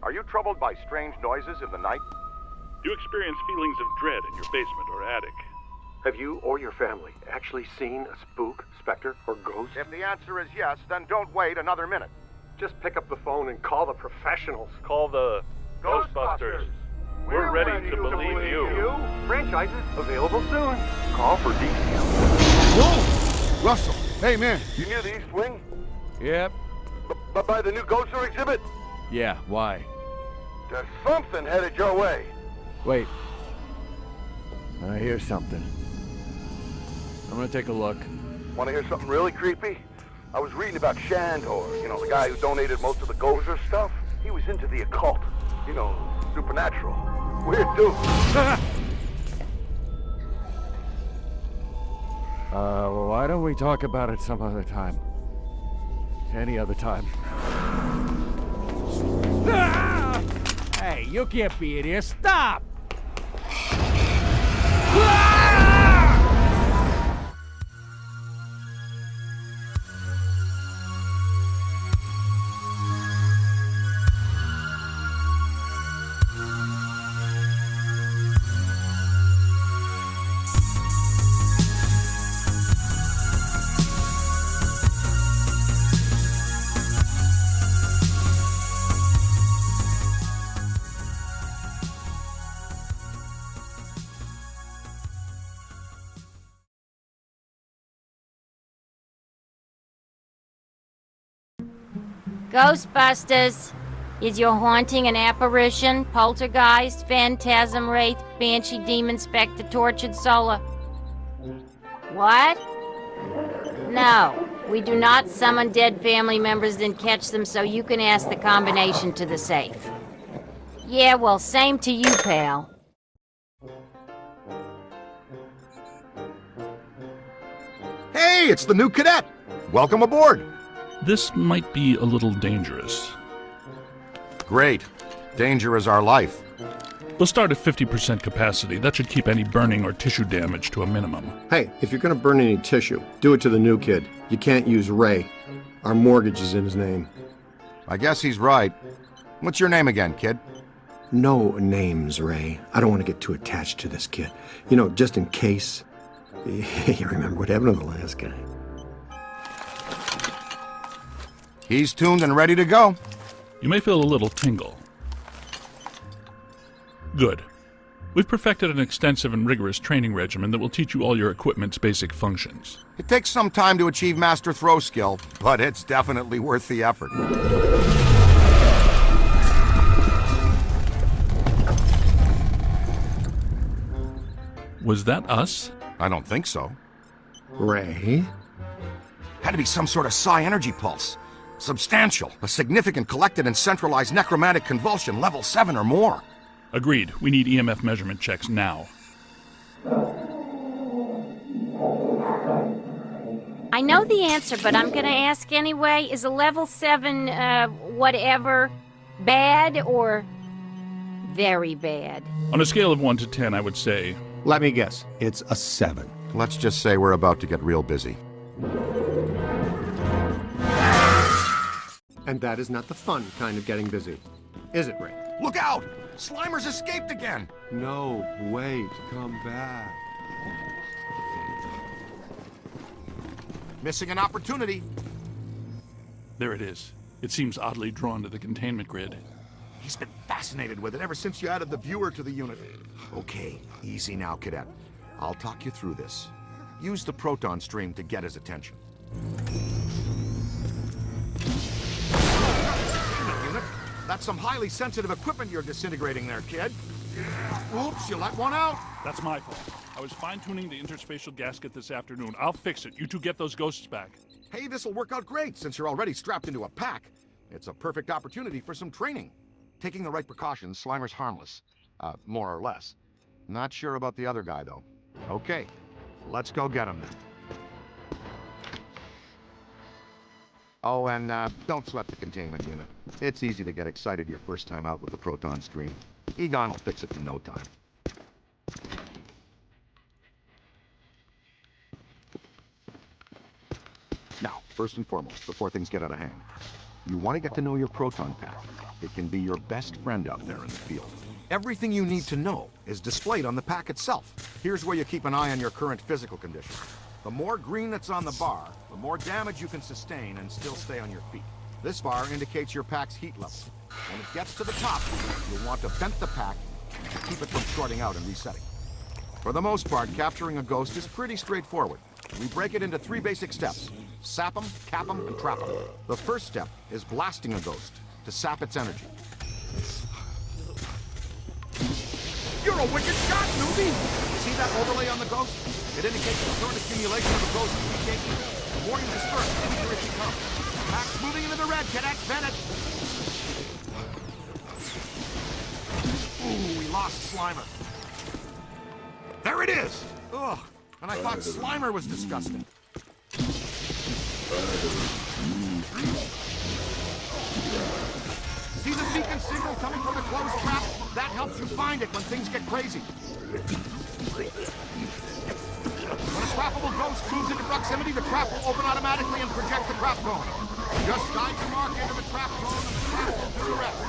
Are you troubled by strange noises in the night? Do you experience feelings of dread in your basement or attic? Have you or your family actually seen a spook, specter, or ghost? If the answer is yes, then don't wait another minute. Just pick up the phone and call the professionals. Call the Ghostbusters. We're ready to believe you. Franchises available soon. Call for details. Whoa! Russell, hey man. You near the East Wing? Yep. By the new Ghoster exhibit? Yeah, why? There's something headed your way. Wait. I hear something. I'm gonna take a look. Want to hear something really creepy? I was reading about Shandor, the guy who donated most of the Gozer stuff. He was into the occult, supernatural. Weird dude. Well, why don't we talk about it some other time? Any other time. Hey, you can't be in here. Stop! Ghostbusters! Is your haunting an apparition, poltergeist, phantasm, wraith, banshee, demon, specter, tortured soul? What? No, we do not summon dead family members and catch them so you can ask the combination to the safe. Yeah, well, same to you, pal. Hey, it's the new cadet. Welcome aboard. This might be a little dangerous. Great. Danger is our life. We'll start at 50% capacity. That should keep any burning or tissue damage to a minimum. Hey, if you're gonna burn any tissue, do it to the new kid. You can't use Ray. Our mortgage is in his name. I guess he's right. What's your name again, kid? No names, Ray. I don't want to get too attached to this kid. Just in case. You remember what happened to the last guy. He's tuned and ready to go. You may feel a little tingle. Good. We've perfected an extensive and rigorous training regimen that will teach you all your equipment's basic functions. It takes some time to achieve master throw skill, but it's definitely worth the effort. Was that us? I don't think so. Ray? Had to be some sort of psi energy pulse. Substantial. A significant collected and centralized necromantic convulsion, level 7 or more. Agreed. We need EMF measurement checks now. I know the answer, but I'm gonna ask anyway. Is a level 7, whatever, bad or very bad? On a scale of 1 to 10, I would say... Let me guess. It's a 7. Let's just say we're about to get real busy. And that is not the fun kind of getting busy. Is it, Ray? Look out! Slimer's escaped again! No, wait. Come back. Missing an opportunity. There it is. It seems oddly drawn to the containment grid. He's been fascinated with it ever since you added the viewer to the unit. Okay, easy now, cadet. I'll talk you through this. Use the proton stream to get his attention. Unit, that's some highly sensitive equipment you're disintegrating there, kid. Oops, you let one out. That's my fault. I was fine-tuning the interspatial gasket this afternoon. I'll fix it. You two get those ghosts back. Hey, this'll work out great since you're already strapped into a pack. It's a perfect opportunity for some training. Taking the right precautions, Slimer's harmless. More or less. Not sure about the other guy, though. Okay, let's go get him then. Oh, and don't sweat the containment unit. It's easy to get excited your first time out with the proton stream. Egon will fix it in no time. Now, first and foremost, before things get out of hand, You want to get to know your proton pack. It can be your best friend out there in the field. Everything you need to know is displayed on the pack itself. Here's where you keep an eye on your current physical condition. The more green that's on the bar, the more damage you can sustain and still stay on your feet. This bar indicates your pack's heat level. When it gets to the top, you'll want to vent the pack and keep it from shorting out and resetting. For the most part, capturing a ghost is pretty straightforward. We break it into 3 basic steps: sap them, cap them, and trap them. The first step is blasting a ghost to sap its energy. You're a wicked shot, newbie! See that overlay on the ghost? It indicates the current accumulation of a ghost PKE. The more you disperse, the weaker it becomes. Pack's moving into the red, cadet. Vent it! Ooh, we lost Slimer. There it is! Ugh, and I thought Slimer was disgusting. See the beacon signal coming from the closed trap? That helps you find it when things get crazy. When a trappable ghost moves into proximity, the trap will open automatically and project the trap cone. Just guide your mark into the trap cone and the trap will do the rest.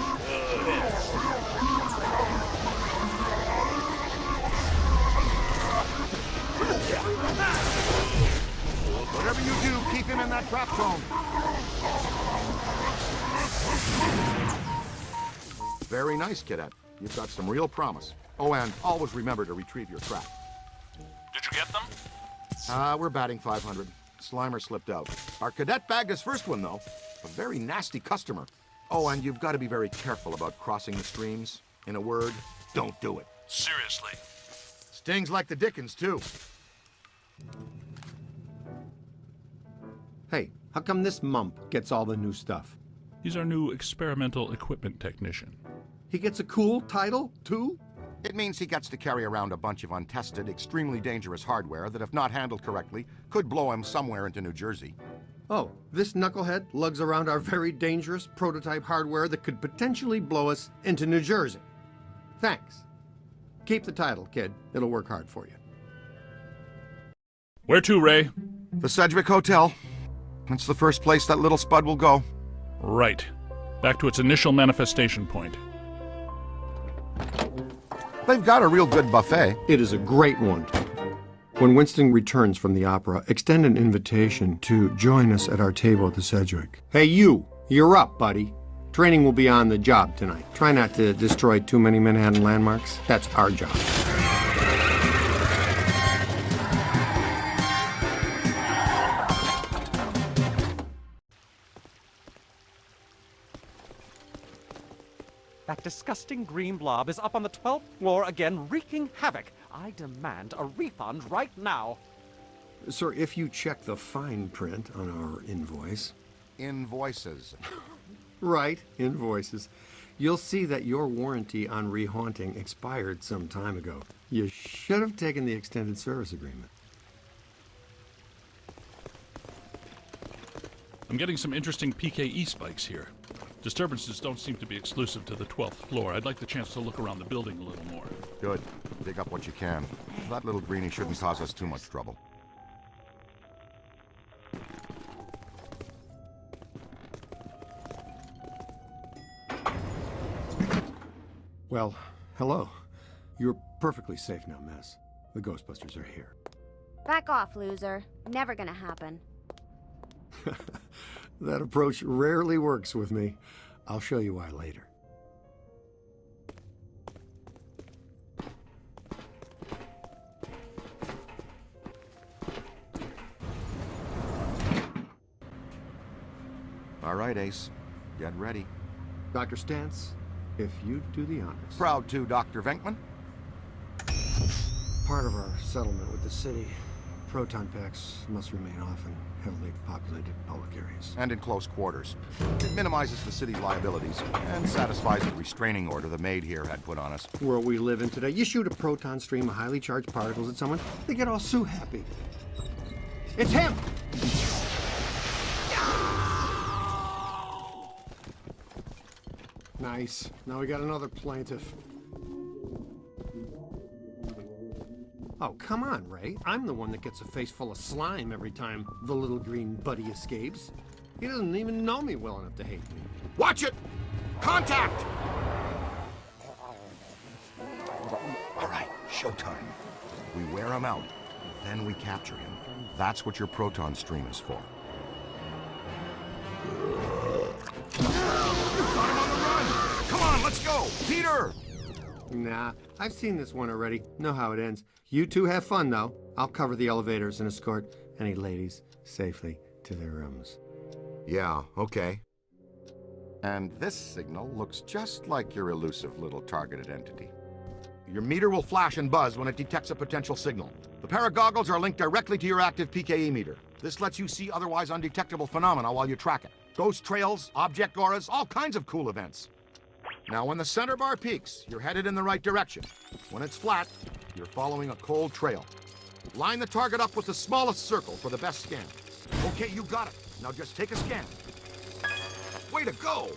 Whatever you do, keep him in that trap cone. Very nice, cadet. You've got some real promise. Oh, and always remember to retrieve your trap. Did you get them? We're batting 500. Slimer slipped out. Our cadet bagged his first one, though. A very nasty customer. Oh, and you've got to be very careful about crossing the streams. In a word, don't do it. Seriously. Stings like the dickens, too. Hey, how come this mump gets all the new stuff? He's our new experimental equipment technician. He gets a cool title, too? It means he gets to carry around a bunch of untested, extremely dangerous hardware that, if not handled correctly, could blow him somewhere into New Jersey. Oh, this knucklehead lugs around our very dangerous prototype hardware that could potentially blow us into New Jersey. Thanks. Keep the title, kid. It'll work hard for you. Where to, Ray? The Sedgwick Hotel. It's the first place that little spud will go. Right. Back to its initial manifestation point. They've got a real good buffet. It is a great one. When Winston returns from the opera, extend an invitation to join us at our table at the Sedgwick. Hey, you're up, buddy. Training will be on the job tonight. Try not to destroy too many Manhattan landmarks. That's our job. That disgusting green blob is up on the 12th floor again, wreaking havoc. I demand a refund right now. Sir, if you check the fine print on our invoice... Invoices. Right, invoices. You'll see that your warranty on rehaunting expired some time ago. You should have taken the extended service agreement. I'm getting some interesting PKE spikes here. Disturbances don't seem to be exclusive to the 12th floor. I'd like the chance to look around the building a little more. Good. Dig up what you can. That little greenie shouldn't cause us too much trouble. Well, hello. You're perfectly safe now, Miss. The Ghostbusters are here. Back off, loser. Never gonna happen. That approach rarely works with me. I'll show you why later. All right, Ace. Get ready. Dr. Stantz, if you'd do the honors. Proud to, Dr. Venkman. Part of our settlement with the city, proton packs must remain off in heavily populated public areas. And in close quarters. It minimizes the city's liabilities and satisfies the restraining order the maid here had put on us. World we live in today, you shoot a proton stream of highly charged particles at someone, they get all so happy. It's him! Nice. Now we got another plaintiff. Oh, come on, Ray. I'm the one that gets a face full of slime every time the little green buddy escapes. He doesn't even know me well enough to hate me. Watch it! Contact! All right, showtime. We wear him out, then we capture him. That's what your proton stream is for. Got him on the run! Come on, let's go! Peter! Nah, I've seen this one already. Know how it ends. You two have fun, though. I'll cover the elevators and escort any ladies safely to their rooms. Yeah, okay. And this signal looks just like your elusive little targeted entity. Your meter will flash and buzz when it detects a potential signal. The pair of goggles are linked directly to your active PKE meter. This lets you see otherwise undetectable phenomena while you track it. Ghost trails, object auras, all kinds of cool events. Now, when the center bar peaks, you're headed in the right direction. When it's flat, you're following a cold trail. Line the target up with the smallest circle for the best scan. Okay, you got it. Now just take a scan. Way to go!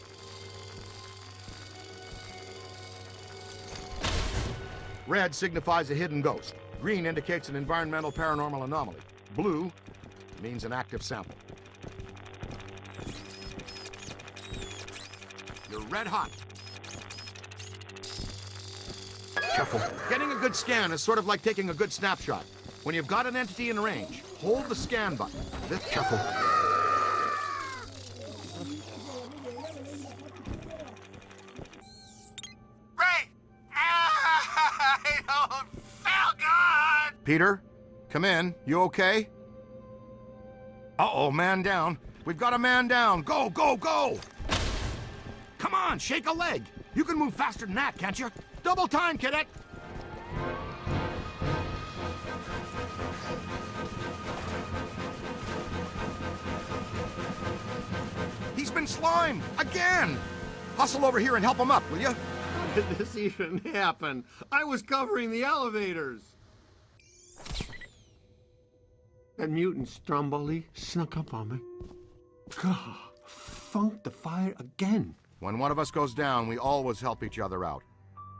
Red signifies a hidden ghost. Green indicates an environmental paranormal anomaly. Blue means an active sample. You're red hot. Careful. Getting a good scan is sort of like taking a good snapshot. When you've got an entity in range, hold the scan button. Careful. Ray! I don't feel good! Peter, come in. You okay? Uh-oh, man down. We've got a man down. Go, go, go! Come on, shake a leg. You can move faster than that, can't you? Double time, cadet! He's been slimed! Again! Hustle over here and help him up, will you? How did this even happen? I was covering the elevators. That mutant Stromboli snuck up on me. God, funked the fire again. When one of us goes down, we always help each other out.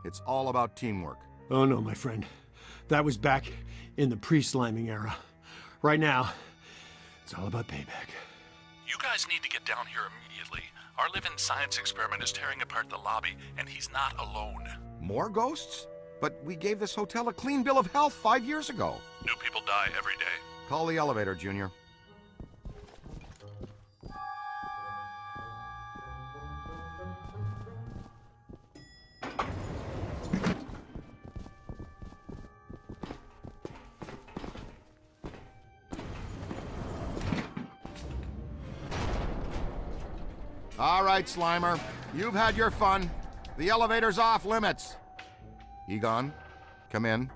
It's all about teamwork. Oh no, my friend. That was back in the pre-sliming era. Right now, it's all about payback. You guys need to get down here immediately. Our living science experiment is tearing apart the lobby, and he's not alone. More ghosts? But we gave this hotel a clean bill of health 5 years ago. New people die every day. Call the elevator, Junior. All right, Slimer. You've had your fun. The elevator's off limits. Egon, come in.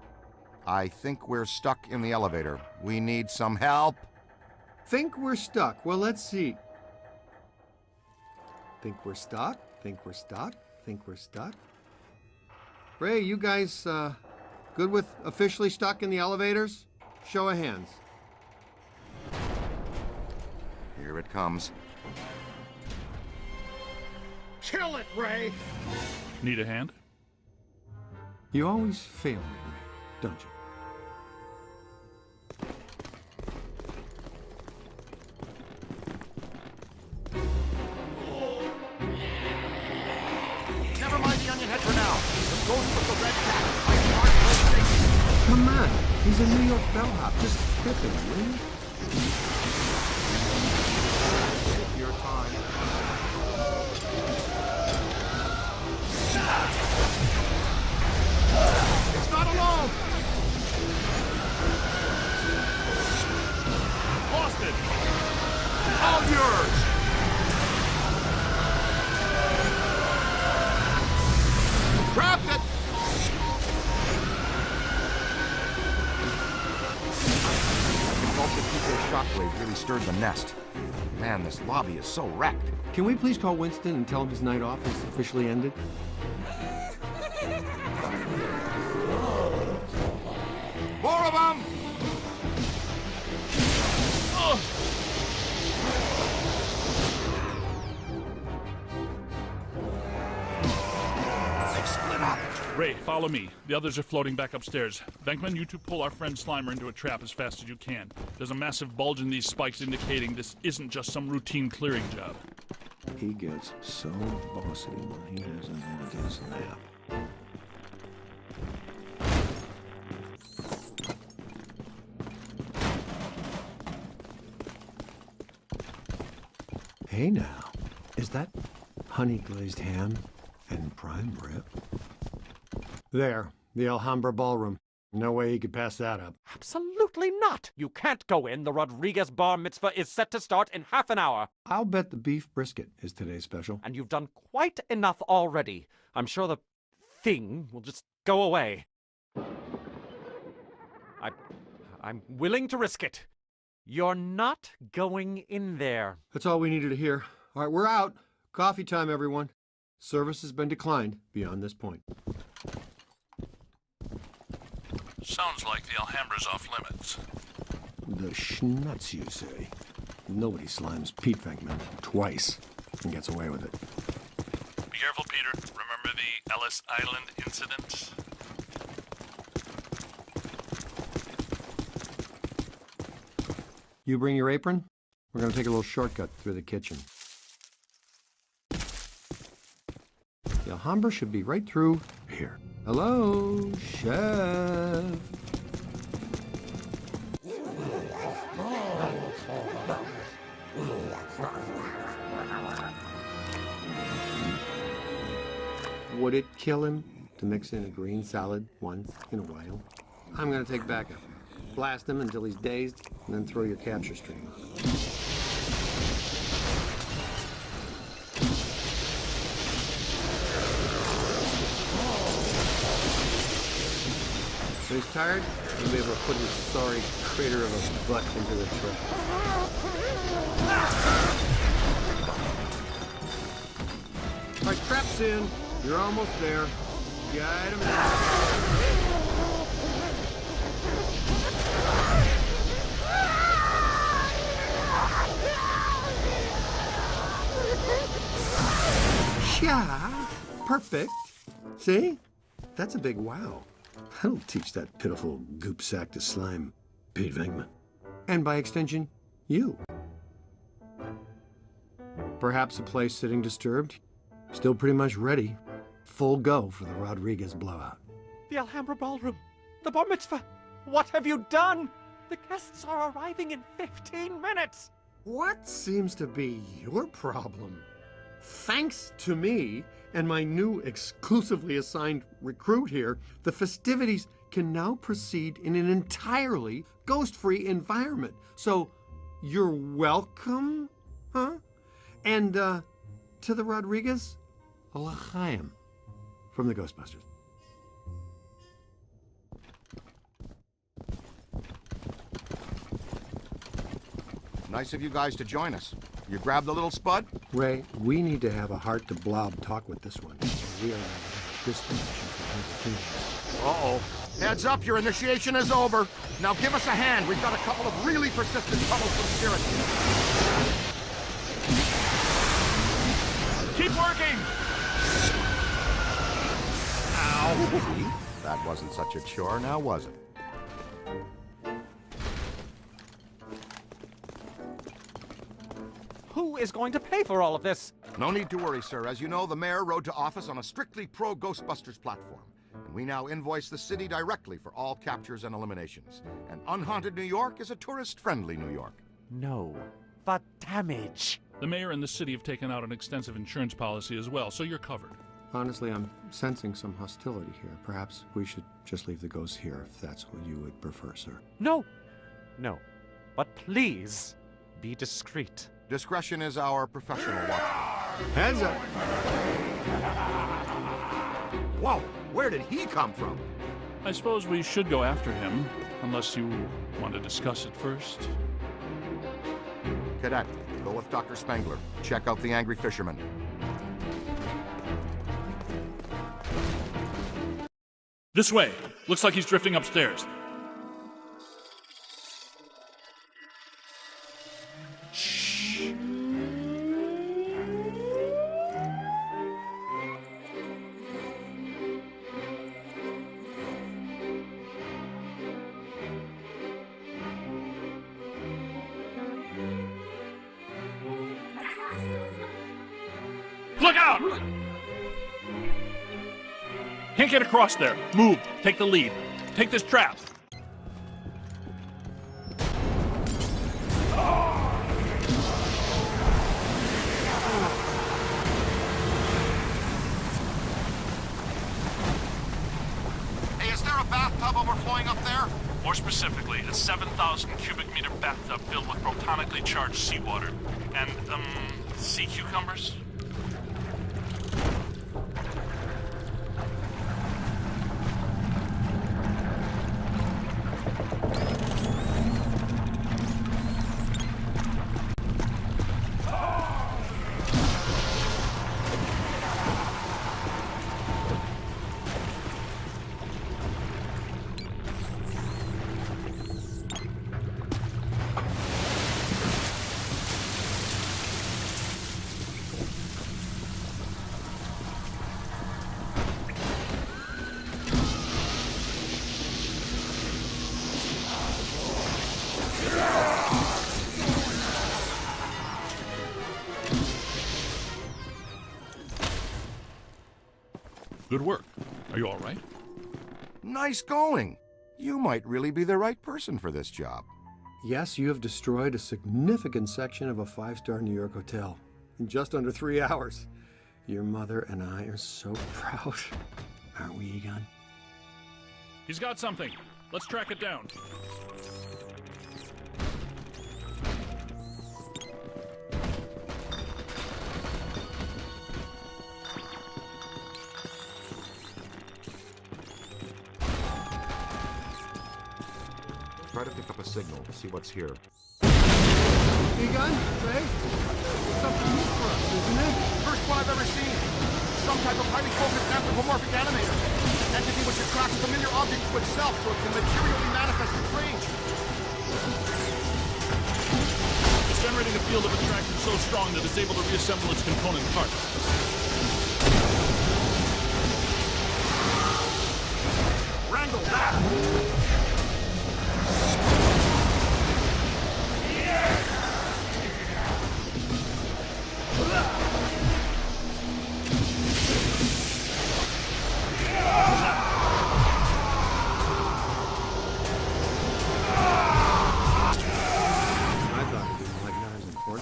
I think we're stuck in the elevator. We need some help. Think we're stuck. Well, let's see. Think we're stuck? Think we're stuck? Think we're stuck? Ray, you guys good with officially stuck in the elevators? Show of hands. Here it comes. Kill it, Ray! Need a hand? You always fail me, Ray, don't you? Never mind the onion head for now. The ghost with the red cap is fighting hard for his safety. Come on, he's a New York bellhop. Just flip him, will you? Take your time. It's not alone! Lost it! All yours! Trapped it! Convulsive PK shockwave really stirred the nest. Man, this lobby is so wrecked. Can we please call Winston and tell him his night off has officially ended? More of them! They've split up. Ray, follow me. The others are floating back upstairs. Venkman, you two pull our friend Slimer into a trap as fast as you can. There's a massive bulge in these spikes indicating this isn't just some routine clearing job. He gets so bossy when he doesn't have his nap. Hey now, is that honey glazed ham and prime rib? There, the Alhambra Ballroom. No way he could pass that up. Absolutely not! You can't go in. The Rodriguez bar mitzvah is set to start in half an hour. I'll bet the beef brisket is today's special. And you've done quite enough already. I'm sure the thing will just go away. I'm willing to risk it. You're not going in there. That's all we needed to hear. All right, we're out. Coffee time, everyone. Service has been declined beyond this point. Sounds like the Alhambra's off limits. The schnutz, you say? Nobody slimes Pete Venkman twice and gets away with it. Be careful, Peter. Remember the Ellis Island incident? You bring your apron? We're going to take a little shortcut through the kitchen. The Alhambra should be right through here. Hello, chef. Would it kill him to mix in a green salad once in a while? I'm going to take backup. Blast him until he's dazed, and then throw your capture stream on him. So he's tired, he'll be able to put his sorry crater of a butt into the trap. All right, trap's in. You're almost there. Guide him out. Yeah, perfect. See? That's a big wow. That'll teach that pitiful goop sack to slime Pete Venkman. And by extension, you. Perhaps a place sitting disturbed, still pretty much ready. Full go for the Rodriguez blowout. The Alhambra Ballroom. The bar mitzvah. What have you done? The guests are arriving in 15 minutes. What seems to be your problem? Thanks to me and my new exclusively assigned recruit here, the festivities can now proceed in an entirely ghost-free environment. So, you're welcome, huh? And, to the Rodriguez, a l'chaim from the Ghostbusters. Nice of you guys to join us. You grabbed the little spud? Ray, we need to have a heart-to-blob talk with this one. We are at a disconnection from his feelings. Uh-oh. Heads up, your initiation is over. Now give us a hand. We've got a couple of really persistent troublesome spirits. Keep working! Ow. See? That wasn't such a chore, now was it? Who is going to pay for all of this? No need to worry, sir. As you know, the mayor rode to office on a strictly pro-Ghostbusters platform. And we now invoice the city directly for all captures and eliminations. And unhaunted New York is a tourist-friendly New York. No. The damage. The mayor and the city have taken out an extensive insurance policy as well, so you're covered. Honestly, I'm sensing some hostility here. Perhaps we should just leave the ghosts here if that's what you would prefer, sir. No. No. But please, be discreet. Discretion is our professional watch. Heads up! Whoa! Where did he come from? I suppose we should go after him, unless you want to discuss it first. Cadet, go with Dr. Spengler. Check out the angry fisherman. This way. Looks like he's drifting upstairs. Look out! Can't get across there. Move. Take the lead. Take this trap. Hey, is there a bathtub overflowing up there? More specifically, a 7,000 cubic meter bathtub filled with protonically charged seawater. And, sea cucumbers? Good work. Are you all right? Nice going. You might really be the right person for this job. Yes, you have destroyed a significant section of a 5-star New York hotel in just under 3 hours. Your mother and I are so proud. Aren't we, Egon? He's got something. Let's track it down. Try to pick up a signal, see what's here. Egon, Ray, something new for us, isn't it? First one I've ever seen. Some type of highly focused anthropomorphic animator. Entity which attracts familiar objects to itself so it can materially manifest its range. It's generating a field of attraction so strong that it's able to reassemble its component parts. Wrangle that!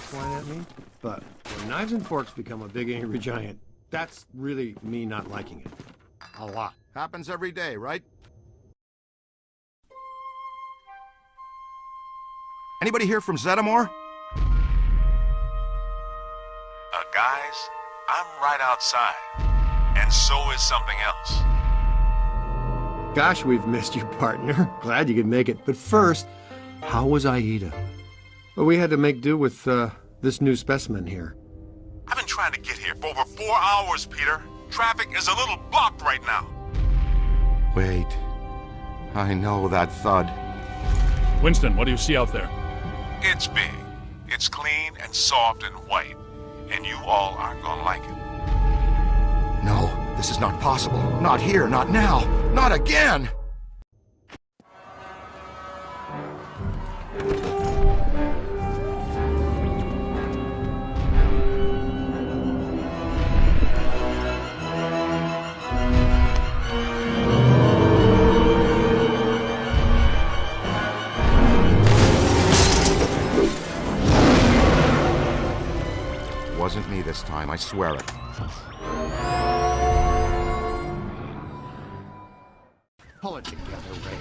Flying at me, but when knives and forks become a big angry giant, that's really me not liking it. A lot. Happens every day, right? Anybody here from Zetamore? Guys, I'm right outside, and so is something else. Gosh, we've missed you, partner. Glad you could make it. But first, how was Aida? Well, we had to make do with this new specimen here. I've been trying to get here for over 4 hours, Peter. Traffic is a little blocked right now. Wait. I know that thud. Winston, what do you see out there? It's big. It's clean and soft and white. And you all aren't gonna like it. No, this is not possible. Not here, not now, not again! Wasn't me this time, I swear it. Pull it together, Ray.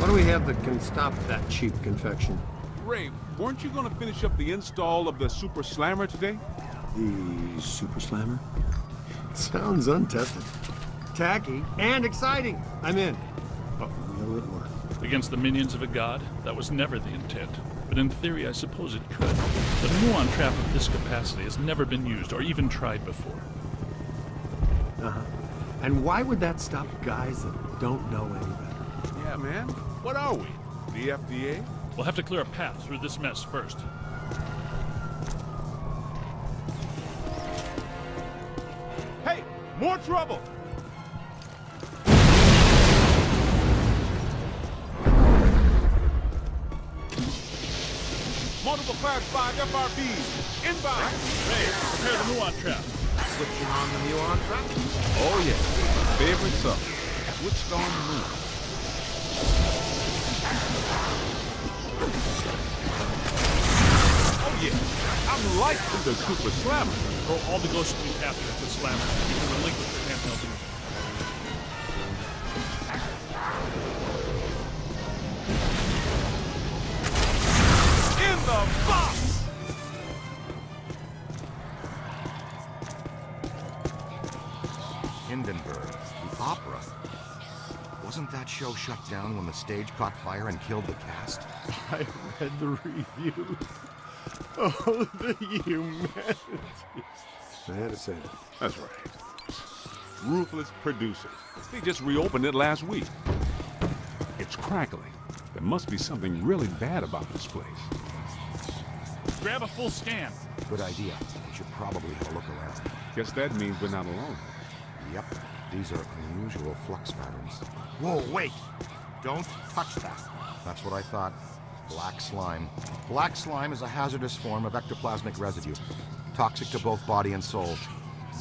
What do we have that can stop that cheap confection? Ray, weren't you going to finish up the install of the Super Slammer today? The Super Slammer? Sounds untested. Tacky and exciting. I'm in. But will it work? Against the minions of a god? That was never the intent. But in theory, I suppose it could. But a muon trap of this capacity has never been used or even tried before. Uh-huh. And why would that stop guys that don't know any better? Yeah, man. What are we? The FDA? We'll have to clear a path through this mess first. Hey, more trouble! Multiple Class 5 FRBs, inbound! Ray, prepare the muon trap. Switching on the Muon trap? Oh yeah, my favorite subject. Switched on the moon. Oh yeah, I'm licensed the Super Slammer. Throw all the ghosts we capture to Slammer. You can relinquish the handheld unit. In the box! Hindenburg, the opera. Wasn't that show shut down when the stage caught fire and killed the cast? I read the reviews. Oh, the humanity. I had to say that. That's right. Ruthless producers. They just reopened it last week. It's crackling. There must be something really bad about this place. Grab a full scan. Good idea. We should probably have a look around. Guess that means we're not alone. Yep, these are unusual flux patterns. Whoa, wait! Don't touch that. That's what I thought. Black slime. Black slime is a hazardous form of ectoplasmic residue. Toxic to both body and soul.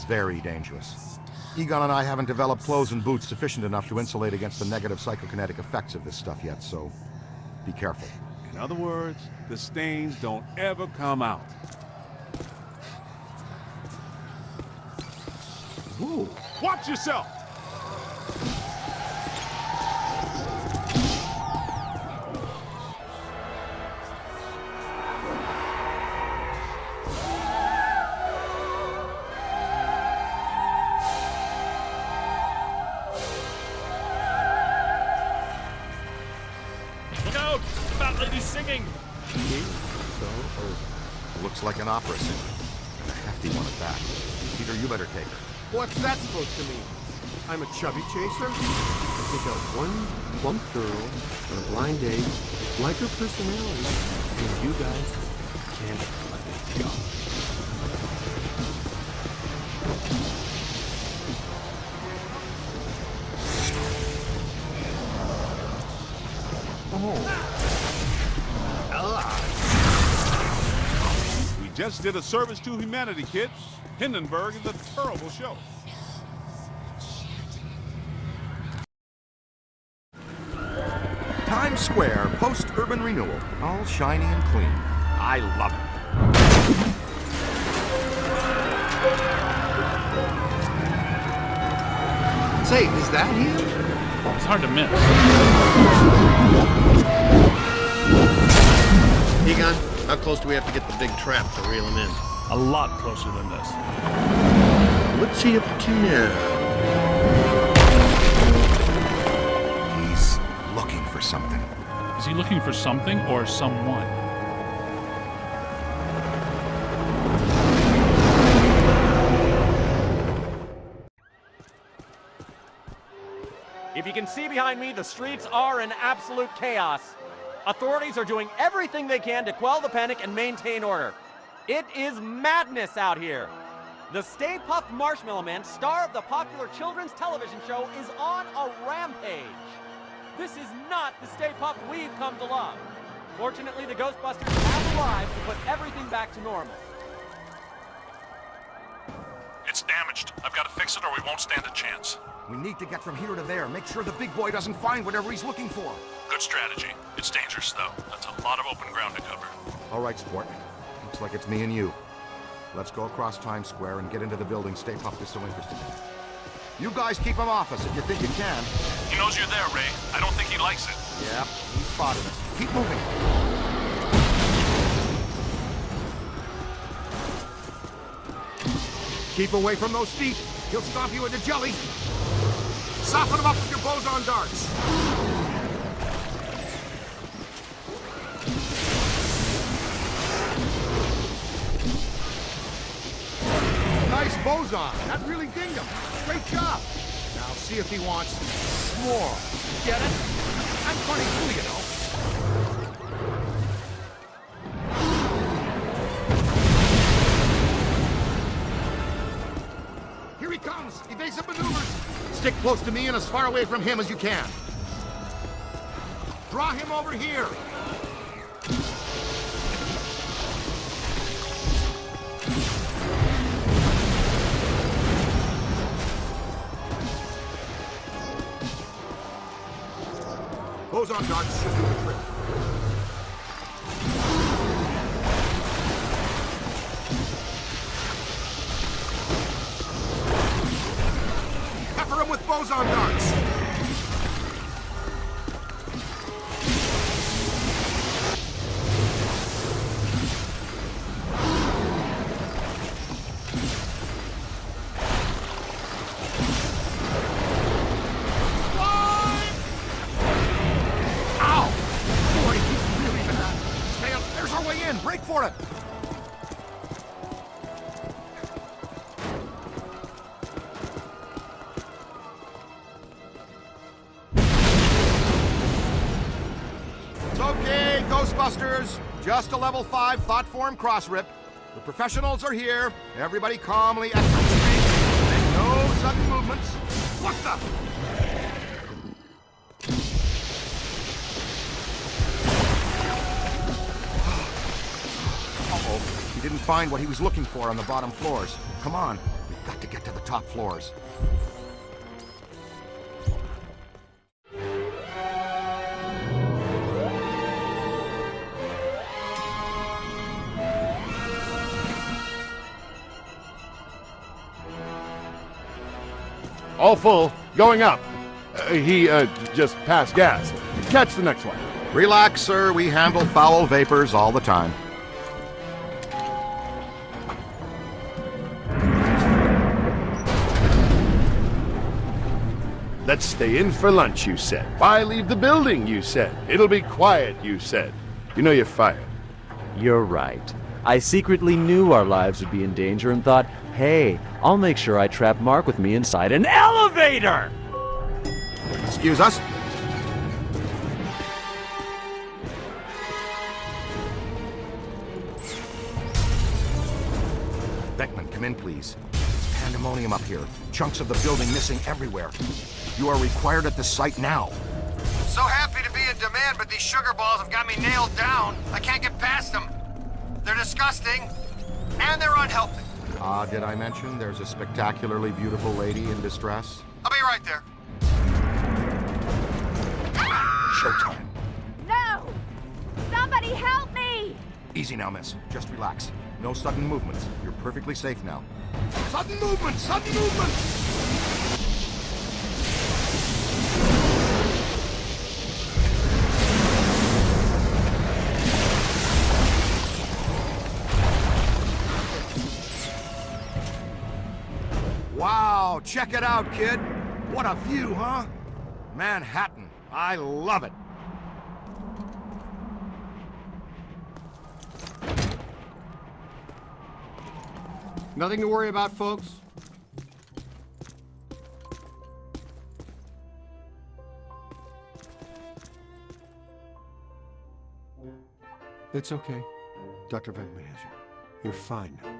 Very dangerous. Egon and I haven't developed clothes and boots sufficient enough to insulate against the negative psychokinetic effects of this stuff yet, so be careful. In other words, the stains don't ever come out. Ooh. Watch yourself! Look out! Fat lady's singing! Looks like an opera singer. And a hefty one at that. Peter, you better take her. What's that supposed to mean? I'm a chubby chaser? I think out one plump girl on a blind date, like her personality, and you guys can't let it go. We just did a service to humanity, kids. Hindenburg is a terrible show. Times Square post-urban renewal. All shiny and clean. I love it. Say, is that him? It's hard to miss. Egon, how close do we have to get the big trap to reel him in? A lot closer than this. What's he up to now? He's looking for something. Is he looking for something or someone? If you can see behind me, the streets are in absolute chaos. Authorities are doing everything they can to quell the panic and maintain order. It is madness out here. The Stay Puft Marshmallow Man, star of the popular children's television show, is on a rampage. This is not the Stay Puft we've come to love. Fortunately, the Ghostbusters have arrived to put everything back to normal. It's damaged. I've got to fix it or we won't stand a chance. We need to get from here to there. Make sure the big boy doesn't find whatever he's looking for. Good strategy. It's dangerous, though. That's a lot of open ground to cover. All right, sport. Looks like it's me and you. Let's go across Times Square and get into the building Stay Puft is so interested in. You guys keep him off us if you think you can. He knows you're there, Ray. I don't think he likes it. Yep, he spotted us. Keep moving. Keep away from those feet. He'll stomp you into jelly. Soften him up with your boson darts. Nice boson. That really dinged him. Great job. Now see if he wants more. Get it? I'm funny too, you know. Here he comes. Evasive maneuvers. Stick close to me and as far away from him as you can. Draw him over here. boson darts should do the trick. Pepper him with boson darts. Break for it! It's okay, Ghostbusters. Just a level 5 thought form cross rip. The professionals are here. Everybody calmly exit space. Make no sudden movements. What the? He didn't find what he was looking for on the bottom floors. Come on, we've got to get to the top floors. All full, going up. He just passed gas. Catch the next one. Relax, sir. We handle foul vapors all the time. Let's stay in for lunch, you said. Why leave the building, you said. It'll be quiet, you said. You know you're fired. You're right. I secretly knew our lives would be in danger and thought, hey, I'll make sure I trap Mark with me inside an elevator! Excuse us? Beckman, come in, please. It's pandemonium up here. Chunks of the building missing everywhere. You are required at the site now. So happy to be in demand, but these sugar balls have got me nailed down. I can't get past them. They're disgusting, and they're unhealthy. Did I mention there's a spectacularly beautiful lady in distress? I'll be right there. Showtime. No! Somebody help me! Easy now, miss. Just relax. No sudden movements. You're perfectly safe now. Sudden movements! Sudden movements! Wow, check it out, kid. What a view, huh? Manhattan. I love it. Nothing to worry about, folks. It's okay. Dr. Beckman has you. You're fine now.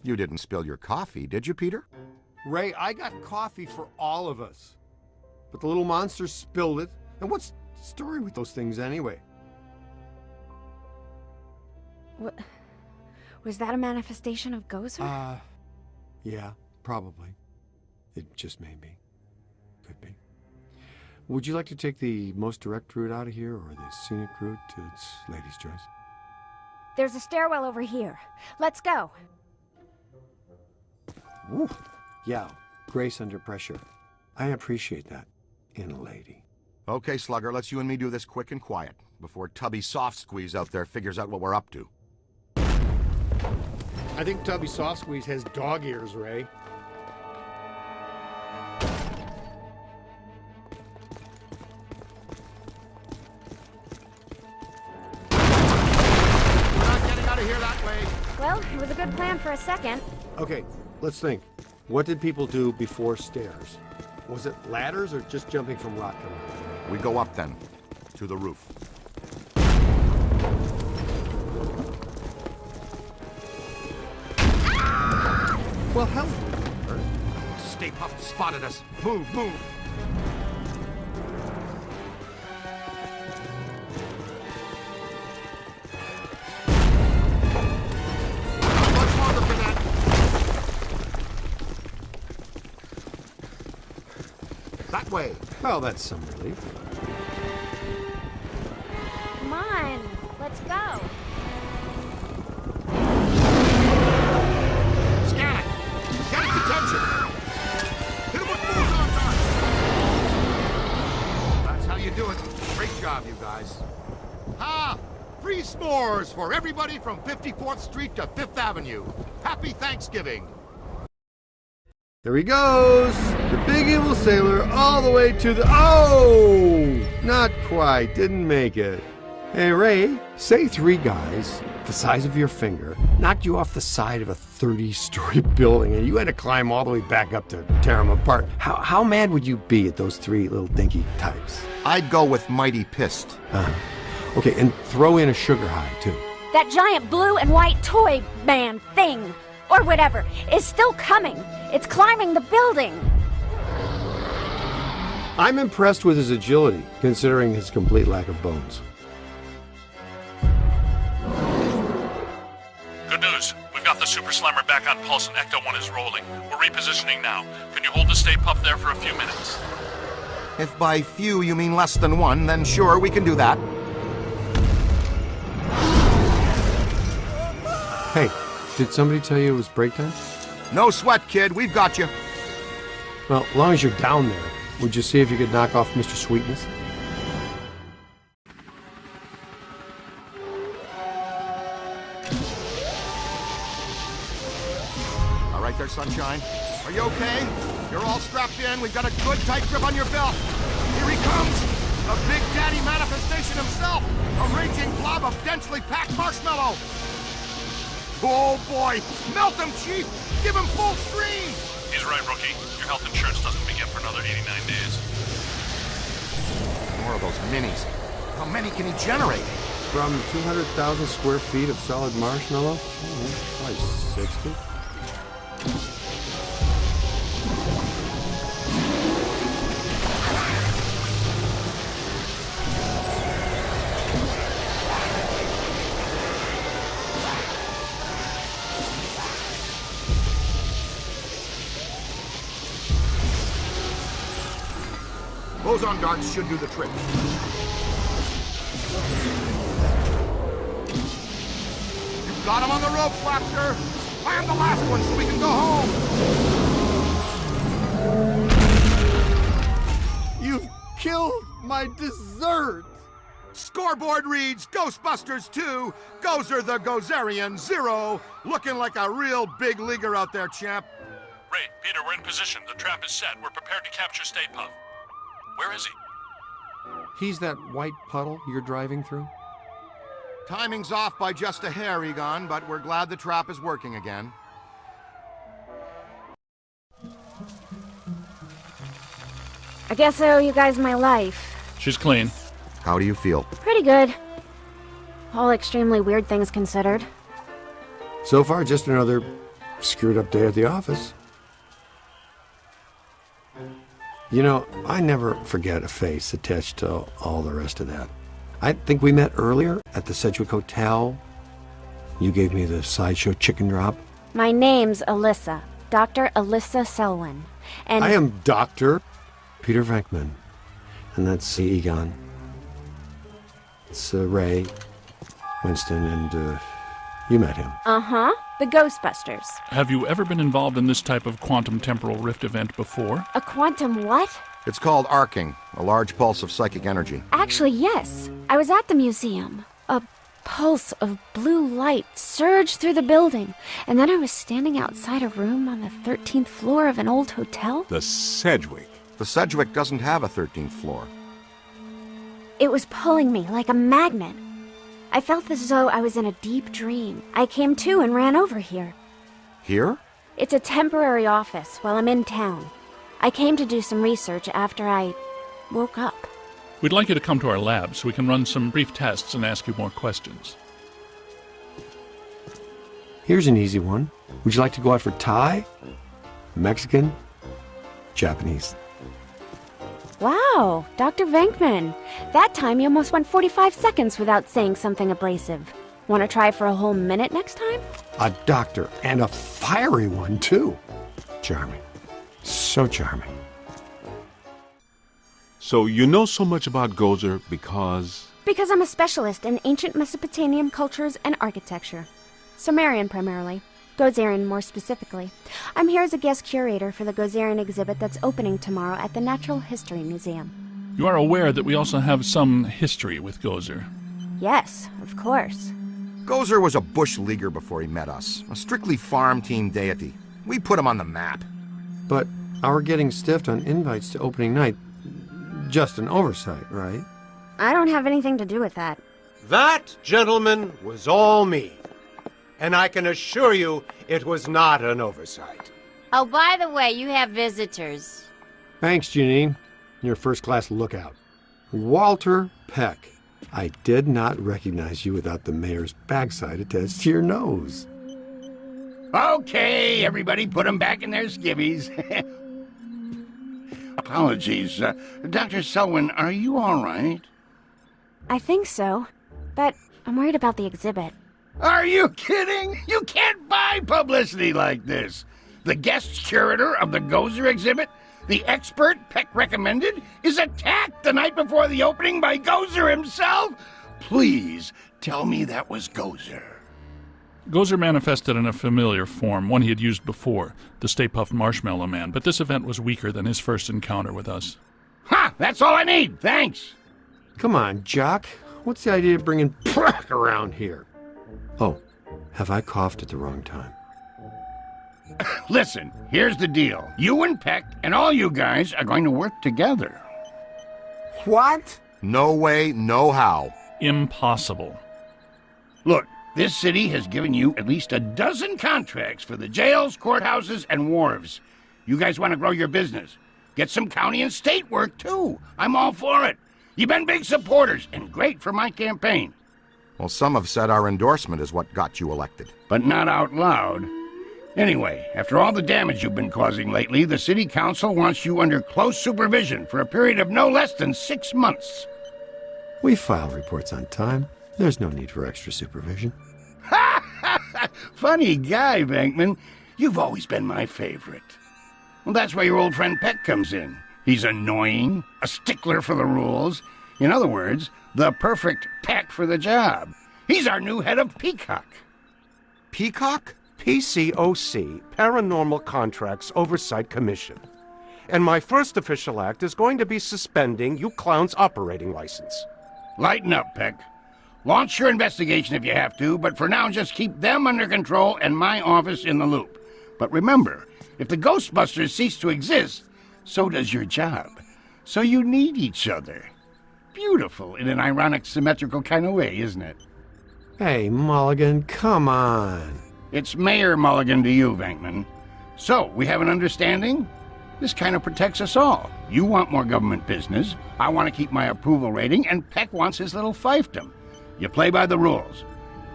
You didn't spill your coffee, did you, Peter? Ray, I got coffee for all of us. But the little monster spilled it. And what's the story with those things anyway? What? Was that a manifestation of Gozer? Yeah, probably. It just may be. Could be. Would you like to take the most direct route out of here or the scenic route to its lady's choice? There's a stairwell over here. Let's go. Woo. Yeah, grace under pressure. I appreciate that in a lady. Okay, Slugger, let's you and me do this quick and quiet before Tubby Soft Squeeze out there figures out what we're up to. I think Tubby Soft Squeeze has dog ears, Ray. We're not getting out of here that way. Well, it was a good plan for a second. Okay, let's think. What did people do before stairs? Was it ladders or just jumping from rock to rock? We go up then, to the roof. Well, hell. Stay Puft spotted us. Move, move. Much longer for that. That way. Well, that's some relief. Let's go. Scan it! Get its attention! Hit him with bullseye darts! That's how you do it. Great job, you guys. Ah! Free s'mores for everybody from 54th Street to 5th Avenue. Happy Thanksgiving! There he goes! The big evil sailor all the way to the... Oh! Not quite. Didn't make it. Hey, Ray, say 3 guys, the size of your finger, knocked you off the side of a 30-story building and you had to climb all the way back up to tear them apart. How mad would you be at those 3 little dinky types? I'd go with mighty pissed. Okay, and throw in a sugar high, too. That giant blue and white toy man thing, or whatever, is still coming. It's climbing the building. I'm impressed with his agility, considering his complete lack of bones. Good news. We've got the Super Slimer back on pulse and Ecto 1 is rolling. We're repositioning now. Can you hold the Stay Puft there for a few minutes? If by few you mean less than 1, then sure, we can do that. Hey, did somebody tell you it was break time? No sweat, kid. We've got you. Well, as long as you're down there, would you see if you could knock off Mr. Sweetness? All right there, sunshine. Are you okay? You're all strapped in. We've got a good tight grip on your belt. Here he comes. A Big Daddy manifestation himself. A raging blob of densely packed marshmallow. Oh, boy. Melt him, Chief. Give him full screen. He's right, rookie. Your health insurance doesn't begin for another 89 days. More of those minis. How many can he generate? From 200,000 square feet of solid marshmallow? Probably 60. Boson darts should do the trick. You've got him on the rope, Flapster. Land the last one so we can go home. You've killed my dessert! Scoreboard reads Ghostbusters 2, Gozer the Gozerian 0. Looking like a real big leaguer out there, champ. Ray, Peter, we're in position. The trap is set. We're prepared to capture Stay Puft. Where is he? He's that white puddle you're driving through? Timing's off by just a hair, Egon, but we're glad the trap is working again. I guess I owe you guys my life. She's clean. How do you feel? Pretty good. All extremely weird things considered. So far, just another screwed up day at the office. You know, I never forget a face attached to all the rest of that. I think we met earlier at the Sedgwick Hotel. You gave me the sideshow chicken drop. My name's Alyssa. Dr. Alyssa Selwyn. And I am Dr. Peter Venkman. And that's Egon. It's Ray, Winston, and you met him. Uh-huh. The Ghostbusters. Have you ever been involved in this type of quantum temporal rift event before? A quantum what? It's called arcing, a large pulse of psychic energy. Actually, yes. I was at the museum. A pulse of blue light surged through the building, and then I was standing outside a room on the 13th floor of an old hotel. The Sedgwick. The Sedgwick doesn't have a 13th floor. It was pulling me like a magnet. I felt as though I was in a deep dream. I came to and ran over here. Here? It's a temporary office while I'm in town. I came to do some research after I woke up. We'd like you to come to our lab so we can run some brief tests and ask you more questions. Here's an easy one. Would you like to go out for Thai? Mexican? Japanese? Wow, Dr. Venkman. That time you almost went 45 seconds without saying something abrasive. Want to try for a whole minute next time? A doctor, and a fiery one, too. Charming. So charming. So you know so much about Gozer because... Because I'm a specialist in ancient Mesopotamian cultures and architecture. Sumerian primarily. Gozerian more specifically. I'm here as a guest curator for the Gozerian exhibit that's opening tomorrow at the Natural History Museum. You are aware that we also have some history with Gozer. Yes, of course. Gozer was a bush leaguer before he met us, a strictly farm team deity. We put him on the map. But our getting stiffed on invites to opening night, just an oversight, right? I don't have anything to do with that. That, gentlemen, was all me. And I can assure you it was not an oversight. Oh, by the way, you have visitors. Thanks, Janine. You're a first-class lookout. Walter Peck. I did not recognize you without the mayor's backside attached to your nose. Okay, everybody put them back in their skivvies. Apologies. Dr. Selwyn, are you all right? I think so, but I'm worried about the exhibit. Are you kidding? You can't buy publicity like this. The guest curator of the Gozer exhibit, the expert Peck recommended, is attacked the night before the opening by Gozer himself? Please tell me that was Gozer. Gozer manifested in a familiar form, one he had used before, the Stay Puft Marshmallow Man, but this event was weaker than his first encounter with us. Ha! That's all I need, thanks. Come on, Jock. What's the idea of bringing Peck around here? Oh, have I coughed at the wrong time? Listen, here's the deal. You and Peck and all you guys are going to work together. What? No way, no how. Impossible. Look, this city has given you at least a dozen contracts for the jails, courthouses, and wharves. You guys want to grow your business. Get some county and state work, too. I'm all for it. You've been big supporters and great for my campaign. Well, some have said our endorsement is what got you elected. But not out loud. Anyway, after all the damage you've been causing lately, the city council wants you under close supervision for a period of no less than 6 months. We file reports on time. There's no need for extra supervision. Funny guy, Venkman. You've always been my favorite. Well, that's where your old friend Peck comes in. He's annoying, a stickler for the rules. In other words, the perfect Peck for the job. He's our new head of Peacock. Peacock? PCOC, Paranormal Contracts Oversight Commission. And my first official act is going to be suspending you clowns' operating license. Lighten up, Peck. Launch your investigation if you have to, but for now just keep them under control and my office in the loop. But remember, if the Ghostbusters cease to exist, so does your job. So you need each other. Beautiful in an ironic, symmetrical kind of way, isn't it? Hey, Mulligan, come on. It's Mayor Mulligan to you, Venkman. So, we have an understanding? This kind of protects us all. You want more government business, I want to keep my approval rating, and Peck wants his little fiefdom. You play by the rules.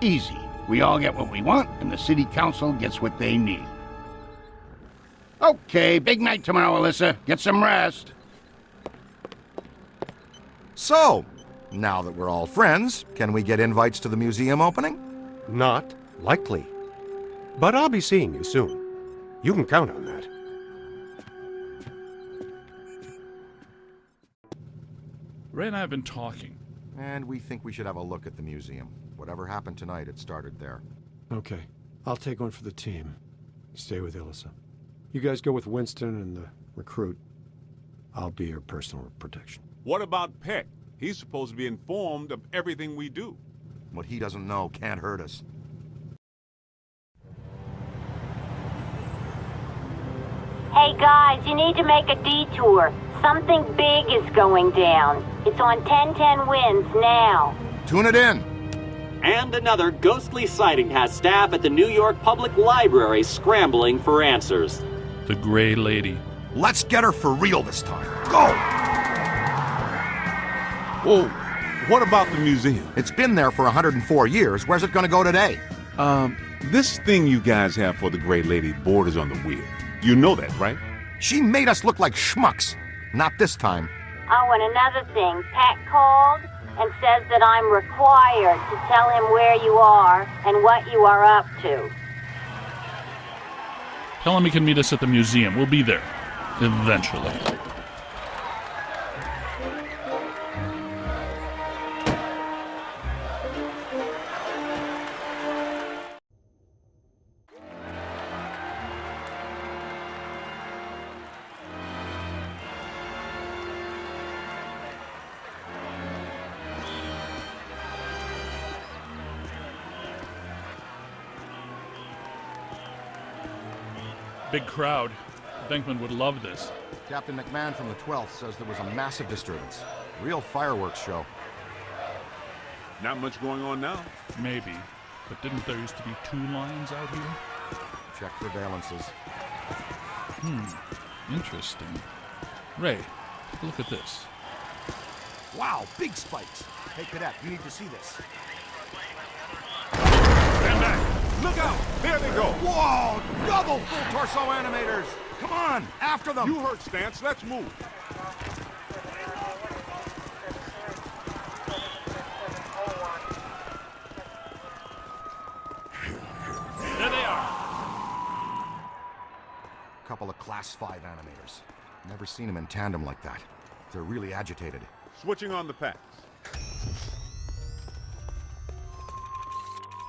Easy. We all get what we want, and the city council gets what they need. Okay, big night tomorrow, Alyssa. Get some rest. So, now that we're all friends, can we get invites to the museum opening? Not likely. But I'll be seeing you soon. You can count on that. Ray and I have been talking. And we think we should have a look at the museum. Whatever happened tonight, it started there. Okay, I'll take one for the team. Stay with Alyssa. You guys go with Winston and the recruit. I'll be your personal protection. What about Peck? He's supposed to be informed of everything we do. What he doesn't know can't hurt us. Hey guys, you need to make a detour. Something big is going down. It's on 1010 Winds now. Tune it in. And another ghostly sighting has staff at the New York Public Library scrambling for answers. The Gray Lady. Let's get her for real this time. Go! Whoa, what about the museum? It's been there for 104 years. Where's it going to go today? This thing you guys have for the Gray Lady borders on the weird. You know that, right? She made us look like schmucks. Not this time. Oh, and another thing, Pat called and says that I'm required to tell him where you are and what you are up to. Tell him he can meet us at the museum. We'll be there. Eventually. Big crowd. Venkman would love this. Captain McMahon from the 12th says there was a massive disturbance. Real fireworks show. Not much going on now. Maybe. But didn't there used to be 2 lions out here? Check for valences. Interesting. Ray, take a look at this. Wow, big spikes. Hey, Cadet, you need to see this. Stand back! Look out! There they go! Whoa! Double full torso animators! Come on, after them! You heard Stance. Let's move. There they are. Couple of Class 5 animators. Never seen them in tandem like that. They're really agitated. Switching on the packs.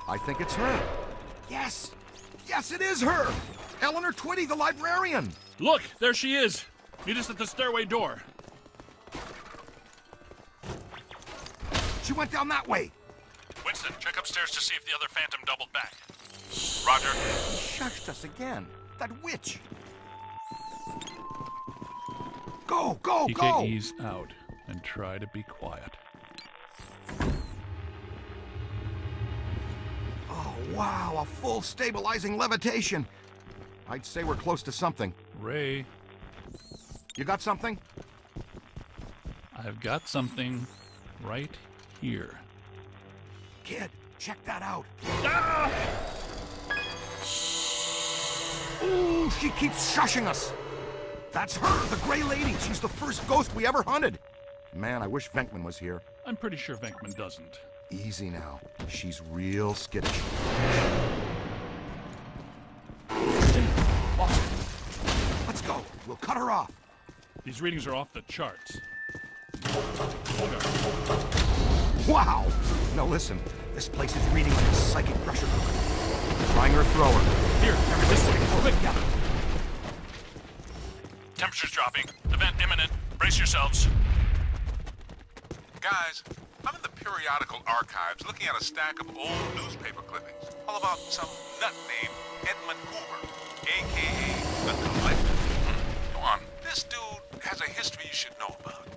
I think it's her. Yes! Yes, it is her! Eleanor Twitty, the librarian! Look, there she is. Meet us at the stairway door. She went down that way. Winston, check upstairs to see if the other phantom doubled back. Roger. Shushed us again. That witch. Go, go, go! PKE's out, and try to be quiet. Oh, wow, a full stabilizing levitation. I'd say we're close to something. Ray. You got something? I've got something right here. Kid, check that out. Ah! Ooh, she keeps shushing us. That's her, the Gray Lady. She's the first ghost we ever hunted. Man, I wish Venkman was here. I'm pretty sure Venkman doesn't. Easy now. She's real skittish. Let's go. We'll cut her off. These readings are off the charts. Wow! Now listen, this place is reading like a psychic pressure cooker. Trying her thrower. Here, this way. Quick, yeah. Temperature's dropping. Event imminent. Brace yourselves. Guys, I'm in the periodical archives looking at a stack of old newspaper clippings, all about some nut named Edmund Hoover, a.k.a. the Collector. Go on. This dude has a history you should know about.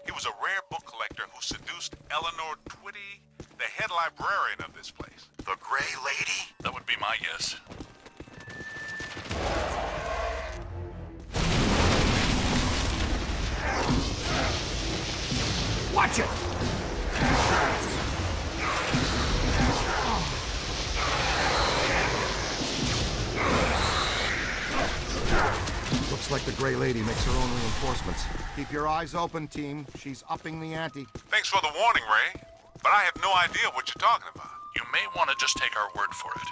He was a rare book collector who seduced Eleanor Twitty, the head librarian of this place. The Gray Lady? That would be my guess. Watch it! Looks like the Gray Lady makes her own reinforcements. Keep your eyes open, team. She's upping the ante. Thanks for the warning, Ray, but I have no idea what you're talking about. You may want to just take our word for it.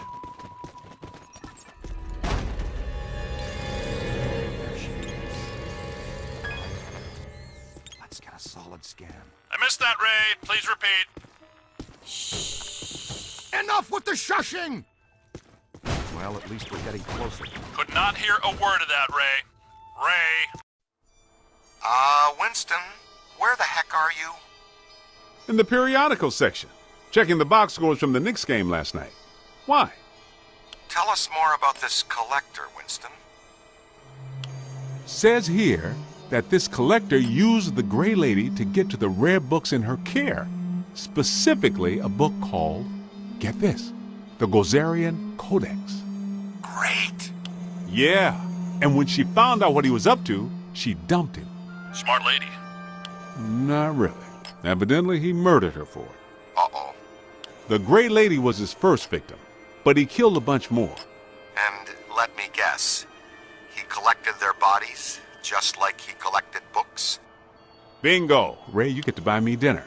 There she is. Let's get a solid scan. I missed that, Ray. Please repeat. Enough with the shushing! Well, at least we're getting closer. Could not hear a word of that, Ray. Ray. Winston, where the heck are you? In the periodical section, checking the box scores from the Knicks game last night. Why? Tell us more about this collector, Winston. Says here that this collector used the Gray Lady to get to the rare books in her care, specifically a book called, get this, the Gozerian Codex. Great! Yeah, and when she found out what he was up to, she dumped him. Smart lady. Not really. Evidently, he murdered her for it. Uh-oh. The Gray Lady was his first victim, but he killed a bunch more. And let me guess, he collected their bodies just like he collected books? Bingo! Ray, you get to buy me dinner.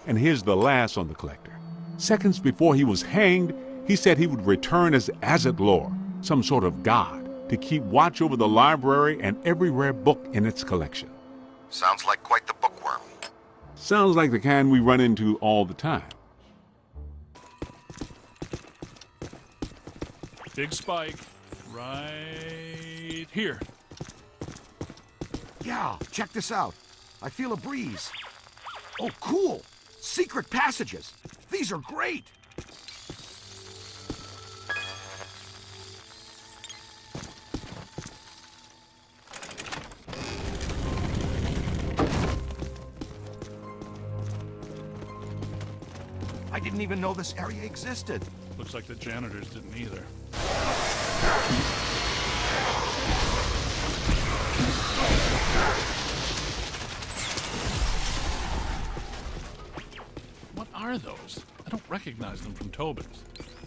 And here's the last on the collector. Seconds before he was hanged, he said he would return as Azathlor, some sort of god, to keep watch over the library and every rare book in its collection. Sounds like quite the bookworm. Sounds like the kind we run into all the time. Big spike. Right here. Yeah, check this out. I feel a breeze. Oh, cool. Secret passages. These are great. didn't even know this area existed. Looks like the janitors didn't either. What are those? I don't recognize them from Tobin's.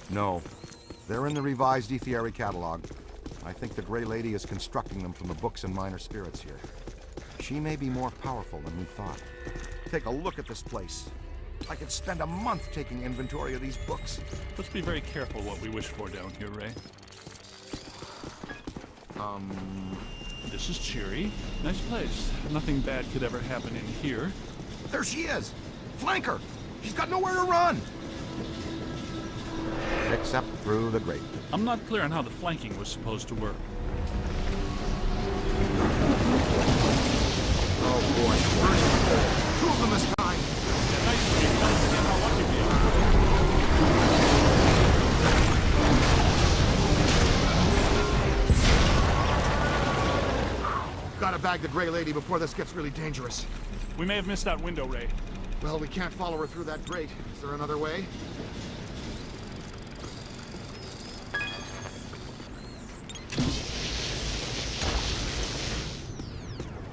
No, they're in the revised Ethiary catalog. I think the Gray Lady is constructing them from the books and minor spirits here. She may be more powerful than we thought. Take a look at this place. I could spend a month taking inventory of these books. Let's be very careful what we wish for down here, Ray. This is cheery. Nice place. Nothing bad could ever happen in here. There she is! Flank her! She's got nowhere to run! Except through the grate. I'm not clear on how the flanking was supposed to work. Oh boy. Two of them this time! Gotta bag the Gray Lady before this gets really dangerous. We may have missed that window, Ray. Well, we can't follow her through that grate. Is there another way?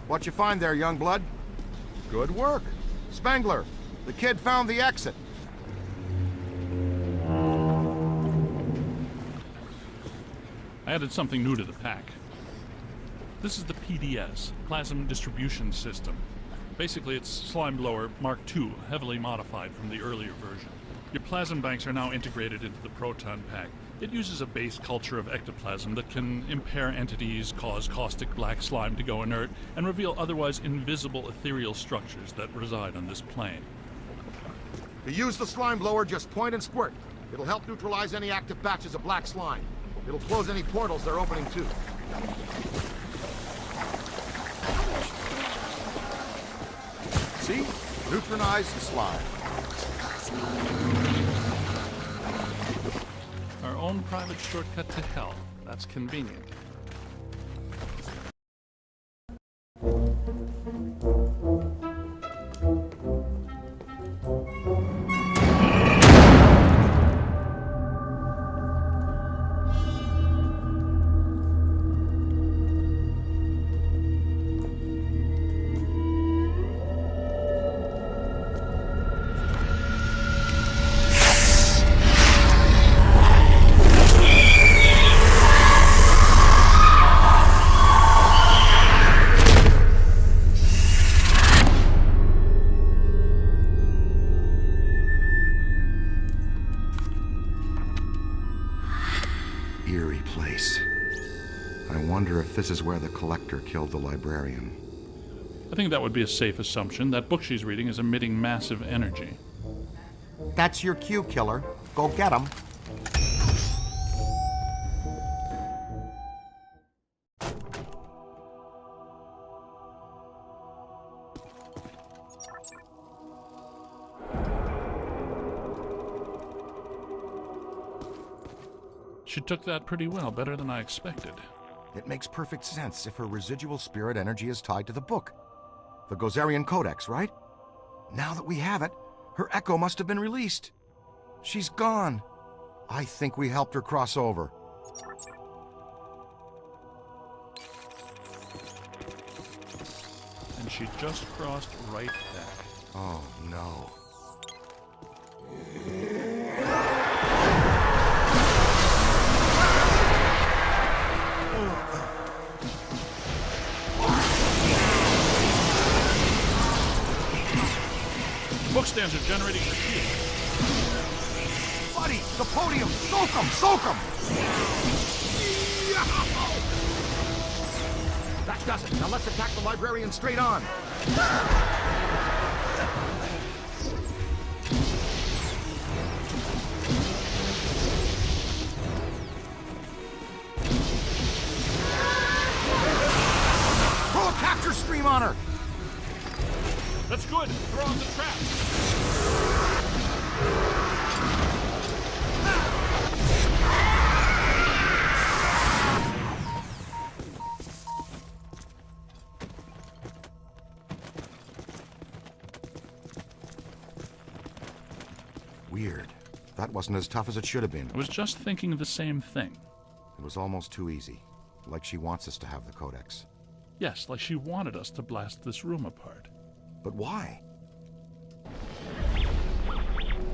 What you find there, young blood? Good work. Spangler, the kid found the exit. I added something new to the pack. This is the PDS, Plasm Distribution System. Basically, it's Slime Blower Mark II, heavily modified from the earlier version. Your plasm banks are now integrated into the proton pack. It uses a base culture of ectoplasm that can impair entities, cause caustic black slime to go inert, and reveal otherwise invisible ethereal structures that reside on this plane. To use the slime blower, just point and squirt. It'll help neutralize any active batches of black slime. It'll close any portals they're opening too. See? Neutralize the slime. Our own private shortcut to hell. That's convenient. Eerie place. I wonder if this is where the collector killed the librarian. I think that would be a safe assumption. That book she's reading is emitting massive energy. That's your cue, killer. Go get him. She took that pretty well, better than I expected. It makes perfect sense if her residual spirit energy is tied to the book. The Gozerian Codex, right? Now that we have it, her echo must have been released. She's gone. I think we helped her cross over. And she just crossed right back. Oh, no. Bookstands are generating repeat. Buddy, the podium! Soak 'em! Soak 'em! That does it. Now let's attack the librarian straight on. Throw a capture stream on her! That's good. Throw on the trap. Weird. That wasn't as tough as it should have been. I was just thinking the same thing. It was almost too easy. Like she wants us to have the codex. Yes, like she wanted us to blast this room apart. But why?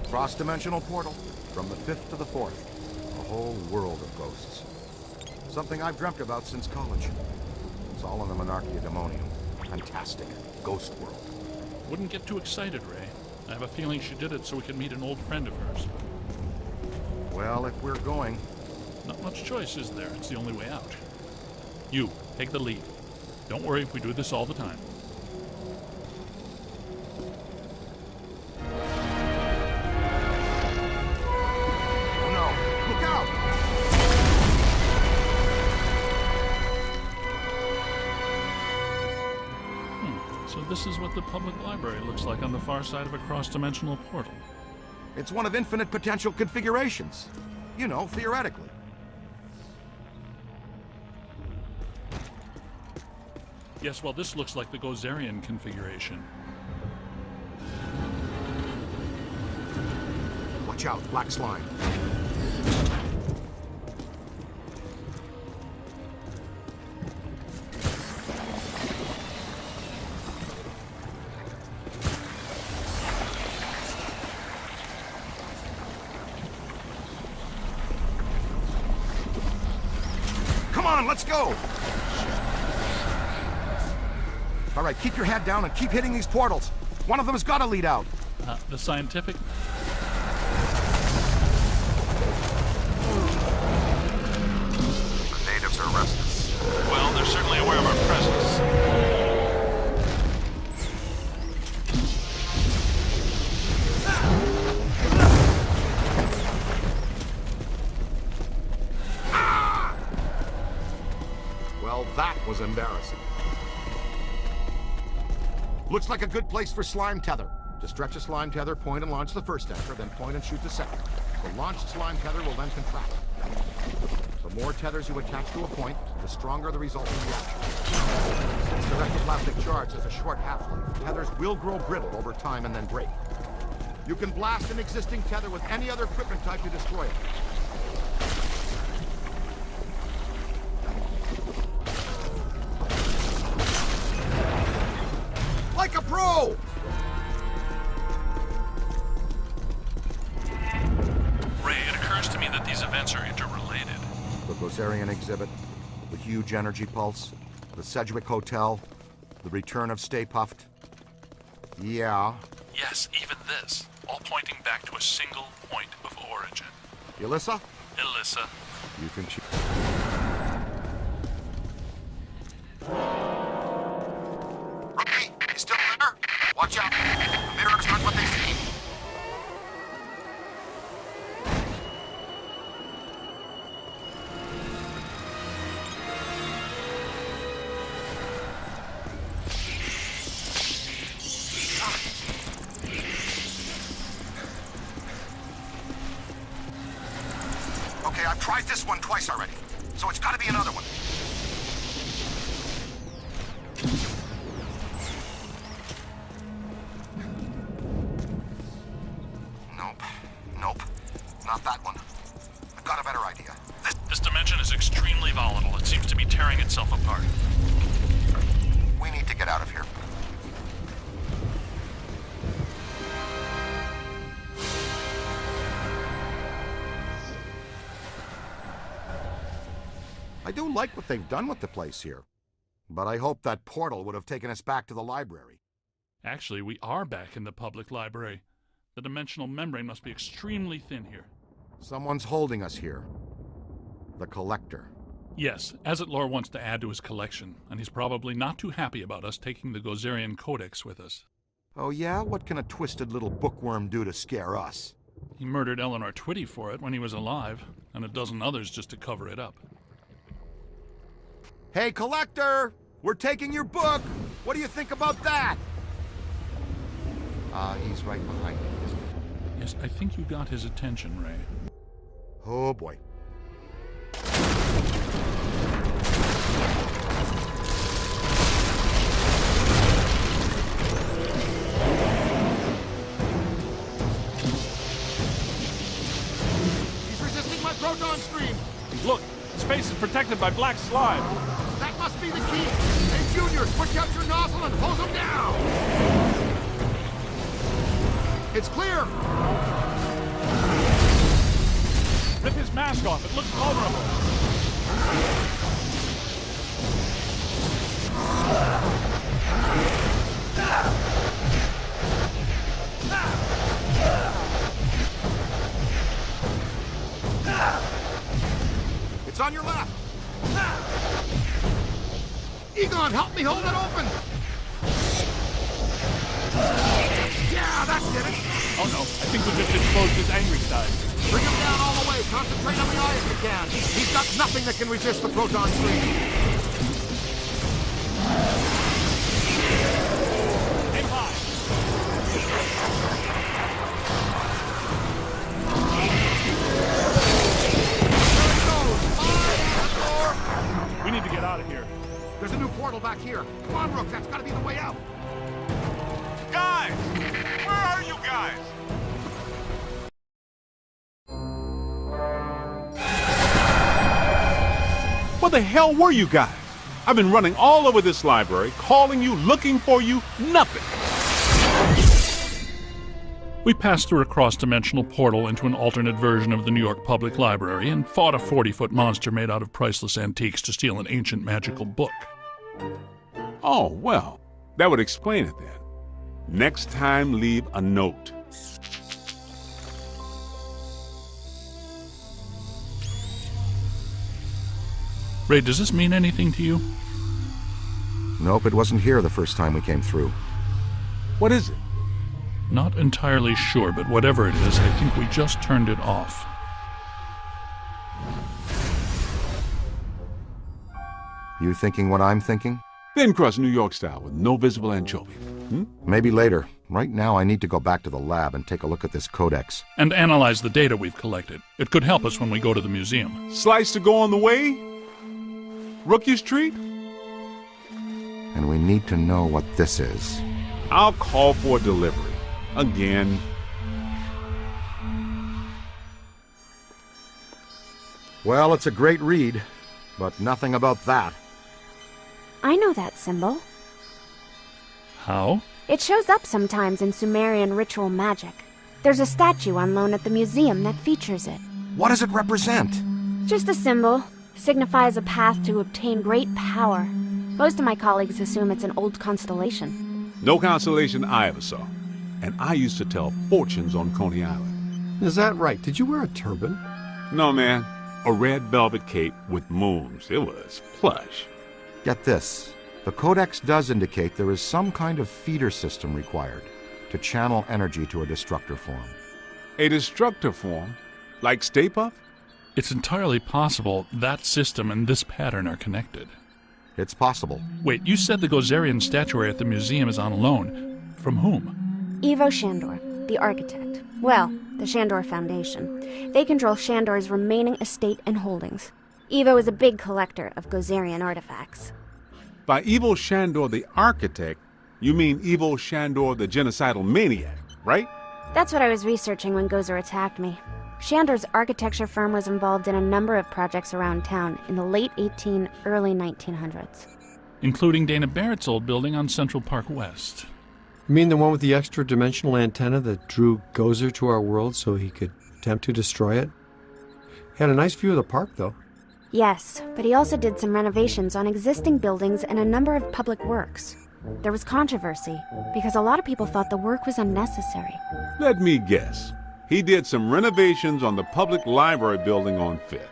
Cross-dimensional portal. From the 5th to the 4th. A whole world of ghosts. Something I've dreamt about since college. It's all in the Monarchia Demonium. Fantastic. Ghost world. Wouldn't get too excited, Ray. I have a feeling she did it so we could meet an old friend of hers. Well, if we're going... Not much choice, is there? It's the only way out. You, take the lead. Don't worry, we do this all the time. Oh no! Look out! So this is what the public library looks like on the far side of a cross-dimensional portal. It's one of infinite potential configurations. You know, theoretically. Yes, well, this looks like the Gozerian configuration. Watch out, black slime. Come on, let's go! All right, keep your head down and keep hitting these portals. One of them has got to lead out. The scientific... The natives are restless. Well, they're certainly aware of our presence. Well, that was embarrassing. Looks like a good place for slime tether. To stretch a slime tether, point and launch the first anchor, then point and shoot the second. The launched slime tether will then contract. The more tethers you attach to a point, the stronger the resulting reaction. Since the ectoplasmic charge has a short half-life, tethers will grow brittle over time and then break. You can blast an existing tether with any other equipment type to destroy it. Like a pro! Ray, it occurs to me that these events are interrelated. The Gozerian exhibit, the huge energy pulse, the Sedgwick Hotel, the return of Stay Puft. Yeah. Yes, even this. All pointing back to a single point of origin. Alyssa? Alyssa. You think she... Ray, you still there? Watch out. The mirrors aren't what they seem. Okay, I've tried this one twice already, so it's gotta be another one. Nope. Not that one. I've got a better idea. This dimension is extremely volatile. It seems to be tearing itself apart. We need to get out of here. I do like what they've done with the place here, but I hope that portal would have taken us back to the library. Actually, we are back in the public library. The dimensional membrane must be extremely thin here. Someone's holding us here. The Collector. Yes, Azetlor wants to add to his collection, and he's probably not too happy about us taking the Gozerian Codex with us. Oh yeah? What can a twisted little bookworm do to scare us? He murdered Eleanor Twitty for it when he was alive, and a dozen others just to cover it up. Hey, Collector! We're taking your book! What do you think about that? He's right behind me, isn't he? Yes, I think you got his attention, Ray. Oh, boy. screen! Look, his face is protected by black slime. That must be the key! Hey, Junior, switch out your nozzle and hose him down! It's clear! Rip his mask off. It looks vulnerable. It's on your left! Egon, help me hold it open! Yeah, that did it! Oh no, I think we just exposed his angry side. Bring him down all the way. Concentrate on the eye if you can. He's got nothing that can resist the proton stream. Aim high. We need to get out of here. There's a new portal back here. Come on, Rook. That's got to be the way out. Guys! Where are you guys? Where the hell were you guys? I've been running all over this library, calling you, looking for you, nothing. We passed through a cross-dimensional portal into an alternate version of the New York Public Library and fought a 40-foot monster made out of priceless antiques to steal an ancient magical book. Oh, well, that would explain it then. Next time, leave a note. Ray, does this mean anything to you? Nope, it wasn't here the first time we came through. What is it? Not entirely sure, but whatever it is, I think we just turned it off. You thinking what I'm thinking? Thin crust New York style with no visible anchovy. Maybe later. Right now I need to go back to the lab and take a look at this codex. And analyze the data we've collected. It could help us when we go to the museum. Slice to go on the way? Rookie's treat? And we need to know what this is. I'll call for a delivery. Again. Well, it's a great read, but nothing about that. I know that symbol. How? It shows up sometimes in Sumerian ritual magic. There's a statue on loan at the museum that features it. What does it represent? Just a symbol. Signifies a path to obtain great power. Most of my colleagues assume it's an old constellation. No constellation I ever saw. And I used to tell fortunes on Coney Island. Is that right? Did you wear a turban? No, man. A red velvet cape with moons. It was plush. Get this. The codex does indicate there is some kind of feeder system required to channel energy to a destructor form. A destructor form? Like Stay Puft? It's entirely possible that system and this pattern are connected. It's possible. Wait, you said the Gozerian statuary at the museum is on loan. From whom? Ivo Shandor, the architect. Well, the Shandor Foundation. They control Shandor's remaining estate and holdings. Ivo is a big collector of Gozerian artifacts. By Ivo Shandor the architect, you mean Ivo Shandor the genocidal maniac, right? That's what I was researching when Gozer attacked me. Shandor's architecture firm was involved in a number of projects around town in the late early 1900s. Including Dana Barrett's old building on Central Park West. You mean the one with the extra-dimensional antenna that drew Gozer to our world so he could attempt to destroy it? He had a nice view of the park, though. Yes, but he also did some renovations on existing buildings and a number of public works. There was controversy, because a lot of people thought the work was unnecessary. Let me guess. He did some renovations on the public library building on Fifth.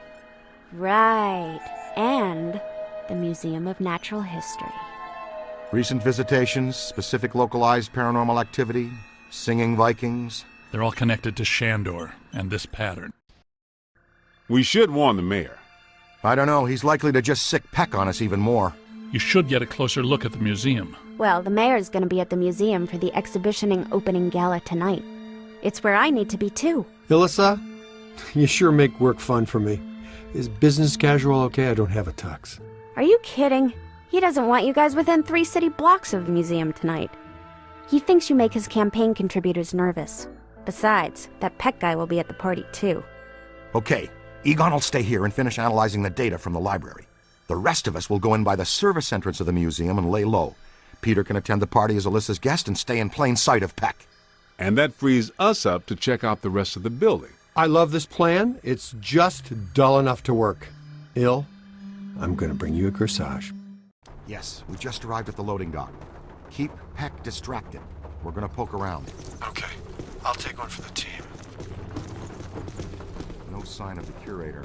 Right. And the Museum of Natural History. Recent visitations, specific localized paranormal activity, singing Vikings. They're all connected to Shandor and this pattern. We should warn the mayor. I don't know. He's likely to just sick peck on us even more. You should get a closer look at the museum. Well, the mayor's going to be at the museum for the exhibitioning opening gala tonight. It's where I need to be, too. Ilissa, you sure make work fun for me. Is business casual okay? I don't have a tux. Are you kidding? He doesn't want you guys within 3 city blocks of the museum tonight. He thinks you make his campaign contributors nervous. Besides, that Peck guy will be at the party, too. Okay, Egon will stay here and finish analyzing the data from the library. The rest of us will go in by the service entrance of the museum and lay low. Peter can attend the party as Alyssa's guest and stay in plain sight of Peck. And that frees us up to check out the rest of the building. I love this plan. It's just dull enough to work. Il, I'm going to bring you a corsage. Yes, we just arrived at the loading dock. Keep Peck distracted. We're going to poke around. Okay, I'll take one for the team. No sign of the curator.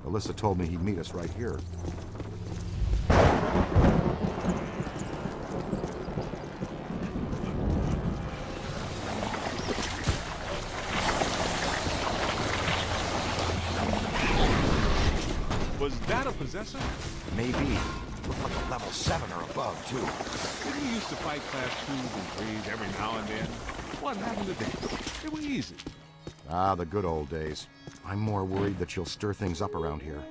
Alyssa told me he'd meet us right here. Was that a possessor? Maybe. Looked like a level 7 or above, too. Didn't we used to fight class 2s and 3s every now and then? What happened today? They were easy. Ah, the good old days. I'm more worried that she'll stir things up around here.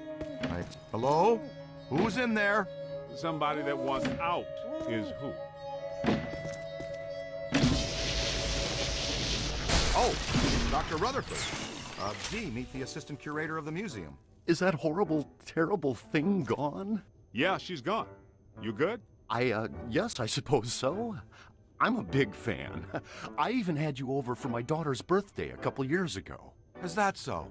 Right. Hello? Who's in there? Somebody that wants out is who? Oh, Dr. Rutherford. Dee, meet the assistant curator of the museum. Is that horrible, terrible thing gone? Yeah, she's gone. You good? Yes, I suppose so. I'm a big fan. I even had you over for my daughter's birthday a couple years ago. Is that so?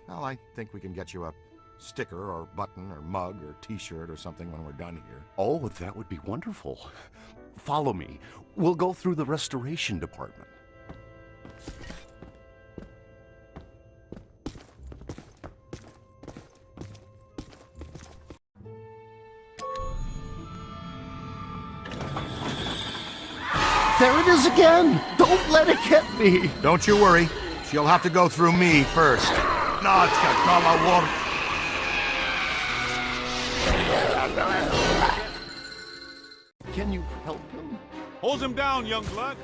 Well, I think we can get you a sticker or button or mug or t-shirt or something when we're done here. Oh, that would be wonderful. Follow me. We'll go through the restoration department. There it is again! Don't let it get me! Don't you worry. She'll have to go through me first. Can you help him? Hold him down, young blood.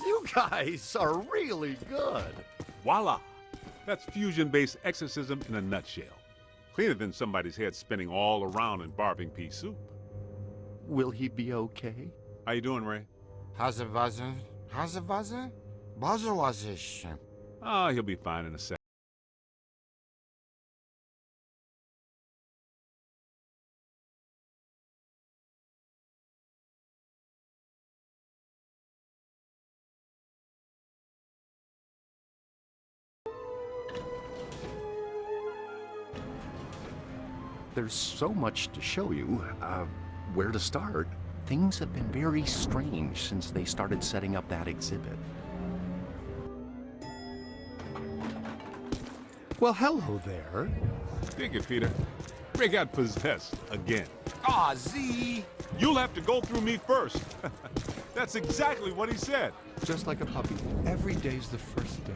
You guys are really good. Voila! That's fusion-based exorcism in a nutshell. Cleaner than somebody's head spinning all around in barbing pea soup. Will he be okay? How you doing, Ray? How's it buzzing? Buzzer was it? Oh, he'll be fine in a sec. There's so much to show you. Where to start? Things have been very strange since they started setting up that exhibit. Well, hello there. Dig it, Peter. Ray got possessed again. Aw, Z! You'll have to go through me first. That's exactly what he said. Just like a puppy. Every day's the first day.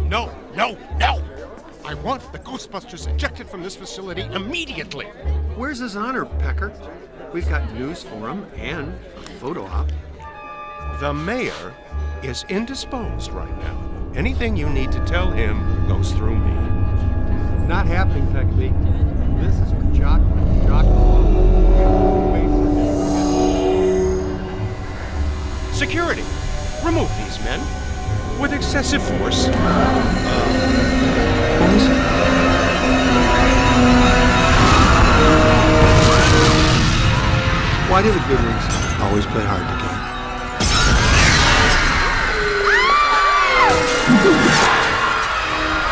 No, no, no! I want the Ghostbusters ejected from this facility immediately! Where's his honor, Pecker? We've got news for him and a photo op. The mayor is indisposed right now. Anything you need to tell him goes through me. Not happening, Peckby. This is for Jock. Security, remove these men. With excessive force. Why do the good ones always play hard to get?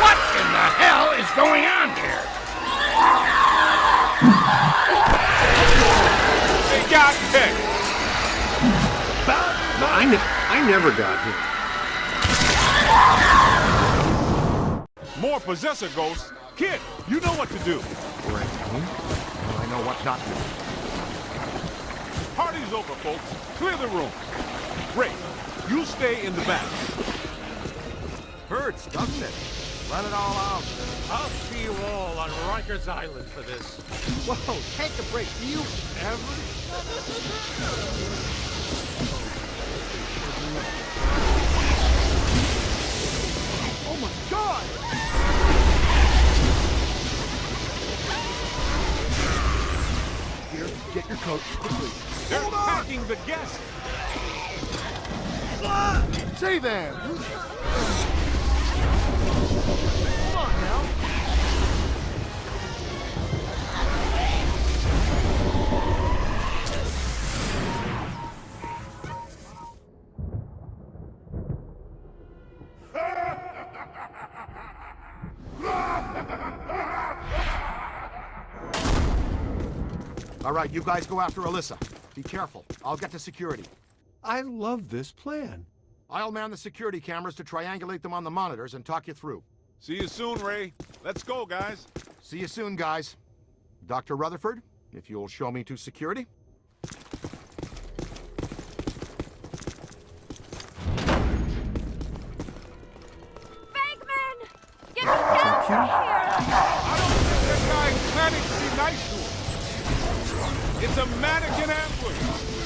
What in the hell is going on here? They got picked. I never got here. More possessor ghosts. Kid, you know what to do. Right. Well, I know what not to do. Party's over, folks. Clear the room. Ray, you stay in the back. Hurts, doesn't it? Let it all out. I'll see you all on Rikers Island for this. Whoa, take a break. Do you ever? Oh my God! Here, get your coat quickly. They're attacking the guests. Say that! Come on now! All right, you guys go after Alyssa. Be careful. I'll get to security. I love this plan. I'll man the security cameras to triangulate them on the monitors and talk you through. See you soon, Ray. Let's go, guys. See you soon, guys. Dr. Rutherford, if you'll show me to security. Bankman! Get me down from here! I don't think that guy's planning to be nice to him. It's a mannequin ambush.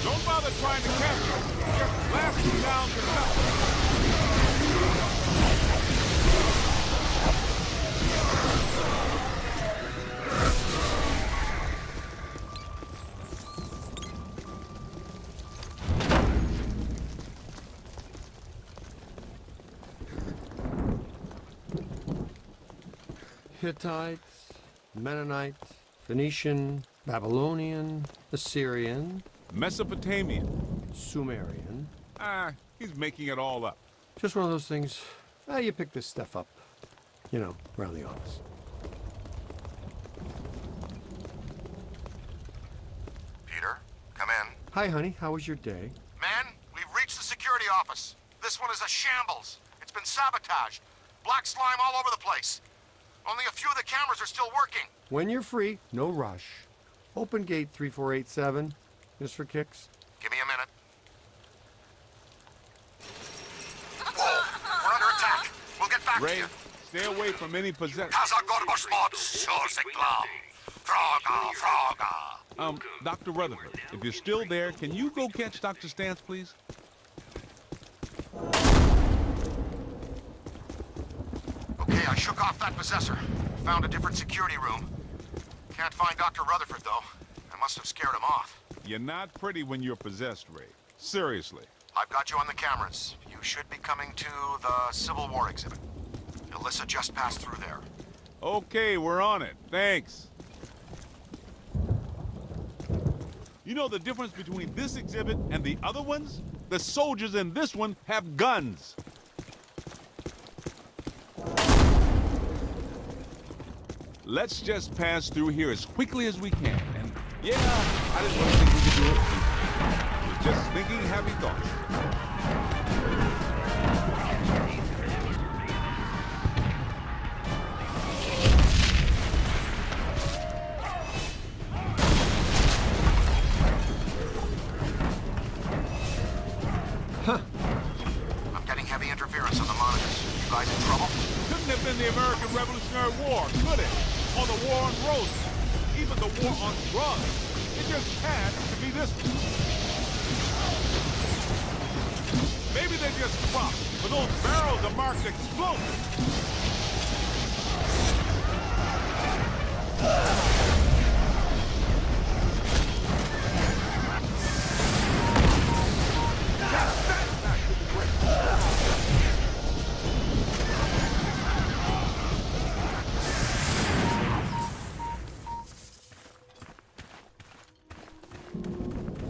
Don't bother trying to catch him. Just blast him down to nothing. Hittite, Mennonite, Phoenician, Babylonian, Assyrian, Mesopotamian. Sumerian. He's making it all up. Just one of those things. You pick this stuff up, you know, around the office. Peter, come in. Hi, honey. How was your day? Man, we've reached the security office. This one is a shambles. It's been sabotaged. Black slime all over the place. Only a few of the cameras are still working. When you're free, no rush. Open gate 3487, just for kicks. Give me a minute. Whoa, we're under attack. We'll get back to Ray, you. stay away from any possession. Dr. Rutherford, if you're still there, can you go catch Dr. Stantz, please? Okay, I shook off that possessor. Found a different security room. Can't find Dr. Rutherford, though. I must have scared him off. You're not pretty when you're possessed, Ray. Seriously. I've got you on the cameras. You should be coming to the Civil War exhibit. Alyssa just passed through there. Okay, we're on it. Thanks. You know the difference between this exhibit and the other ones? The soldiers in this one have guns. Let's just pass through here as quickly as we can. And yeah, I didn't really think we could do it. I was just thinking happy thoughts. I'm getting heavy interference on the monitors. You guys in trouble? Couldn't have been the American Revolutionary War, could it? Or the war on roses, even the war on drugs. It just had to be this one. Maybe they just swapped, but those barrels are marked explosive.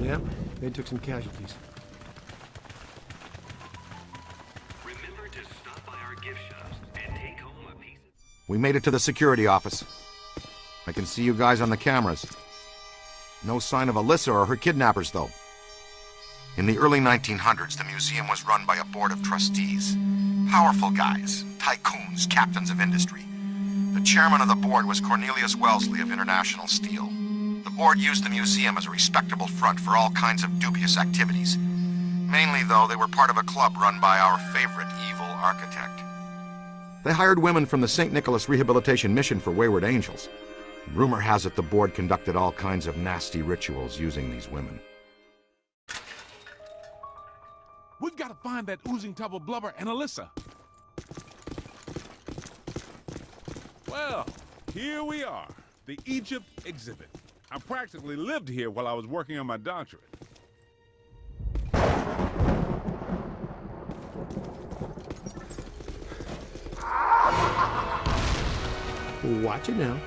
Yeah, they took some casualties. Remember to stop by our gift shops and take home a piece. We made it to the security office. I can see you guys on the cameras. No sign of Alyssa or her kidnappers, though. In the early 1900s, the museum was run by a board of trustees. Powerful guys, tycoons, captains of industry. The chairman of the board was Cornelius Wellesley of International Steel. The board used the museum as a respectable front for all kinds of dubious activities. Mainly, though, they were part of a club run by our favorite evil architect. They hired women from the St. Nicholas Rehabilitation Mission for Wayward Angels. Rumor has it the board conducted all kinds of nasty rituals using these women. We've got to find that oozing tub of blubber and Alyssa. Well, here we are, the Egypt exhibit. I practically lived here while I was working on my doctorate. Watch it now.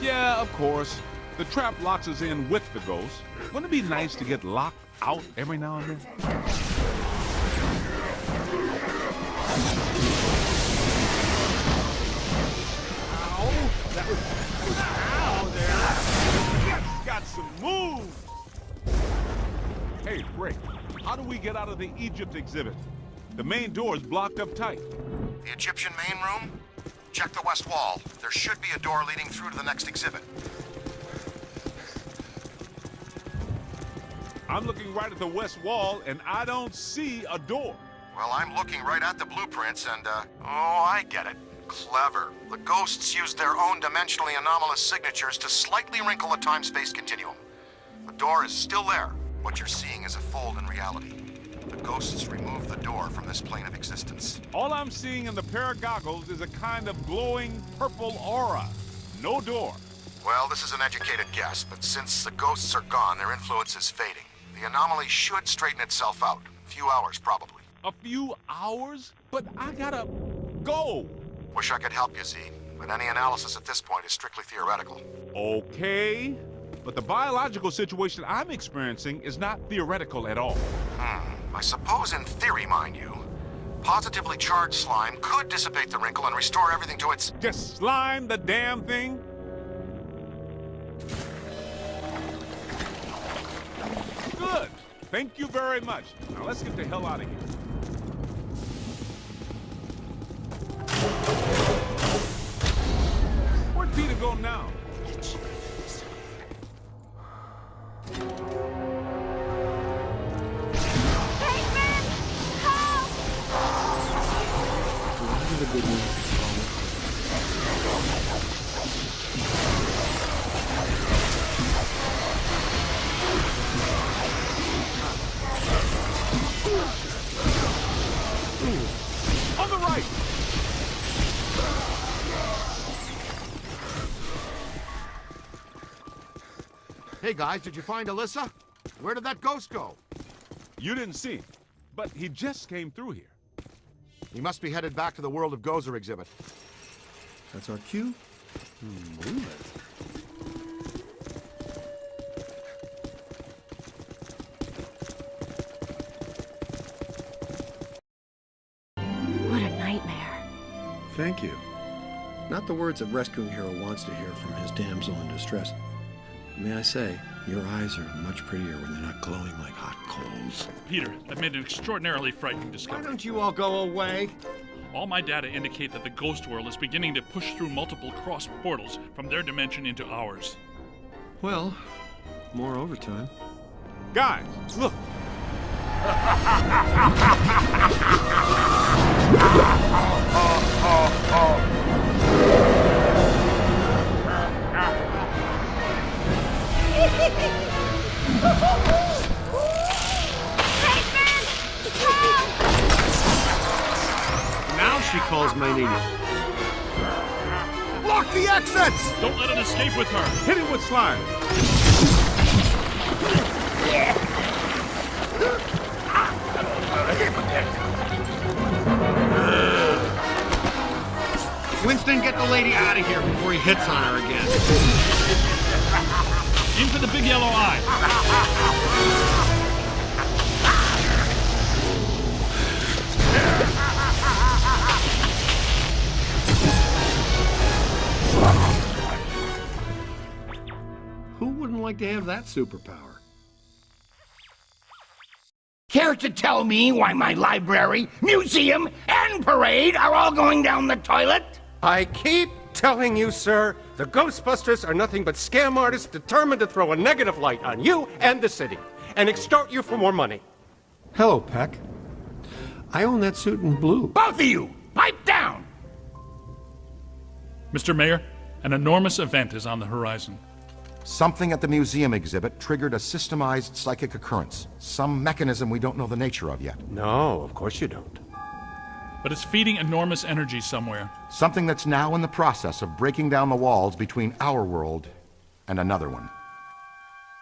Yeah, of course. The trap locks us in with the ghost. Wouldn't it be nice to get locked out every now and then? Ow! That was ow there! Got some moves! Hey, Ray, how do we get out of the Egypt exhibit? The main door is blocked up tight. The Egyptian main room? Check the west wall. There should be a door leading through to the next exhibit. I'm looking right at the west wall, and I don't see a door. Well, I'm looking right at the blueprints, and, oh, I get it. Clever. The ghosts used their own dimensionally anomalous signatures to slightly wrinkle the time-space continuum. The door is still there. What you're seeing is a fold in reality. The ghosts removed the door from this plane of existence. All I'm seeing in the pair of goggles is a kind of glowing purple aura. No door. Well, this is an educated guess, but since the ghosts are gone, their influence is fading. The anomaly should straighten itself out. A few hours, probably. A few hours? But I gotta go. Wish I could help you, Z, but any analysis at this point is strictly theoretical. Okay, but the biological situation I'm experiencing is not theoretical at all. I suppose in theory, mind you, positively charged slime could dissipate the wrinkle and restore everything to its... Just slime the damn thing? Good. Thank you very much. Now let's get the hell out of here. Where'd Peter go now? On the right! Hey guys, did you find Alyssa? Where did that ghost go? You didn't see him, but he just came through here. He must be headed back to the World of Gozer exhibit. That's our cue. Move it. What a nightmare. Thank you. Not the words a rescuing hero wants to hear from his damsel in distress. May I say, your eyes are much prettier when they're not glowing like hot coals. Peter, I've made an extraordinarily frightening discovery. Why don't you all go away? All my data indicate that the ghost world is beginning to push through multiple cross portals from their dimension into ours. Well, more overtime. Guys, look. Now she calls my name. Block the exits! Don't let it escape with her. Hit him with slime. Winston, get the lady out of here before he hits on her again. In for the big yellow eye. Who wouldn't like to have that superpower? Care to tell me why my library, museum, and parade are all going down the toilet? I keep telling you, sir, The Ghostbusters are nothing but scam artists determined to throw a negative light on you and the city, and extort you for more money. Hello, Peck. I own that suit in blue. Both of you, pipe down! Mr. Mayor, an enormous event is on the horizon. Something at the museum exhibit triggered a systemized psychic occurrence. Some mechanism we don't know the nature of yet. No, of course you don't. But it's feeding enormous energy somewhere. Something that's now in the process of breaking down the walls between our world and another one.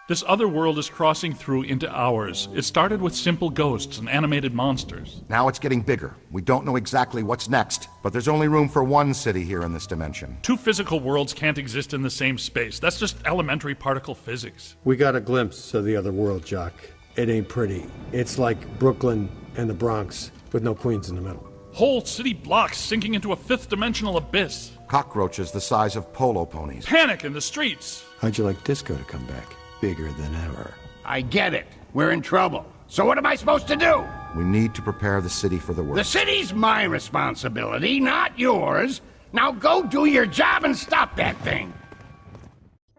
This other world is crossing through into ours. It started with simple ghosts and animated monsters. Now it's getting bigger. We don't know exactly what's next, but there's only room for one city here in this dimension. Two physical worlds can't exist in the same space. That's just elementary particle physics. We got a glimpse of the other world, Jock. It ain't pretty. It's like Brooklyn and the Bronx, with no Queens in the middle. Whole city blocks sinking into a fifth-dimensional abyss. Cockroaches the size of polo ponies. Panic in the streets. How'd you like disco to come back? Bigger than ever. I get it. We're in trouble. So what am I supposed to do? We need to prepare the city for the worst. The city's my responsibility, not yours. Now go do your job and stop that thing.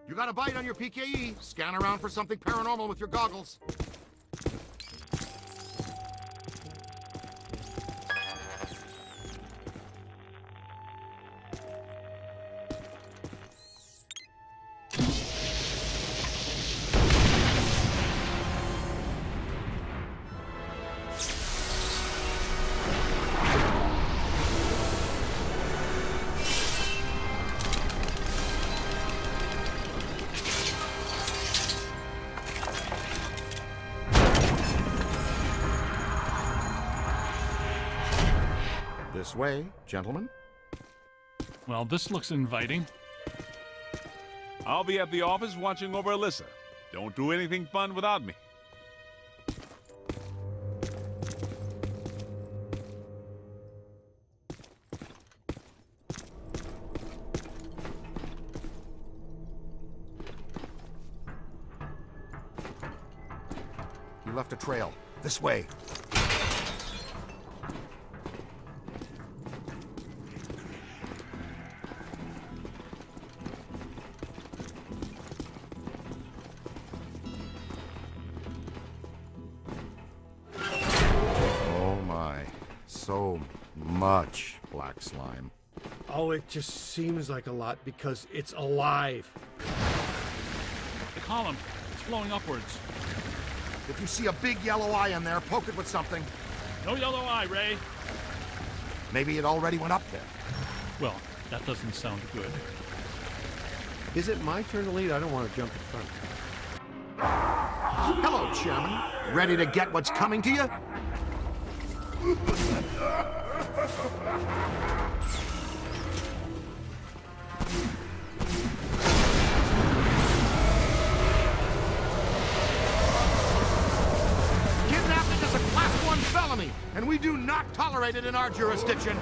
You got a bite on your PKE. Scan around for something paranormal with your goggles. This way, gentlemen. Well, this looks inviting. I'll be at the office watching over Alyssa. Don't do anything fun without me. You left a trail. This way. So much black slime. Oh, it just seems like a lot because it's alive. The column, it's flowing upwards. If you see a big yellow eye in there, poke it with something. No yellow eye, Ray. Maybe it already went up there. Well, that doesn't sound good. Is it my turn to lead? I don't want to jump in front. Hello, Chairman. Ready to get what's coming to you? Kidnapping is a Class 1 felony, and we do not tolerate it in our jurisdiction.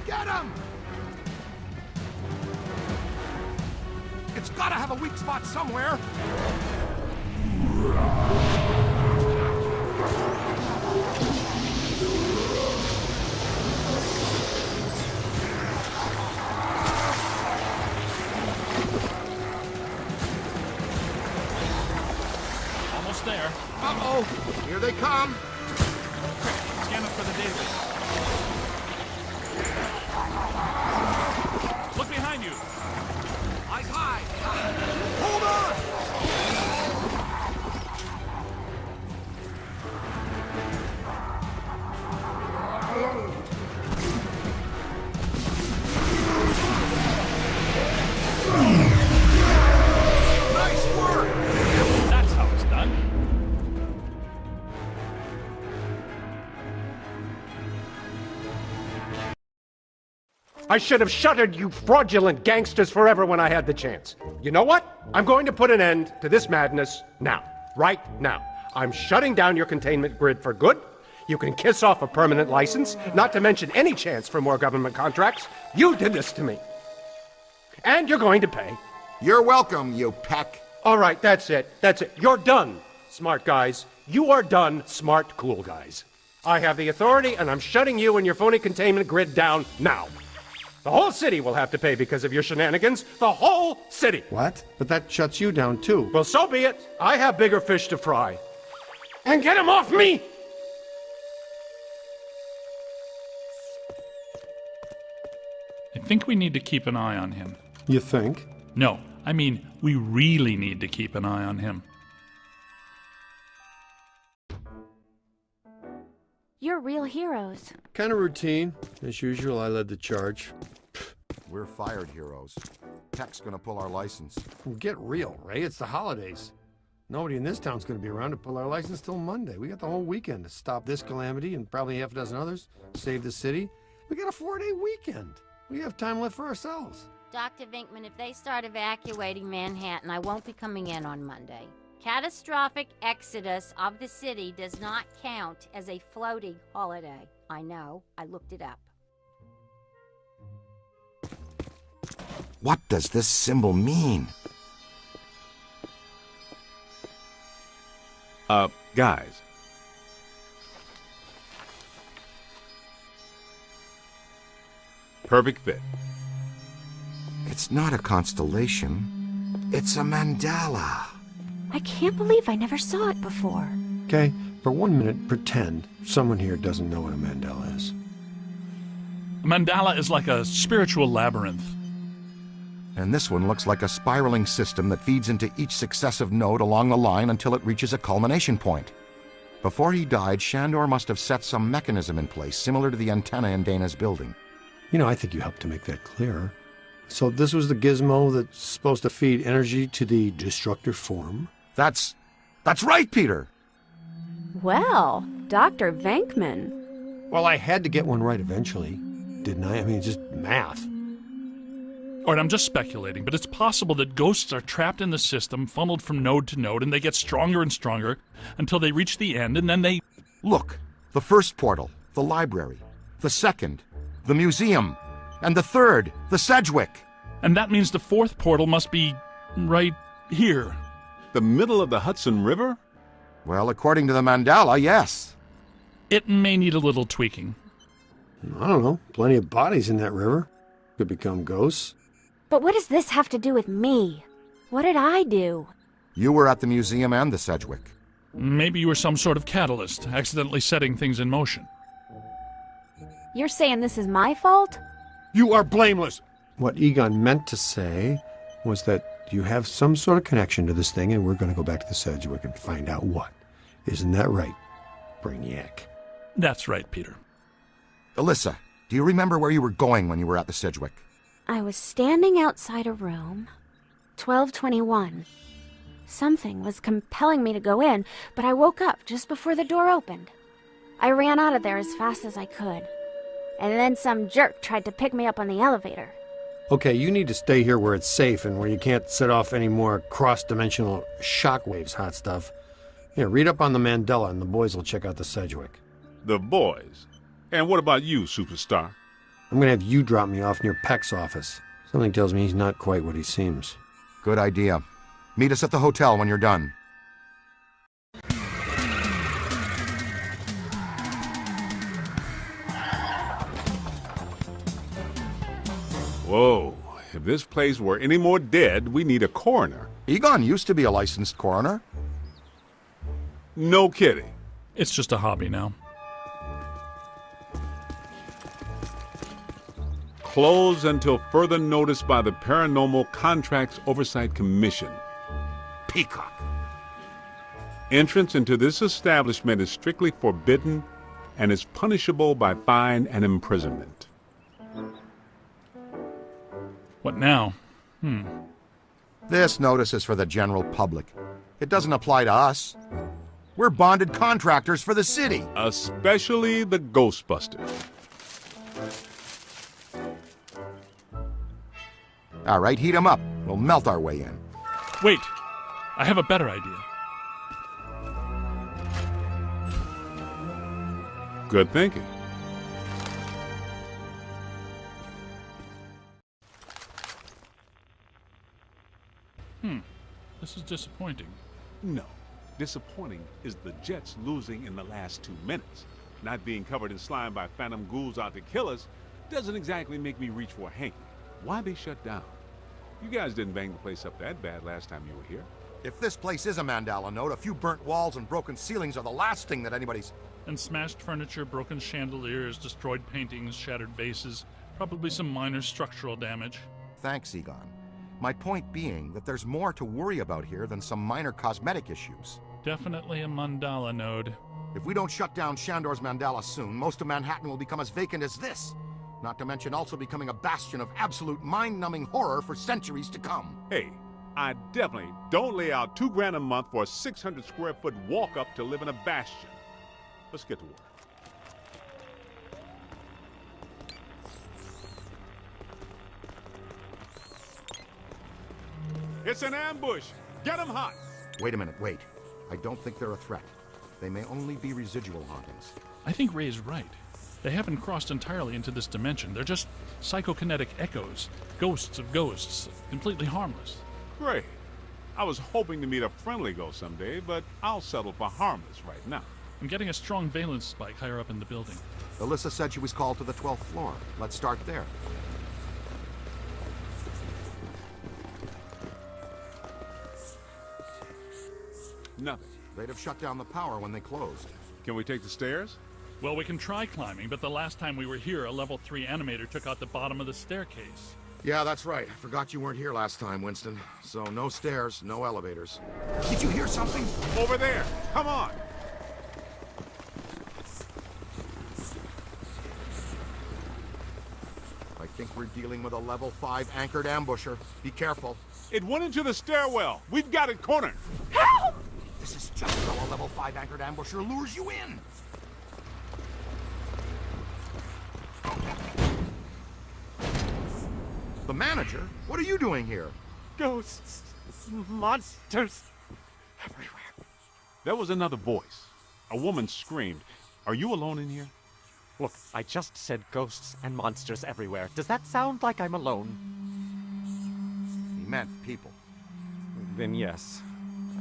Get him! It's gotta have a weak spot somewhere. Almost there. Uh-oh, here they come. Scan up for the daily. Look behind you. Eyes high. Hold on! Nice work! That's how it's done. I should have shuttered you fraudulent gangsters forever when I had the chance. You know what? I'm going to put an end to this madness now. Right now. I'm shutting down your containment grid for good. You can kiss off a permanent license, not to mention any chance for more government contracts. You did this to me. And you're going to pay. You're welcome, you peck. All right, that's it. That's it. You're done, smart guys. You are done, smart, cool guys. I have the authority, and I'm shutting you and your phony containment grid down now. The whole city will have to pay because of your shenanigans. The whole city. What? But that shuts you down, too. Well, so be it. I have bigger fish to fry. And get him off me! I think we need to keep an eye on him. You think? No, I mean, we really need to keep an eye on him. You're real heroes. Kind of routine. As usual, I led the charge. We're fired heroes. Tech's gonna pull our license. Well, get real, Ray. It's the holidays. Nobody in this town's going to be around to pull our license till Monday. We got the whole weekend to stop this calamity and probably half a dozen others, save the city. We got a 4-day weekend. We have time left for ourselves. Dr. Vinkman, if they start evacuating Manhattan, I won't be coming in on Monday. Catastrophic exodus of the city does not count as a floating holiday. I know. I looked it up. What does this symbol mean? Guys. Perfect fit. It's not a constellation. It's a mandala. I can't believe I never saw it before. Okay, for 1 minute, pretend someone here doesn't know what a mandala is. A mandala is like a spiritual labyrinth. And this one looks like a spiraling system that feeds into each successive node along the line until it reaches a culmination point. Before he died, Shandor must have set some mechanism in place, similar to the antenna in Dana's building. You know, I think you helped to make that clearer. So this was the gizmo that's supposed to feed energy to the destructor form? That's right, Peter! Well, Dr. Venkman. Well, I had to get one right eventually, didn't I? I mean, it's just math. All right, I'm just speculating, but it's possible that ghosts are trapped in the system, funneled from node to node, and they get stronger and stronger until they reach the end, and then they... Look, the first portal, the library. The second, the museum. And the third, the Sedgwick. And that means the fourth portal must be right here. The middle of the Hudson River? Well, according to the mandala, yes. It may need a little tweaking. I don't know. Plenty of bodies in that river. Could become ghosts. But what does this have to do with me? What did I do? You were at the museum and the Sedgwick. Maybe you were some sort of catalyst, accidentally setting things in motion. You're saying this is my fault? You are blameless. What Egon meant to say was that you have some sort of connection to this thing, and we're going to go back to the Sedgwick and find out what. Isn't that right, Brainiac? That's right, Peter. Alyssa, do you remember where you were going when you were at the Sedgwick? I was standing outside a room, 1221. Something was compelling me to go in, but I woke up just before the door opened. I ran out of there as fast as I could. And then some jerk tried to pick me up on the elevator. Okay, you need to stay here where it's safe and where you can't set off any more cross-dimensional shockwaves, hot stuff. Here, read up on the Mandela and the boys will check out the Sedgwick. The boys? And what about you, superstar? I'm going to have you drop me off near Peck's office. Something tells me he's not quite what he seems. Good idea. Meet us at the hotel when you're done. Whoa, if this place were any more dead, we need a coroner. Egon used to be a licensed coroner. No kidding. It's just a hobby now. Closed until further notice by the Paranormal Contracts Oversight Commission. Peacock. Entrance into this establishment is strictly forbidden and is punishable by fine and imprisonment. What now? This notice is for the general public. It doesn't apply to us. We're bonded contractors for the city. Especially the Ghostbusters. All right, heat 'em up. We'll melt our way in. Wait, I have a better idea. Good thinking. This is disappointing. No. Disappointing is the Jets losing in the last 2 minutes. Not being covered in slime by phantom ghouls out to kill us, doesn't exactly make me reach for a hanky. Why they shut down? You guys didn't bang the place up that bad last time you were here. If this place is a Mandala node, a few burnt walls and broken ceilings are the last thing that anybody's... And smashed furniture, broken chandeliers, destroyed paintings, shattered vases, probably some minor structural damage. Thanks, Egon. My point being that there's more to worry about here than some minor cosmetic issues. Definitely a mandala node. If we don't shut down Shandor's Mandala soon, most of Manhattan will become as vacant as this. Not to mention also becoming a bastion of absolute mind-numbing horror for centuries to come. Hey, I definitely don't lay out $2 grand a month for a 600 square foot walk-up to live in a bastion. Let's get to work. It's an ambush! Get 'em hot! Wait a minute, wait. I don't think they're a threat. They may only be residual hauntings. I think Ray's right. They haven't crossed entirely into this dimension. They're just psychokinetic echoes, ghosts of ghosts, completely harmless. Great. I was hoping to meet a friendly ghost someday, but I'll settle for harmless right now. I'm getting a strong valence spike higher up in the building. Alyssa said she was called to the 12th floor. Let's start there. Nothing. They'd have shut down the power when they closed. Can we take the stairs? Well, we can try climbing, but the last time we were here, a level 3 animator took out the bottom of the staircase. Yeah, that's right. I forgot you weren't here last time, Winston. So no stairs, no elevators. Did you hear something? Over there! Come on! I think we're dealing with a level 5 anchored ambusher. Be careful. It went into the stairwell. We've got it cornered. Help! This is just how a level 5 anchored ambusher lures you in. The manager? What are you doing here? Ghosts, monsters, everywhere. There was another voice. A woman screamed. Are you alone in here? Look, I just said ghosts and monsters everywhere. Does that sound like I'm alone? He meant people. Then yes,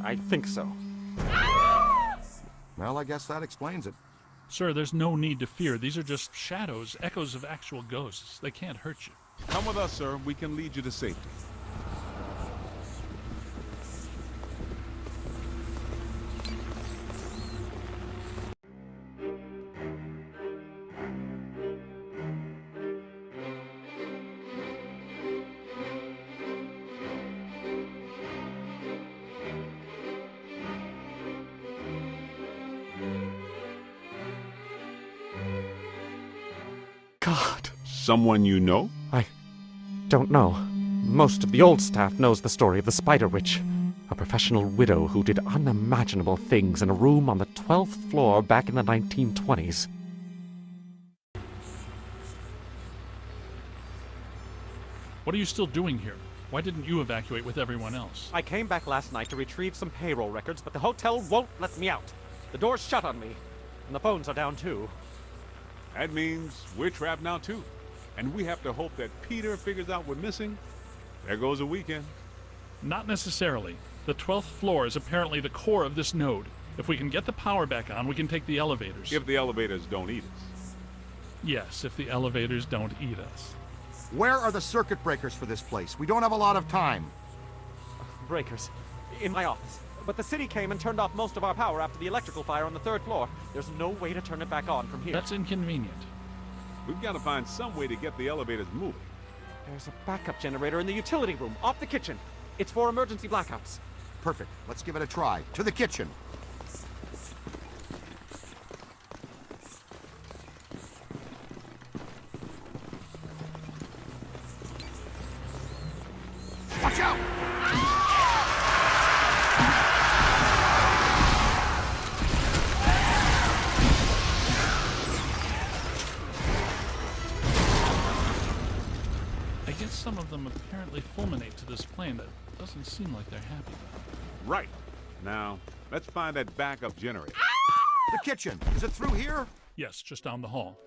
I think so. Well, I guess that explains it. Sir, there's no need to fear. These are just shadows, echoes of actual ghosts. They can't hurt you. Come with us, sir. We can lead you to safety. God. Someone you know? I don't know. Most of the old staff knows the story of the Spider Witch, a professional widow who did unimaginable things in a room on the 12th floor back in the 1920s. What are you still doing here? Why didn't you evacuate with everyone else? I came back last night to retrieve some payroll records, but the hotel won't let me out. The door's shut on me, and the phones are down too. That means we're trapped now, too. And we have to hope that Peter figures out we're missing. There goes a weekend. Not necessarily. The 12th floor is apparently the core of this node. If we can get the power back on, we can take the elevators. If the elevators don't eat us. Yes, if the elevators don't eat us. Where are the circuit breakers for this place? We don't have a lot of time. Breakers. In my office. But the city came and turned off most of our power after the electrical fire on the 3rd floor. There's no way to turn it back on from here. That's inconvenient. We've got to find some way to get the elevators moving. There's a backup generator in the utility room, off the kitchen. It's for emergency blackouts. Perfect. Let's give it a try. To the kitchen. Watch out! I guess some of them apparently fulminate to this plane. That doesn't seem like they're happy about it. Right. Now, let's find that backup generator. The kitchen. Is it through here? Yes, just down the hall.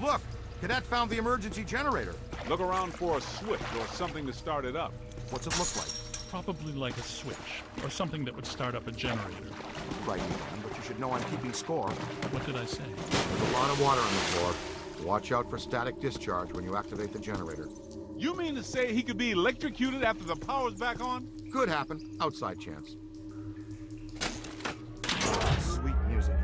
Look! Cadet found the emergency generator. Look around for a switch or something to start it up. What's it look like? Probably like a switch, or something that would start up a generator. Right, Egon, but you should know I'm keeping score. What did I say? There's a lot of water on the floor. Watch out for static discharge when you activate the generator. You mean to say he could be electrocuted after the power's back on? Could happen. Outside chance. Sweet music.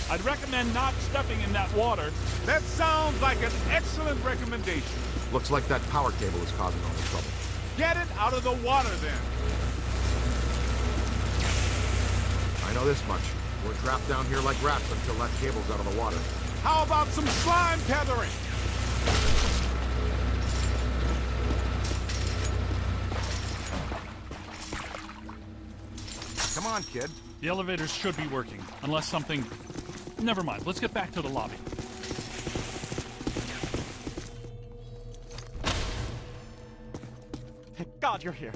I'd recommend not stepping in that water. That sounds like an excellent recommendation. Looks like that power cable is causing all the trouble. Get it out of the water, then. I know this much. We're trapped down here like rats until that cable's out of the water. How about some slime tethering? Come on, kid. The elevators should be working, unless something... Never mind, let's get back to the lobby. Thank God you're here.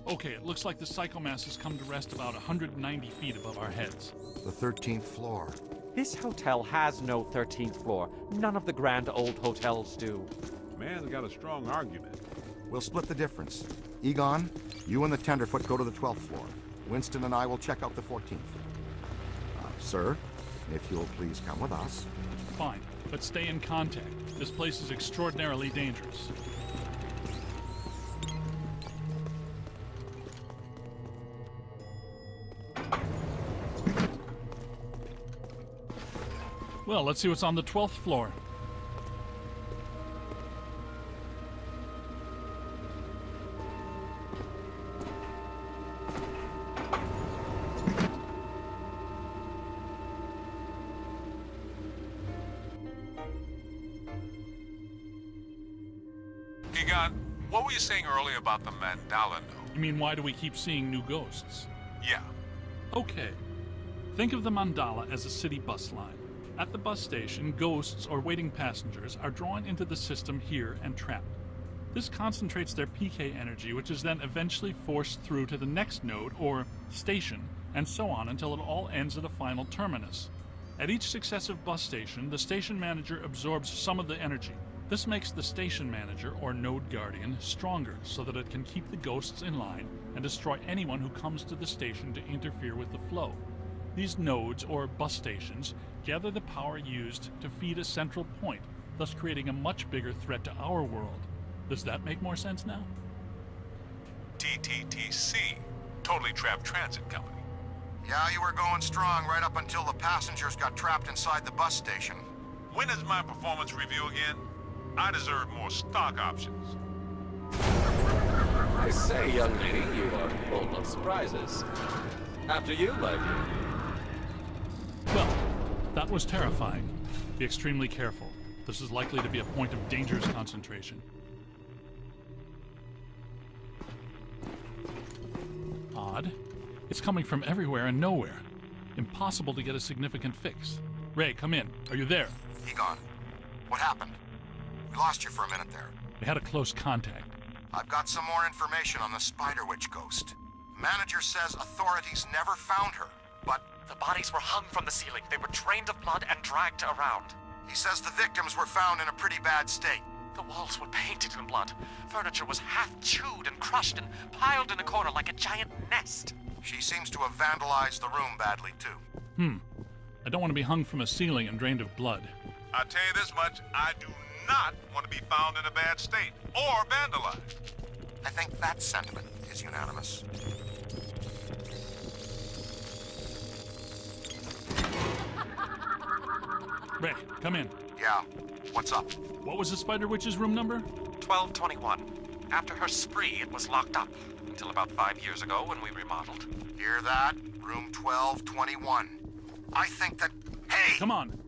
Okay, it looks like the psychomass has come to rest about 190 feet above our heads. The 13th floor. This hotel has no 13th floor. None of the grand old hotels do. Man's got a strong argument. We'll split the difference. Egon, you and the Tenderfoot go to the 12th floor. Winston and I will check out the 14th. Sir, if you'll please come with us. Fine, but stay in contact. This place is extraordinarily dangerous. Well, let's see what's on the 12th floor. Egon, what were you saying earlier about the mandala note? You mean, why do we keep seeing new ghosts? Yeah. Okay. Think of the mandala as a city bus line. At the bus station, ghosts or waiting passengers are drawn into the system here and trapped. This concentrates their PK energy, which is then eventually forced through to the next node or station, and so on until it all ends at a final terminus. At each successive bus station, the station manager absorbs some of the energy. This makes the station manager or node guardian stronger so that it can keep the ghosts in line and destroy anyone who comes to the station to interfere with the flow. These nodes, or bus stations, gather the power used to feed a central point, thus creating a much bigger threat to our world. Does that make more sense now? TTTC, Totally Trapped Transit Company. Yeah, you were going strong right up until the passengers got trapped inside the bus station. When is my performance review again? I deserve more stock options. I say, young lady, you are full of surprises. After you, my dear. Well, that was terrifying. Be extremely careful. This is likely to be a point of dangerous concentration. Odd. It's coming from everywhere and nowhere. Impossible to get a significant fix. Ray, come in. Are you there? Egon, what happened? We lost you for a minute there. We had a close contact. I've got some more information on the Spider Witch ghost. Manager says authorities never found her, but... The bodies were hung from the ceiling. They were drained of blood and dragged around. He says the victims were found in a pretty bad state. The walls were painted in blood. Furniture was half chewed and crushed and piled in a corner like a giant nest. She seems to have vandalized the room badly, too. I don't want to be hung from a ceiling and drained of blood. I'll tell you this much, I do not want to be found in a bad state or vandalized. I think that sentiment is unanimous. Ray, come in. Yeah, what's up? What was the Spider Witch's room number? 1221. After her spree, it was locked up. Until about 5 years ago when we remodeled. Hear that? Room 1221. I think that... Hey! Come on.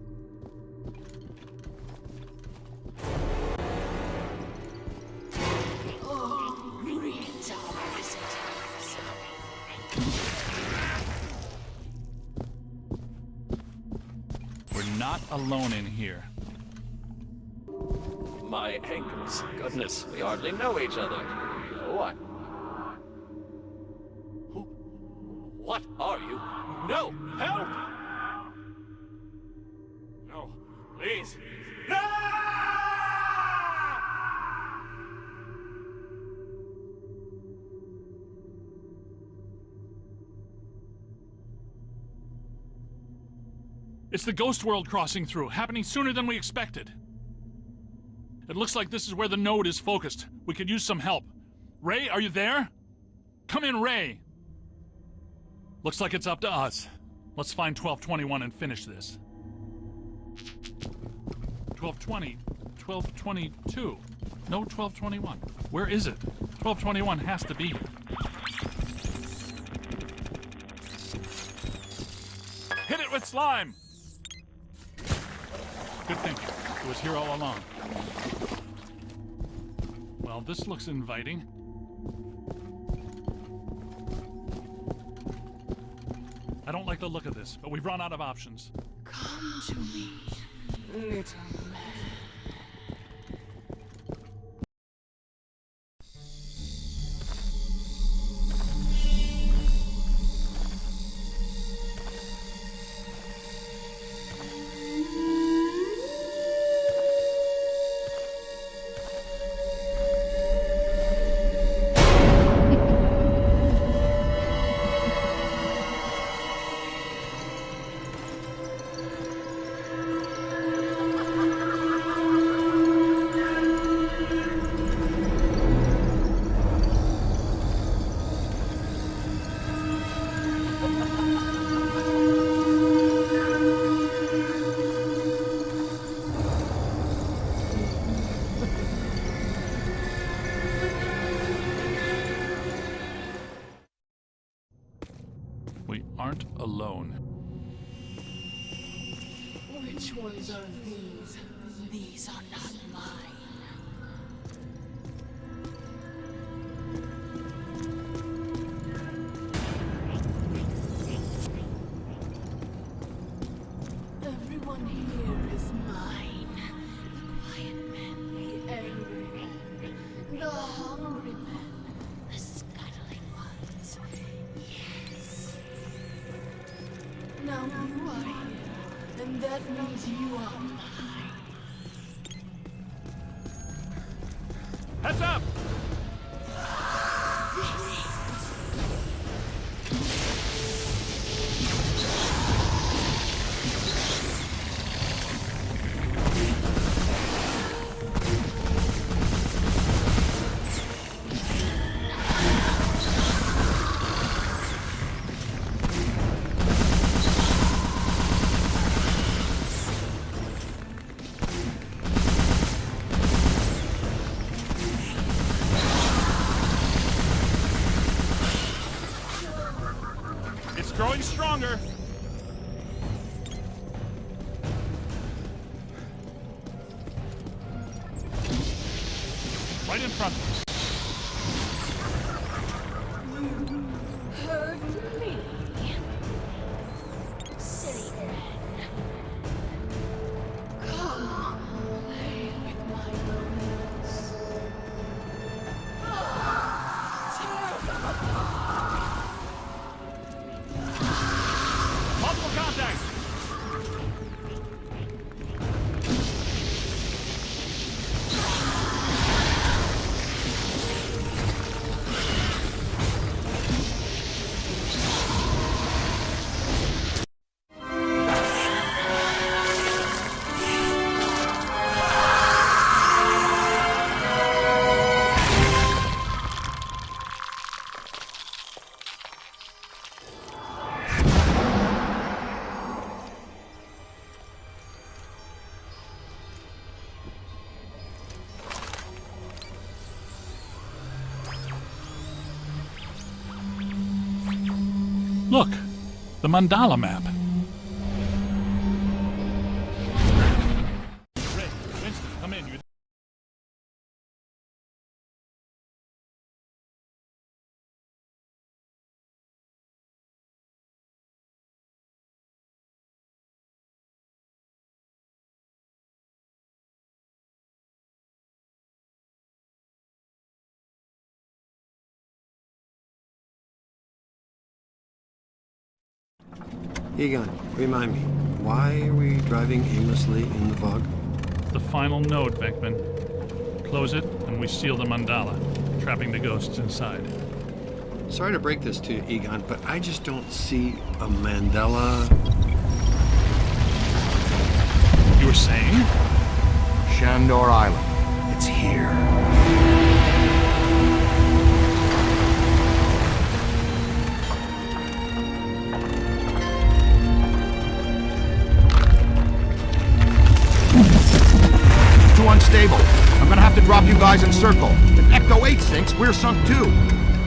We're not alone in here. My ankles. Goodness, we hardly know each other. What? What are you? No! Help! No, please. No! It's the ghost world crossing through, happening sooner than we expected. It looks like this is where the node is focused. We could use some help. Ray, are you there? Come in, Ray. Looks like it's up to us. Let's find 1221 and finish this. 1220, 1222. No 1221. Where is it? 1221 has to be here. Hit it with slime! Good thinking. It was here all along. Well, this looks inviting. I don't like the look of this, but we've run out of options. Come to me, little man. We aren't alone. Which ones are these? These are not mine. Everyone here is mine. The quiet men, the angry men, the hungry men, the scuttling ones. Yes. Now you are here, and that means you are mine. Heads up! It's growing stronger. Right in front of us. You heard me. Silly man. Come, play with my bones. Tear them apart. Multiple contact! Look, the mandala map. Ray, Winston, come in. Egon, remind me, why are we driving aimlessly in the fog? The final node, Beckman. Close it, and we seal the mandala, trapping the ghosts inside. Sorry to break this to you, Egon, but I just don't see a mandala. were saying? Shandor Island. It's here. Too unstable. I'm gonna have to drop you guys in circle. If Ecto 8 sinks, we're sunk too.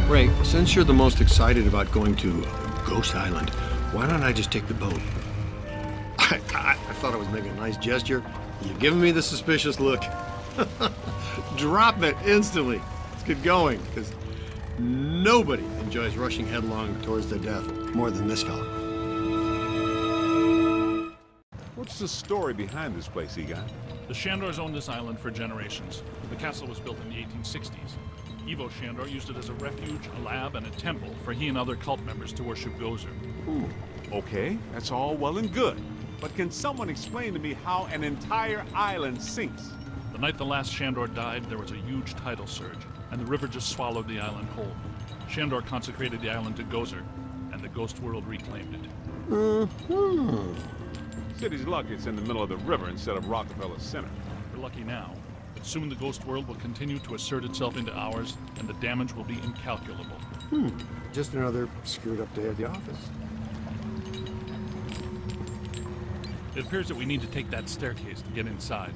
Ray, since you're the most excited about going to Ghost Island, why don't I just take the boat? I thought I was making a nice gesture. You're giving me the suspicious look. Drop it instantly. Let's get going, because nobody enjoys rushing headlong towards their death more than this fella. What's the story behind this place, Egon? The Shandors owned this island for generations. The castle was built in the 1860s. Ivo Shandor used it as a refuge, a lab, and a temple for he and other cult members to worship Gozer. Okay, that's all well and good. But can someone explain to me how an entire island sinks? The night the last Shandor died, there was a huge tidal surge, and the river just swallowed the island whole. Shandor consecrated the island to Gozer, and the ghost world reclaimed it. City's lucky it's in the middle of the river instead of Rockefeller Center. We're lucky now, but soon the ghost world will continue to assert itself into ours, and the damage will be incalculable. Just another screwed up day at the office. It appears that we need to take that staircase to get inside.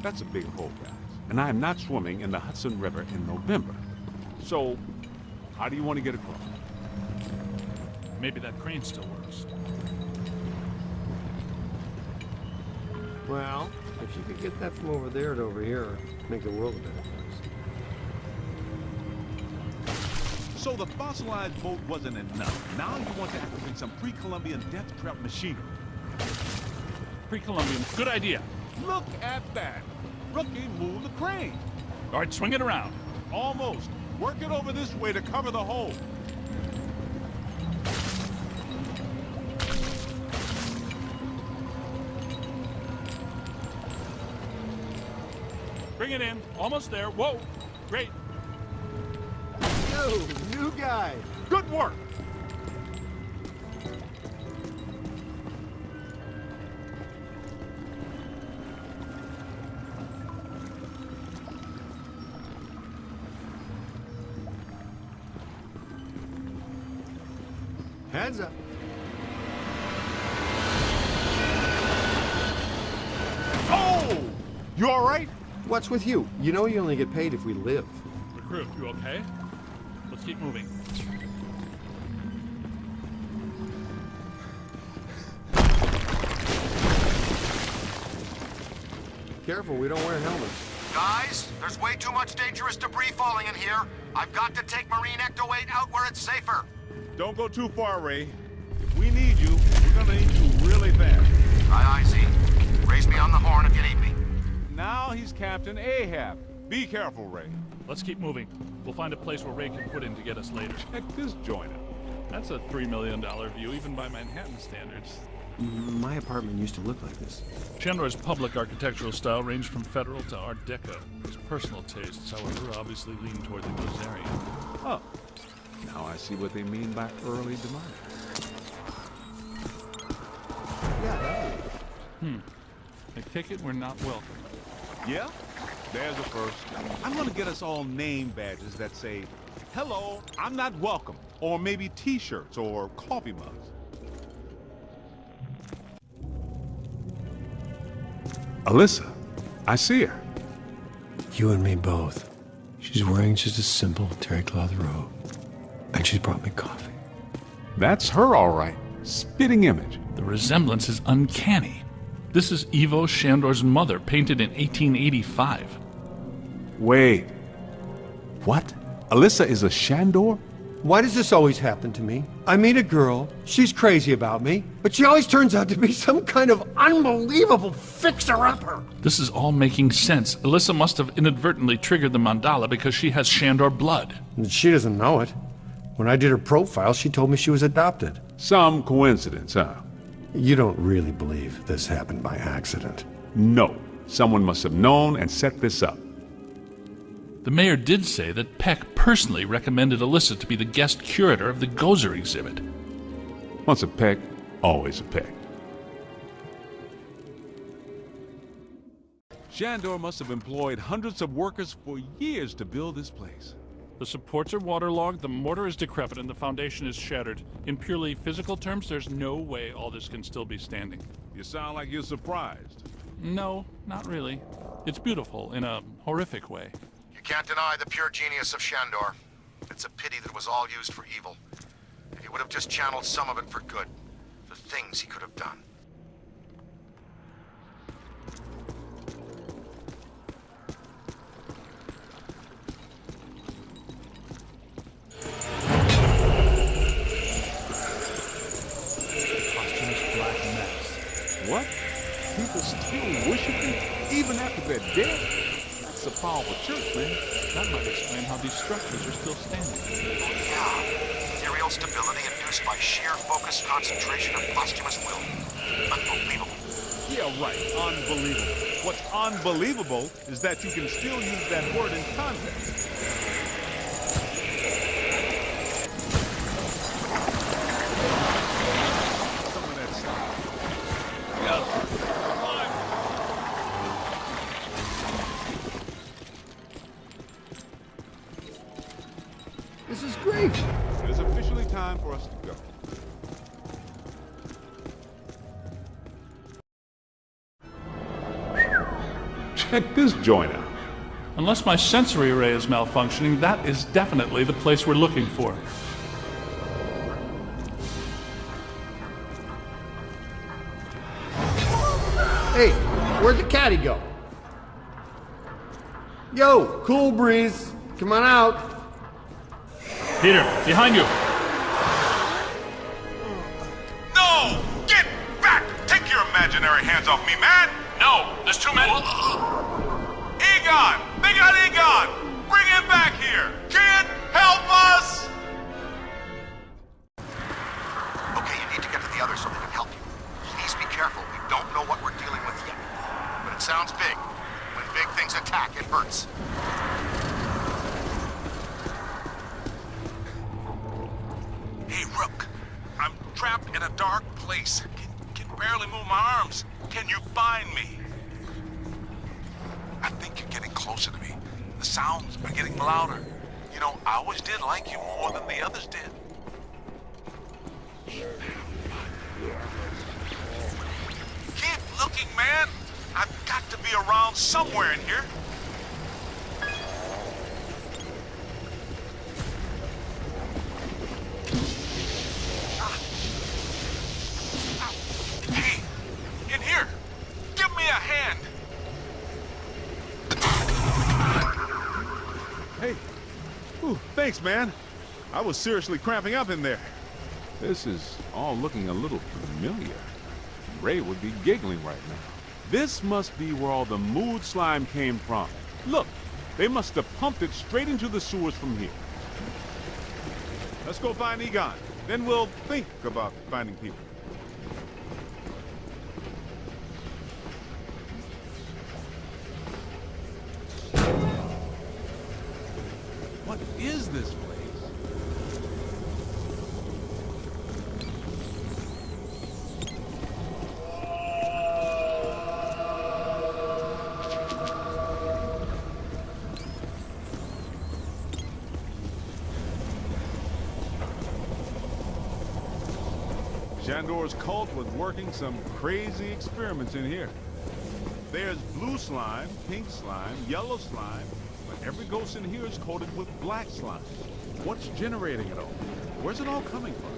That's a big hole, guys. And I am not swimming in the Hudson River in November. So, how do you want to get across? Maybe that crane still works. Well, if you could get that from over there to over here, it'd make the world a better place. So the fossilized boat wasn't enough. Now you want to activate some pre-Columbian death trap machinery. Pre-Columbian, good idea. Look at that. Rookie moved the crane. All right, swing it around. Almost. Work it over this way to cover the hole. Bring it in. Almost there. Whoa. Great. Yo, new guy. Good work. Heads up. Oh! You all right? What's with you? You know you only get paid if we live. Recruit, you okay? Let's keep moving. Careful, we don't wear helmets. Guys, there's way too much dangerous debris falling in here. I've got to take Marine Ecto 8 out where it's safer. Don't go too far, Ray. If we need you, we're gonna need you really fast. Aye, Z. Raise me on the horn if you need me. Now he's Captain Ahab. Be careful, Ray. Let's keep moving. We'll find a place where Ray can put in to get us later. Check this joint out. That's a $3 million view, even by Manhattan standards. My apartment used to look like this. Shandor's public architectural style ranged from Federal to Art Deco. His personal tastes, however, obviously lean toward the Gozerian. Oh, now I see what they mean by early demise. Yeah, I take it we're not welcome. Yeah? There's a first. I'm gonna get us all name badges that say, "Hello, I'm not welcome," or maybe t-shirts or coffee mugs. Alyssa, I see her. You and me both. She's wearing just a simple terry cloth robe. And she's brought me coffee. That's her, all right. Spitting image. The resemblance is uncanny. This is Ivo Shandor's mother, painted in 1885. Wait. What? Alyssa is a Shandor? Why does this always happen to me? I meet a girl, she's crazy about me, but she always turns out to be some kind of unbelievable fixer-upper. This is all making sense. Alyssa must have inadvertently triggered the mandala because she has Shandor blood. And she doesn't know it. When I did her profile, she told me she was adopted. Some coincidence, huh? You don't really believe this happened by accident? No. Someone must have known and set this up. The mayor did say that Peck personally recommended Alyssa to be the guest curator of the Gozer exhibit. Once a Peck, always a Peck. Shandor must have employed hundreds of workers for years to build this place. The supports are waterlogged, the mortar is decrepit, and the foundation is shattered. In purely physical terms, there's no way all this can still be standing. You sound like you're surprised. No, not really. It's beautiful in a horrific way. You can't deny the pure genius of Shandor. It's a pity that it was all used for evil. If he would have just channeled some of it for good, the things he could have done. What? People still worship him even after they're dead? That's a powerful church, man. That might explain how these structures are still standing. Yeah. Ethereal stability induced by sheer focused concentration of posthumous will. Unbelievable. Yeah, right. Unbelievable. What's unbelievable is that you can still use that word in context. This is great. It is officially time for us to go. Check this joint out. Unless my sensory array is malfunctioning, that is definitely the place we're looking for. Hey, where'd the caddy go? Yo, cool breeze. Come on out. Peter, behind you! No! Get back! Take your imaginary hands off me, man! No! There's too many! Egon! They got Egon! Bring him back here! Kid, help us! Okay, you need to get to the others so they can help you. Please be careful. We don't know what we're dealing with yet. But it sounds big. When big things attack, it hurts. Hey, Rook. I'm trapped in a dark place. Can barely move my arms. Can you find me? I think you're getting closer to me. The sounds are getting louder. You know, I always did like you more than the others did. Keep looking, man. I've got to be around somewhere in here. Hey, in here. Give me a hand. Hey. Ooh, thanks, man. I was seriously cramping up in there. This is all looking a little familiar. Ray would be giggling right now. This must be where all the mood slime came from. Look, they must have pumped it straight into the sewers from here. Let's go find Egon. Then we'll think about finding people. What is this place? Shandor's cult was working some crazy experiments in here. There's blue slime, pink slime, yellow slime, but every ghost in here is coated with black slime. What's generating it all? Where's it all coming from?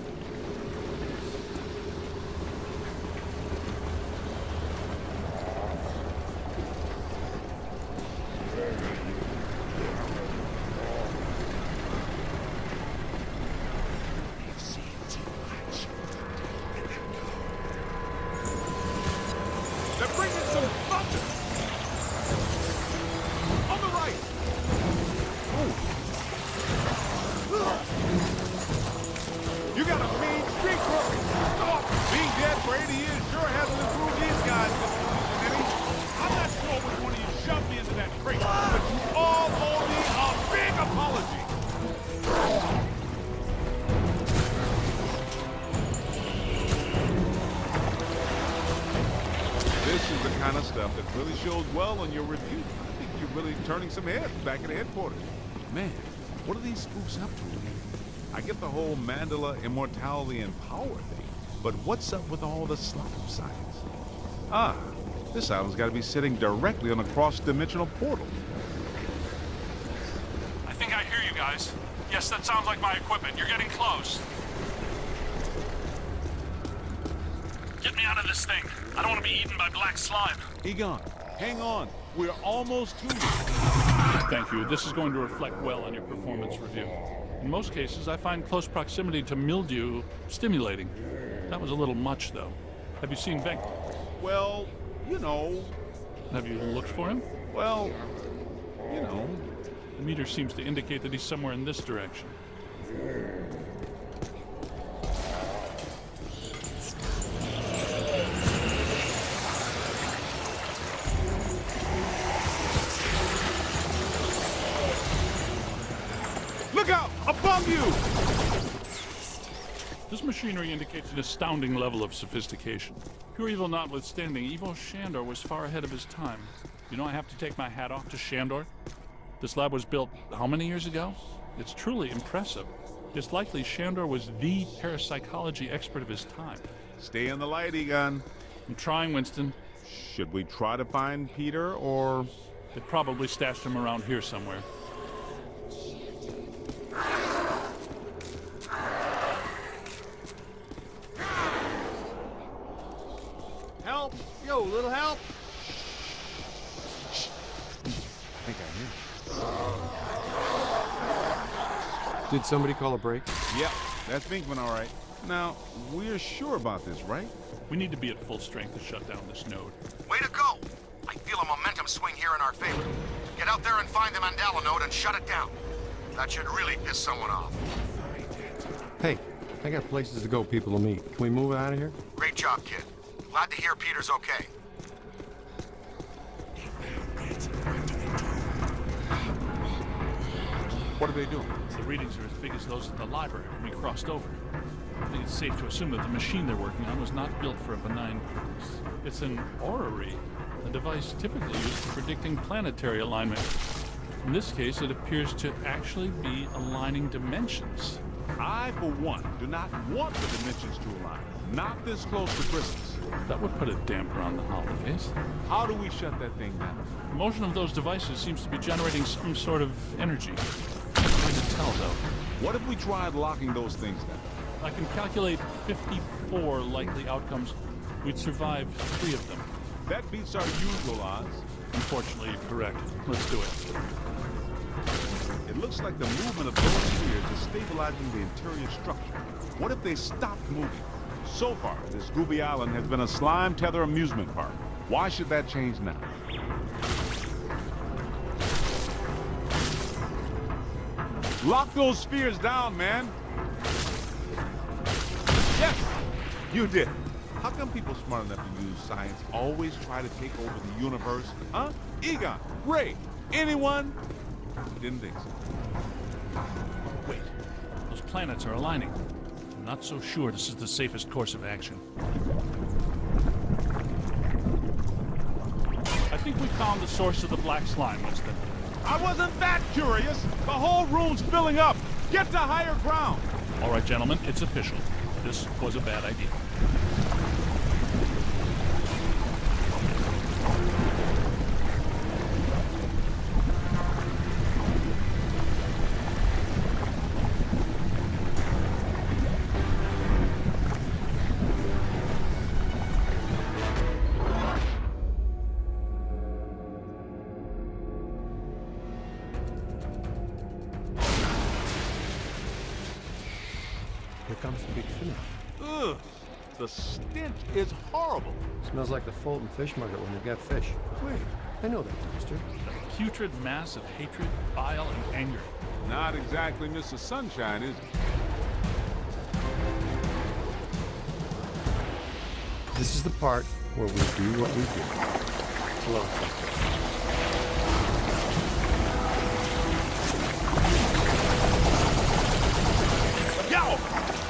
They're bringing some thunder! On the right! You got a mean street crook! Being dead for 80 years sure hasn't improved these guys, Mr. Any. I'm not sure which one of you shoved me into that crate, but you all owe me a big apology! This is the kind of stuff that really shows well on your review. I think you're really turning some heads back at headquarters. Man, what are these spoofs up to? I get the whole Mandela immortality and power thing, but what's up with all the slop science? Ah, this island's got to be sitting directly on a cross-dimensional portal. I think I hear you guys. Yes, that sounds like my equipment. You're getting close. Get me out of this thing. I don't want to be eaten by black slime. Egon, hang on. We're almost to you. Thank you. This is going to reflect well on your performance review. In most cases, I find close proximity to mildew stimulating. That was a little much, though. Have you seen Venk? Well, you know. Have you looked for him? Well, you know. The meter seems to indicate that he's somewhere in this direction. Look out! Above you! This machinery indicates an astounding level of sophistication. Pure evil notwithstanding, Evil Shandor was far ahead of his time. You know, I have to take my hat off to Shandor. This lab was built how many years ago? It's truly impressive. It's likely Shandor was the parapsychology expert of his time. Stay in the light, Egon. I'm trying, Winston. Should we try to find Peter, or...? They probably stashed him around here somewhere. Help! Yo, little help! I think I hear. Did somebody call a break? Yep, that's Binkman, all right. Now, we're sure about this, right? We need to be at full strength to shut down this node. Way to go! I feel a momentum swing here in our favor. Get out there and find the Mandela node and shut it down. That should really piss someone off. Hey, I got places to go, people to meet. Can we move out of here? Great job, kid. Glad to hear Peter's okay. What are they doing? The readings are as big as those at the library when we crossed over. I think it's safe to assume that the machine they're working on was not built for a benign purpose. It's an orrery, a device typically used for predicting planetary alignment. In this case, it appears to actually be aligning dimensions. I, for one, do not want the dimensions to align. Not this close to Christmas. That would put a damper on the holidays. How do we shut that thing down? The motion of those devices seems to be generating some sort of energy. Hard to tell, though. What if we tried locking those things down? I can calculate 54 likely outcomes. We'd survive 3 of them. That beats our usual odds. Unfortunately, you're correct. Let's do it. It looks like the movement of those spheres is stabilizing the interior structure. What if they stopped moving? So far, this Gooby Island has been a slime tether amusement park. Why should that change now? Lock those spheres down, man! Yes! You did it. How come people smart enough to use science always try to take over the universe? Huh? Egon, Ray, anyone? Didn't think so. Wait, those planets are aligning. I'm not so sure this is the safest course of action. I think we found the source of the black slime, Winston. I wasn't that curious! The whole room's filling up! Get to higher ground! All right, gentlemen, it's official. This was a bad idea. Here comes the big finish. Ugh! The stench is horrible! Smells like the Fulton fish market when they've got fish. Wait, I know that dumpster. A putrid mass of hatred, bile, and anger. Not exactly Mr. Sunshine, is it? This is the part where we do what we do. Hello. Yo!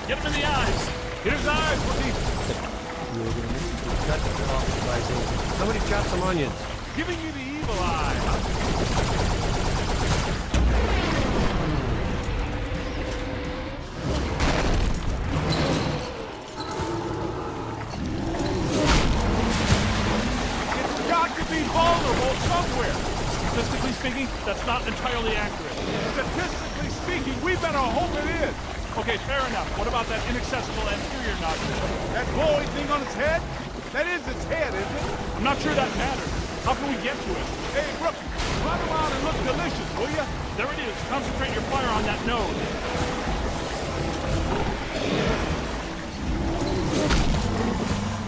Get him in the eyes! Here's eyes, please! Somebody chop some onions. Giving you the evil eye. It's got to be vulnerable somewhere. Statistically speaking, that's not entirely accurate. Statistically speaking, we better hope it is. Okay, fair enough. What about that inaccessible anterior nodule? That glowing thing on its head? That is its head, isn't it? I'm not sure that matters. How can we get to it? Hey, Brooke, run around and look delicious, will you? There it is. Concentrate your fire on that nose.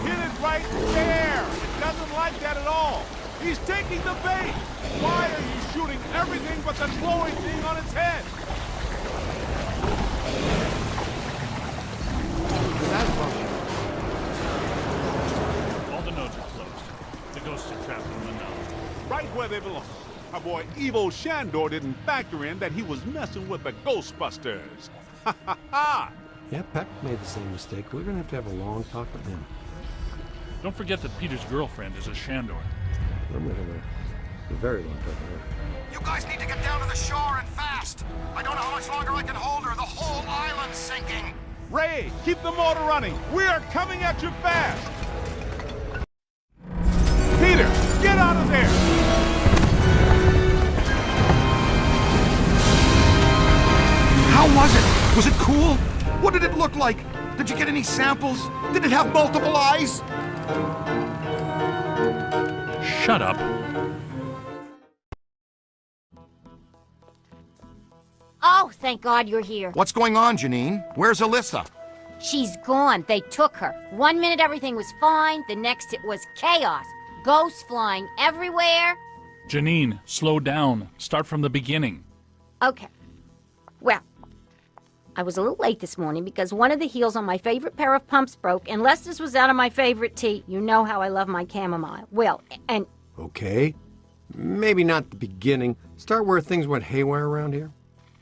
Hit it right there. It doesn't like that at all. He's taking the bait. Why are you shooting everything but the glowing thing on its head? All the nodes are closed. The ghosts are trapped in the node. Right where they belong. Our boy Evo Shandor didn't factor in that he was messing with the Ghostbusters. Ha ha ha! Yeah, Peck made the same mistake. We're gonna have a long talk with him. Don't forget that Peter's girlfriend is a Shandor. I'm gonna have a very long talk with her. You guys need to get down to the shore and fast. I don't know how much longer I can hold her. The whole island's sinking. Ray, keep the motor running. We are coming at you fast. Peter, get out of there. How was it? Was it cool? What did it look like? Did you get any samples? Did it have multiple eyes? Shut up. Oh, thank God you're here. What's going on, Janine? Where's Alyssa? She's gone. They took her. 1 minute everything was fine, the next it was chaos. Ghosts flying everywhere. Janine, slow down. Start from the beginning. Okay. Well, I was a little late this morning because one of the heels on my favorite pair of pumps broke, and Lester's was out of my favorite tea. You know how I love my chamomile. Well, and... Okay. Maybe not the beginning. Start where things went haywire around here.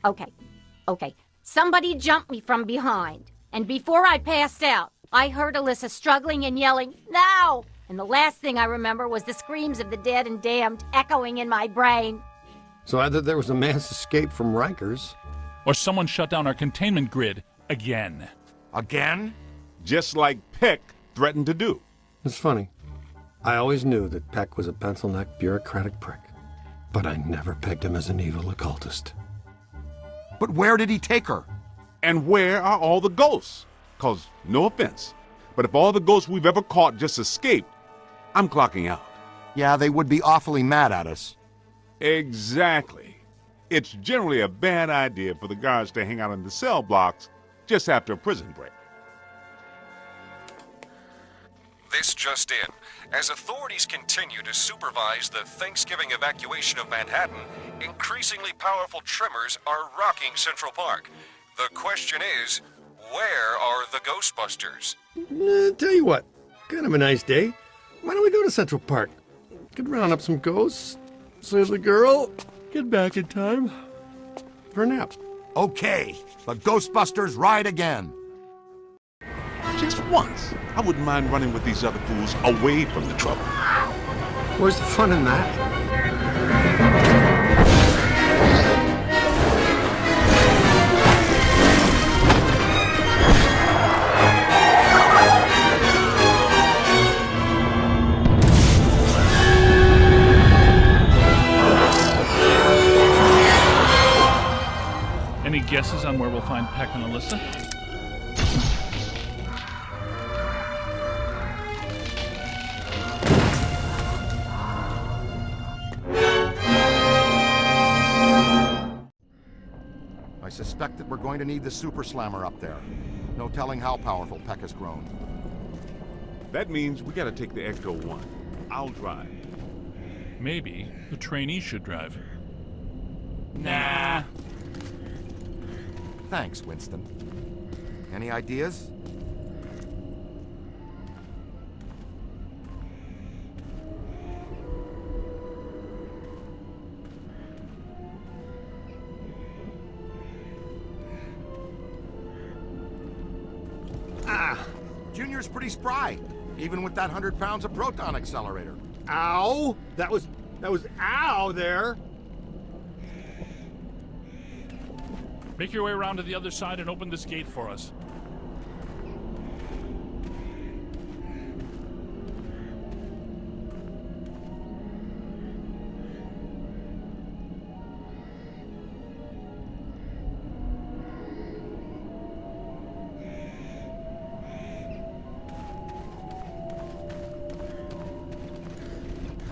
Okay. Somebody jumped me from behind. And before I passed out, I heard Alyssa struggling and yelling, "No!" And the last thing I remember was the screams of the dead and damned echoing in my brain. So either there was a mass escape from Rikers, or someone shut down our containment grid again. Again? Just like Peck threatened to do. It's funny. I always knew that Peck was a pencil-necked bureaucratic prick, but I never pegged him as an evil occultist. But where did he take her? And where are all the ghosts? 'Cause, no offense, but if all the ghosts we've ever caught just escaped, I'm clocking out. Yeah, they would be awfully mad at us. Exactly. It's generally a bad idea for the guards to hang out in the cell blocks just after a prison break. This just in. As authorities continue to supervise the Thanksgiving evacuation of Manhattan, increasingly powerful tremors are rocking Central Park. The question is, where are the Ghostbusters? Tell you what, kind of a nice day. Why don't we go to Central Park? Could round up some ghosts, save the girl, get back in time for a nap. Okay, the Ghostbusters ride again. Just once, I wouldn't mind running with these other fools away from the trouble. Where's the fun in that? Any guesses on where we'll find Peck and Alyssa? I suspect that we're going to need the Super Slammer up there. No telling how powerful Peck has grown. That means we gotta take the Ecto 1. I'll drive. Maybe the trainee should drive. Nah. Thanks, Winston. Any ideas? Junior's pretty spry. even with that 100 pounds of proton accelerator. Ow! That was ow there. Make your way around to the other side and open this gate for us.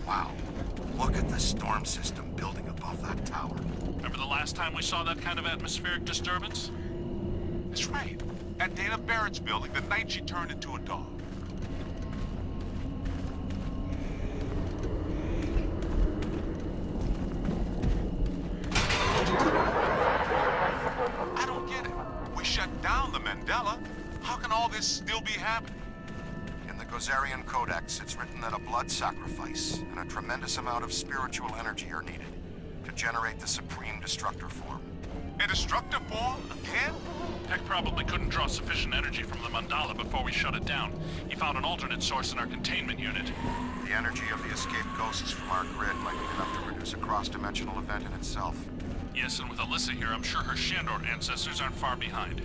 Wow, look at the storm system building above that tower. Remember the last time we saw that kind of atmospheric disturbance? That's right. At Dana Barrett's building, the night she turned into a dog. I don't get it. We shut down the Mandela. How can all this still be happening? In the Gozerian Codex, it's written that a blood sacrifice and a tremendous amount of spiritual energy are needed to generate the supreme destructor form. A destructor form? Again? Peck probably couldn't draw sufficient energy from the mandala before we shut it down. He found an alternate source in our containment unit. The energy of the escaped ghosts from our grid might be enough to produce a cross-dimensional event in itself. Yes, and with Alyssa here, I'm sure her Shandor ancestors aren't far behind.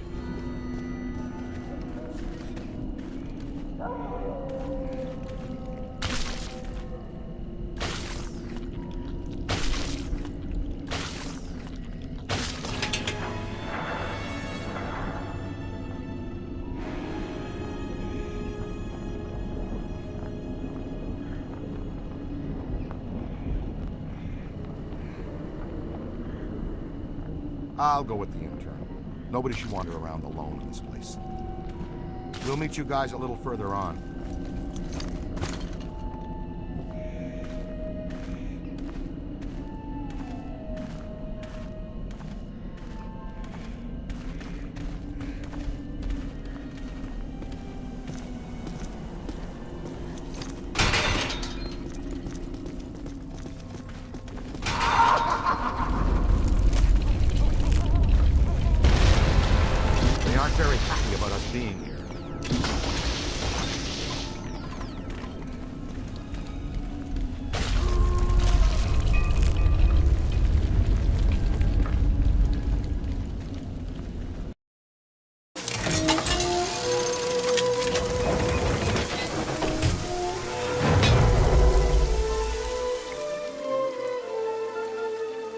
I'll go with the intern. Nobody should wander around alone in this place. We'll meet you guys a little further on. Very happy about us being here.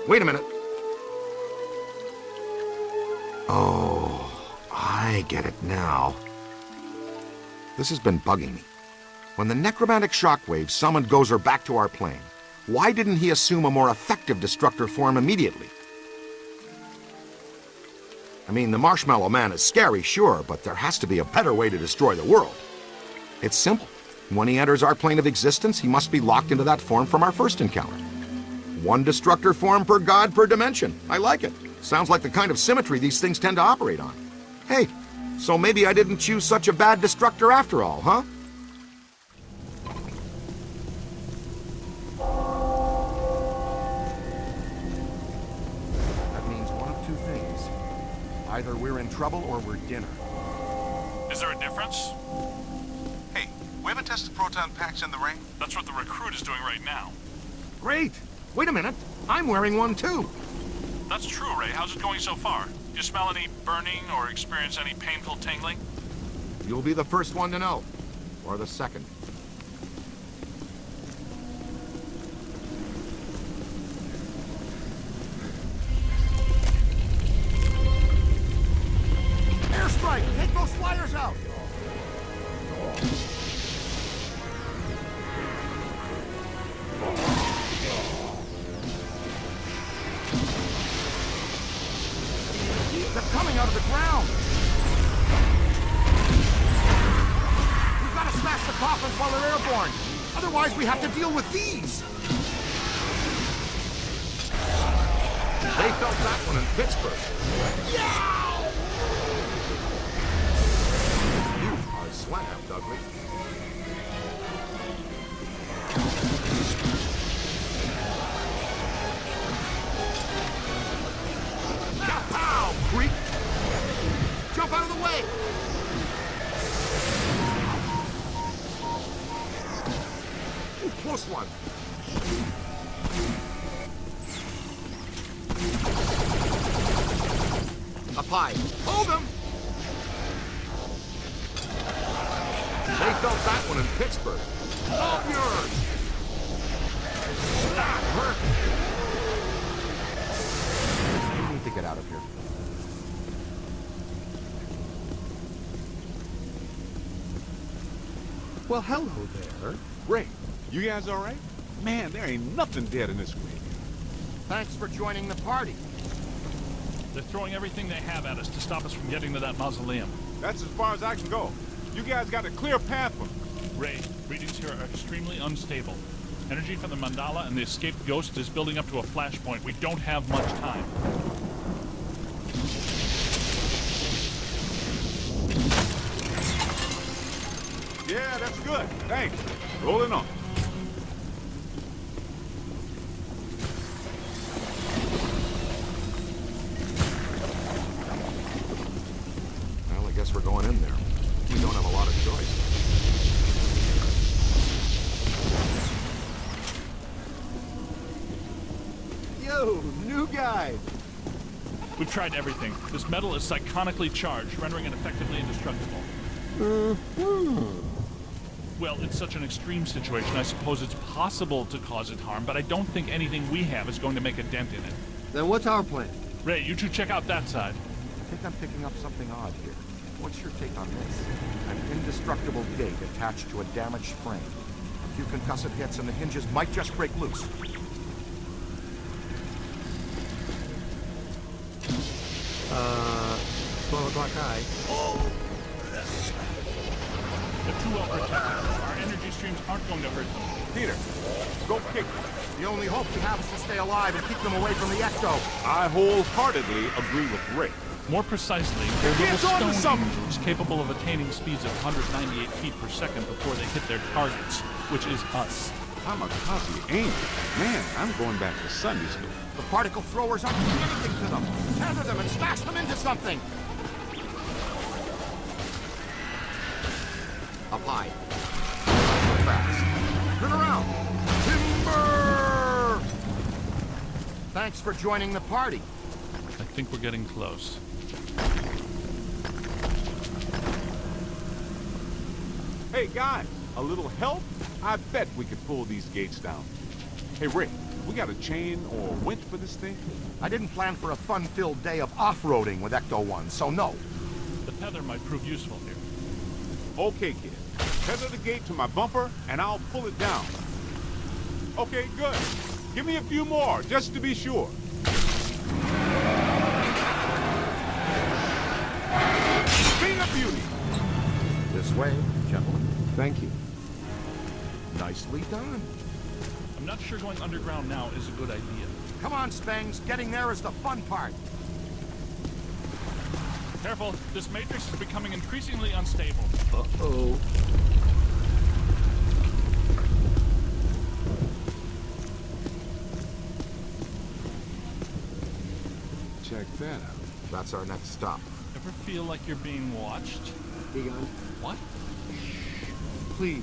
Wait a minute. Oh. I get it now. This has been bugging me. When the necromantic shockwave summoned Gozer back to our plane, why didn't he assume a more effective destructor form immediately? I mean, the Marshmallow Man is scary, sure, but there has to be a better way to destroy the world. It's simple. When he enters our plane of existence, he must be locked into that form from our first encounter. One destructor form per god per dimension. I like it. Sounds like the kind of symmetry these things tend to operate on. Hey, so maybe I didn't choose such a bad destructor after all, huh? That means one of two things. Either we're in trouble or we're dinner. Is there a difference? Hey, we haven't tested proton packs in the rain? That's what the recruit is doing right now. Great! Wait a minute. I'm wearing one too. That's true, Ray. How's it going so far? Do you smell any burning or experience any painful tingling? You'll be the first one to know. Or the second. Airstrike! Take those flyers out! They're coming out of the ground! We've got to smash the coffins while they're airborne! Otherwise, we have to deal with these! They felt that one in Pittsburgh. Yeah! You are slammed, Dudley. Kapow, creep! Jump out of the way! close one. Up high. Hold him! They felt that one in Pittsburgh. All yours! Ah, hurt! We need to get out of here. Well, hello there. Ray, you guys all right? Man, there ain't nothing dead in this graveyard. Thanks for joining the party. They're throwing everything they have at us to stop us from getting to that mausoleum. That's as far as I can go. You guys got a clear path for me. Ray, readings here are extremely unstable. Energy from the mandala and the escaped ghost is building up to a flashpoint. We don't have much time. Yeah, that's good. Thanks. Rolling on. Well, I guess we're going in there. We don't have a lot of choice. Yo, new guy! We've tried everything. This metal is psychonically charged, rendering it effectively indestructible. Well, it's such an extreme situation, I suppose it's possible to cause it harm, but I don't think anything we have is going to make a dent in it. Then what's our plan? Ray, you two check out that side. I think I'm picking up something odd here. What's your take on this? An indestructible gate attached to a damaged frame. A few concussive hits and the hinges might just break loose. 12 o'clock high. They're too well protected. Our energy streams aren't going to hurt them. Peter, go kick them. The only hope you have is to stay alive and keep them away from the ecto. I wholeheartedly agree with Rick. More precisely, they're little stone angels capable of attaining speeds of 198 feet per second before they hit their targets, which is us. I'm a copy angel. Man, I'm going back to Sunday school. The particle throwers aren't doing anything to them. Tether them and smash them into something. Up high. Fast. Turn around. Timber! Thanks for joining the party. I think we're getting close. Hey, guys, a little help? I bet we could pull these gates down. Hey, Rick, we got a chain or a winch for this thing? I didn't plan for a fun-filled day of off-roading with Ecto-1, so no. The tether might prove useful here. Okay, kid. Tether the gate to my bumper, and I'll pull it down. Okay, good. Give me a few more, just to be sure. Being a beauty. This way, gentlemen. Thank you. Nicely done. I'm not sure going underground now is a good idea. Come on, Spangs. Getting there is the fun part. Careful, this matrix is becoming increasingly unstable. Uh-oh. Check that out. That's our next stop. Ever feel like you're being watched? Egon, What? please.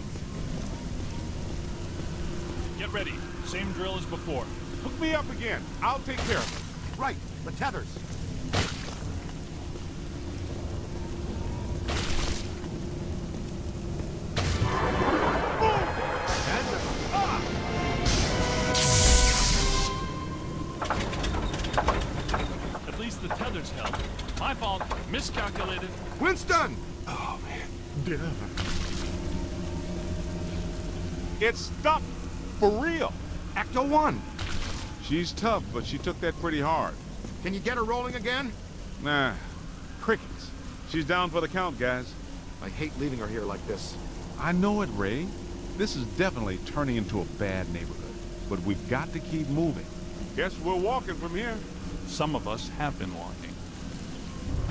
Get ready. Same drill as before. Hook me up again. I'll take care of it. Right, the tethers. At least the tethers held. My fault. Miscalculated. Winston! Oh, man. It's stuck. For real. Ecto-1. She's tough, but she took that pretty hard. Can you get her rolling again? Nah. Crickets. She's down for the count, guys. I hate leaving her here like this. I know it, Ray. This is definitely turning into a bad neighborhood. But we've got to keep moving. Guess we're walking from here. Some of us have been walking.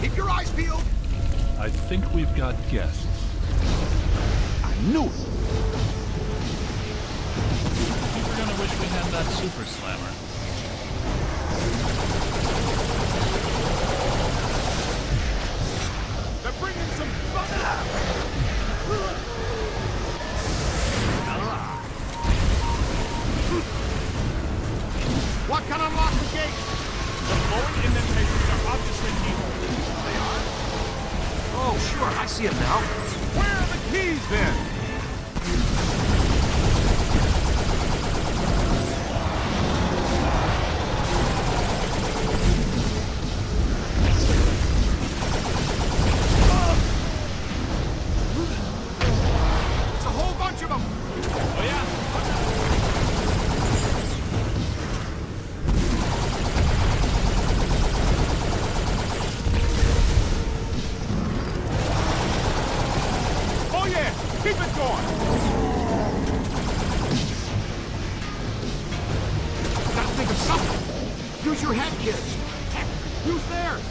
Keep your eyes peeled! I think we've got guests. I knew it. We're gonna wish we had that super slammer. They're bringing some fun. Where are the keys then? It's a whole bunch of them! Oh, yeah? Oh yeah, keep it going. Gotta think of something! Use your head, kids! Heck, use theirs!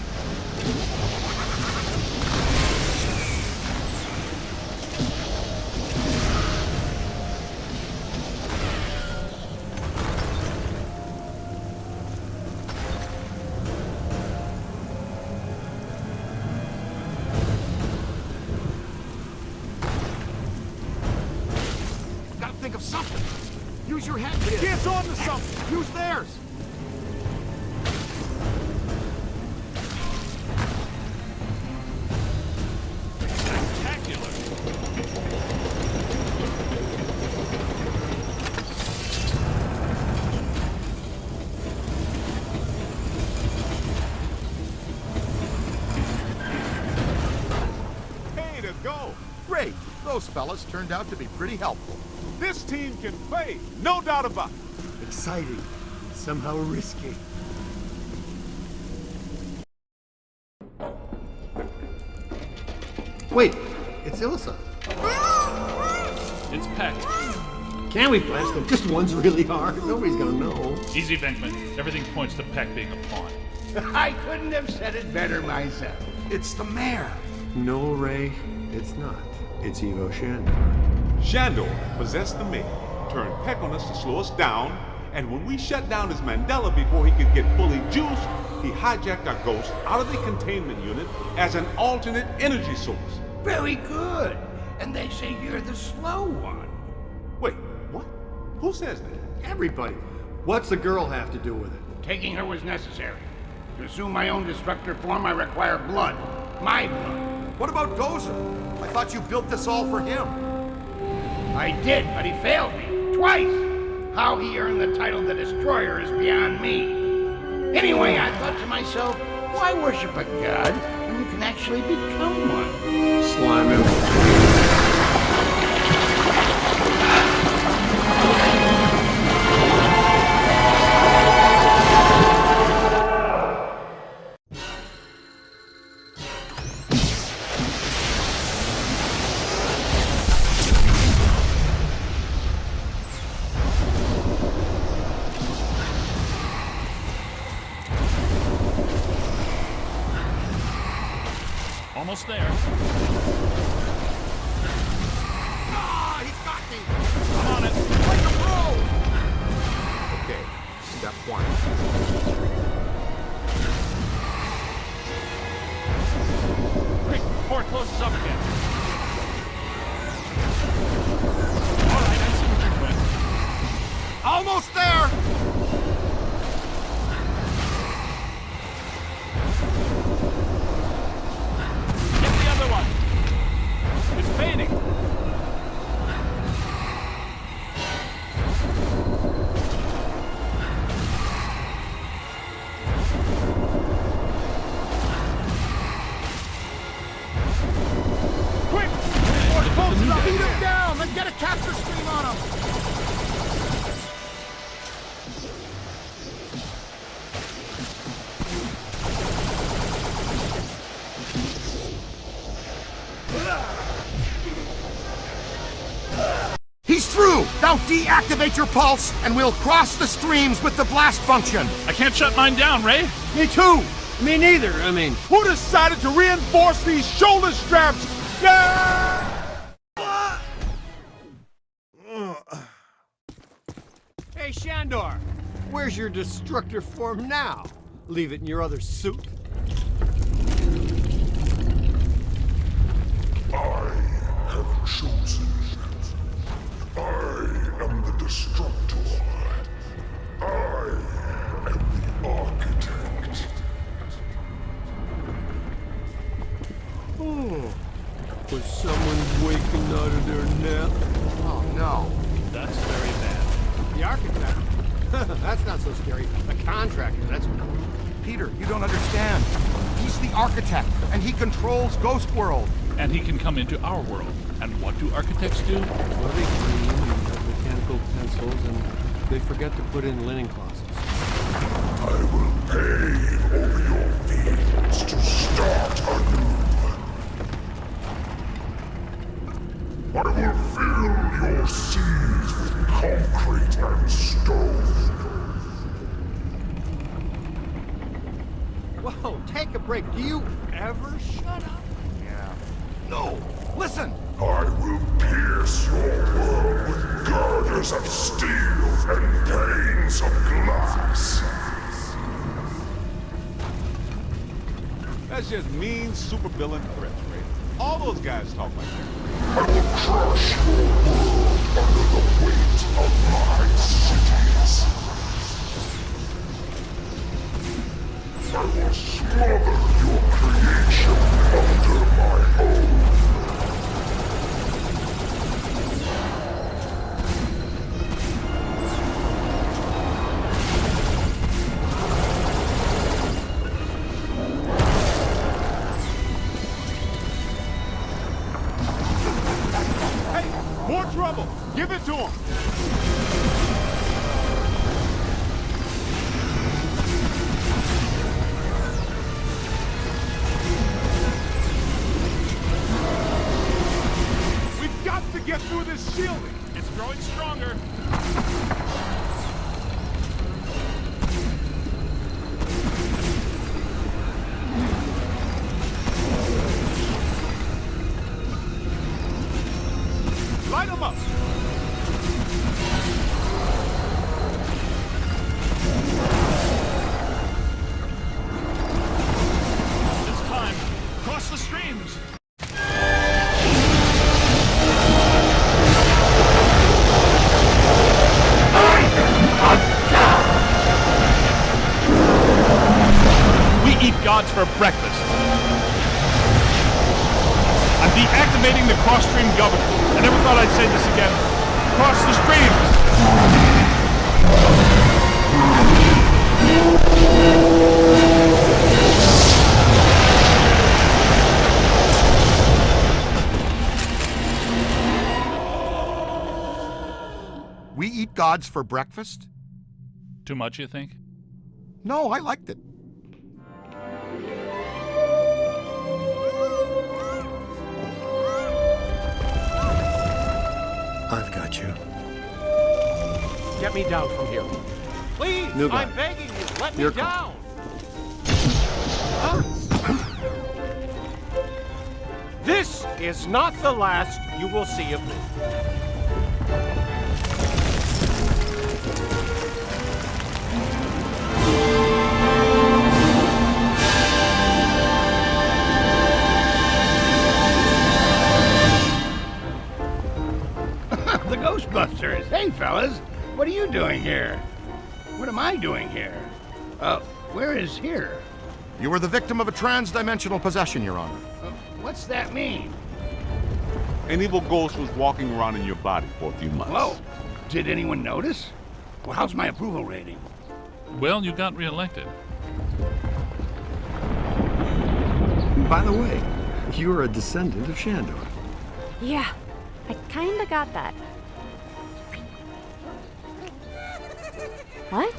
Gotta think of something! Use your head, kids! Get on to something. Use theirs! Spectacular. Hey, to go. Great! Those fellas turned out to be pretty helpful. This team can play, no doubt about it. Exciting. Somehow risky. Wait, it's Ilsa. It's Peck. Can we blast them? Just one's really hard. Nobody's gonna know. Easy, Venkman. Everything points to Peck being a pawn. I couldn't have said it better myself. It's the mayor! No, Ray, it's not. It's Evo Shandor. Shandor possessed the mayor, turned Peck on us to slow us down, and when we shut down his mandala before he could get fully juiced, he hijacked our ghost out of the containment unit as an alternate energy source. Very good. And they say you're the slow one. Wait, what? Who says that? Everybody. What's the girl have to do with it? Taking her was necessary. To assume my own destructor form, I require blood. My blood. What about Gozer? I thought you built this all for him. I did, but he failed me. Twice. How he earned the title The Destroyer is beyond me. Anyway, I thought to myself, why worship a god when you can actually become one? Slime him. Almost there. Ah, he's got me! I'm on it. Like a pro! Okay, step one. Quick, before it closes up again. All right, I see what you're doing. Almost there! Get the other one. It's fading. Quick! Before it closes up, beat him down! Then get a capture stream on him! He's through! Now deactivate your pulse, and we'll cross the streams with the blast function! I can't shut mine down, Ray. Me too! Me neither, I mean. Who decided to reinforce these shoulder straps? Yeah! Hey, Shandor! Where's your destructor form now? Leave it in your other suit? I have chosen. I am the destructor. I am the architect. Oh, was someone Someone's waking out of their nap. Oh, no. That's very bad. The architect? That's not so scary. The contractor, that's... Peter, you don't understand. He's the architect, and he controls Ghost World. And he can come into our world. And what do architects do? Well, they clean and have mechanical pencils, and they forget to put in linen closets. I will pave over your fields to start anew. I will fill your seas with concrete and stone. Whoa, take a break. Do you ever shut up? Yeah. No! Listen! I will pierce your world with girders of steel and panes of glass. That's just mean supervillain threats, Ray. All those guys talk like that. I will crush your world under the weight of my cities. I will smother your creation under my own. More trouble! Give it to him! We've got to get through this shielding! It's growing stronger. Light them up! It's time. Cross the streams. We eat gods for breakfast. I'm deactivating the cross-stream governor. I never thought I'd say this again. Cross the streams! We eat gods for breakfast? Too much, you think? No, I liked it. I've got you. Get me down from here. Please, New guy. I'm begging you, let Your me call. down. Huh? This is not the last you will see of me. The Ghostbusters. Hey, fellas. What are you doing here? What am I doing here? Where is here? You were the victim of a trans-dimensional possession, Your Honor. What's that mean? An evil ghost was walking around in your body for a few months. Whoa. Did anyone notice? Well, how's my approval rating? Well, you got reelected. By the way, you're a descendant of Shandor. Yeah, I kinda got that. What?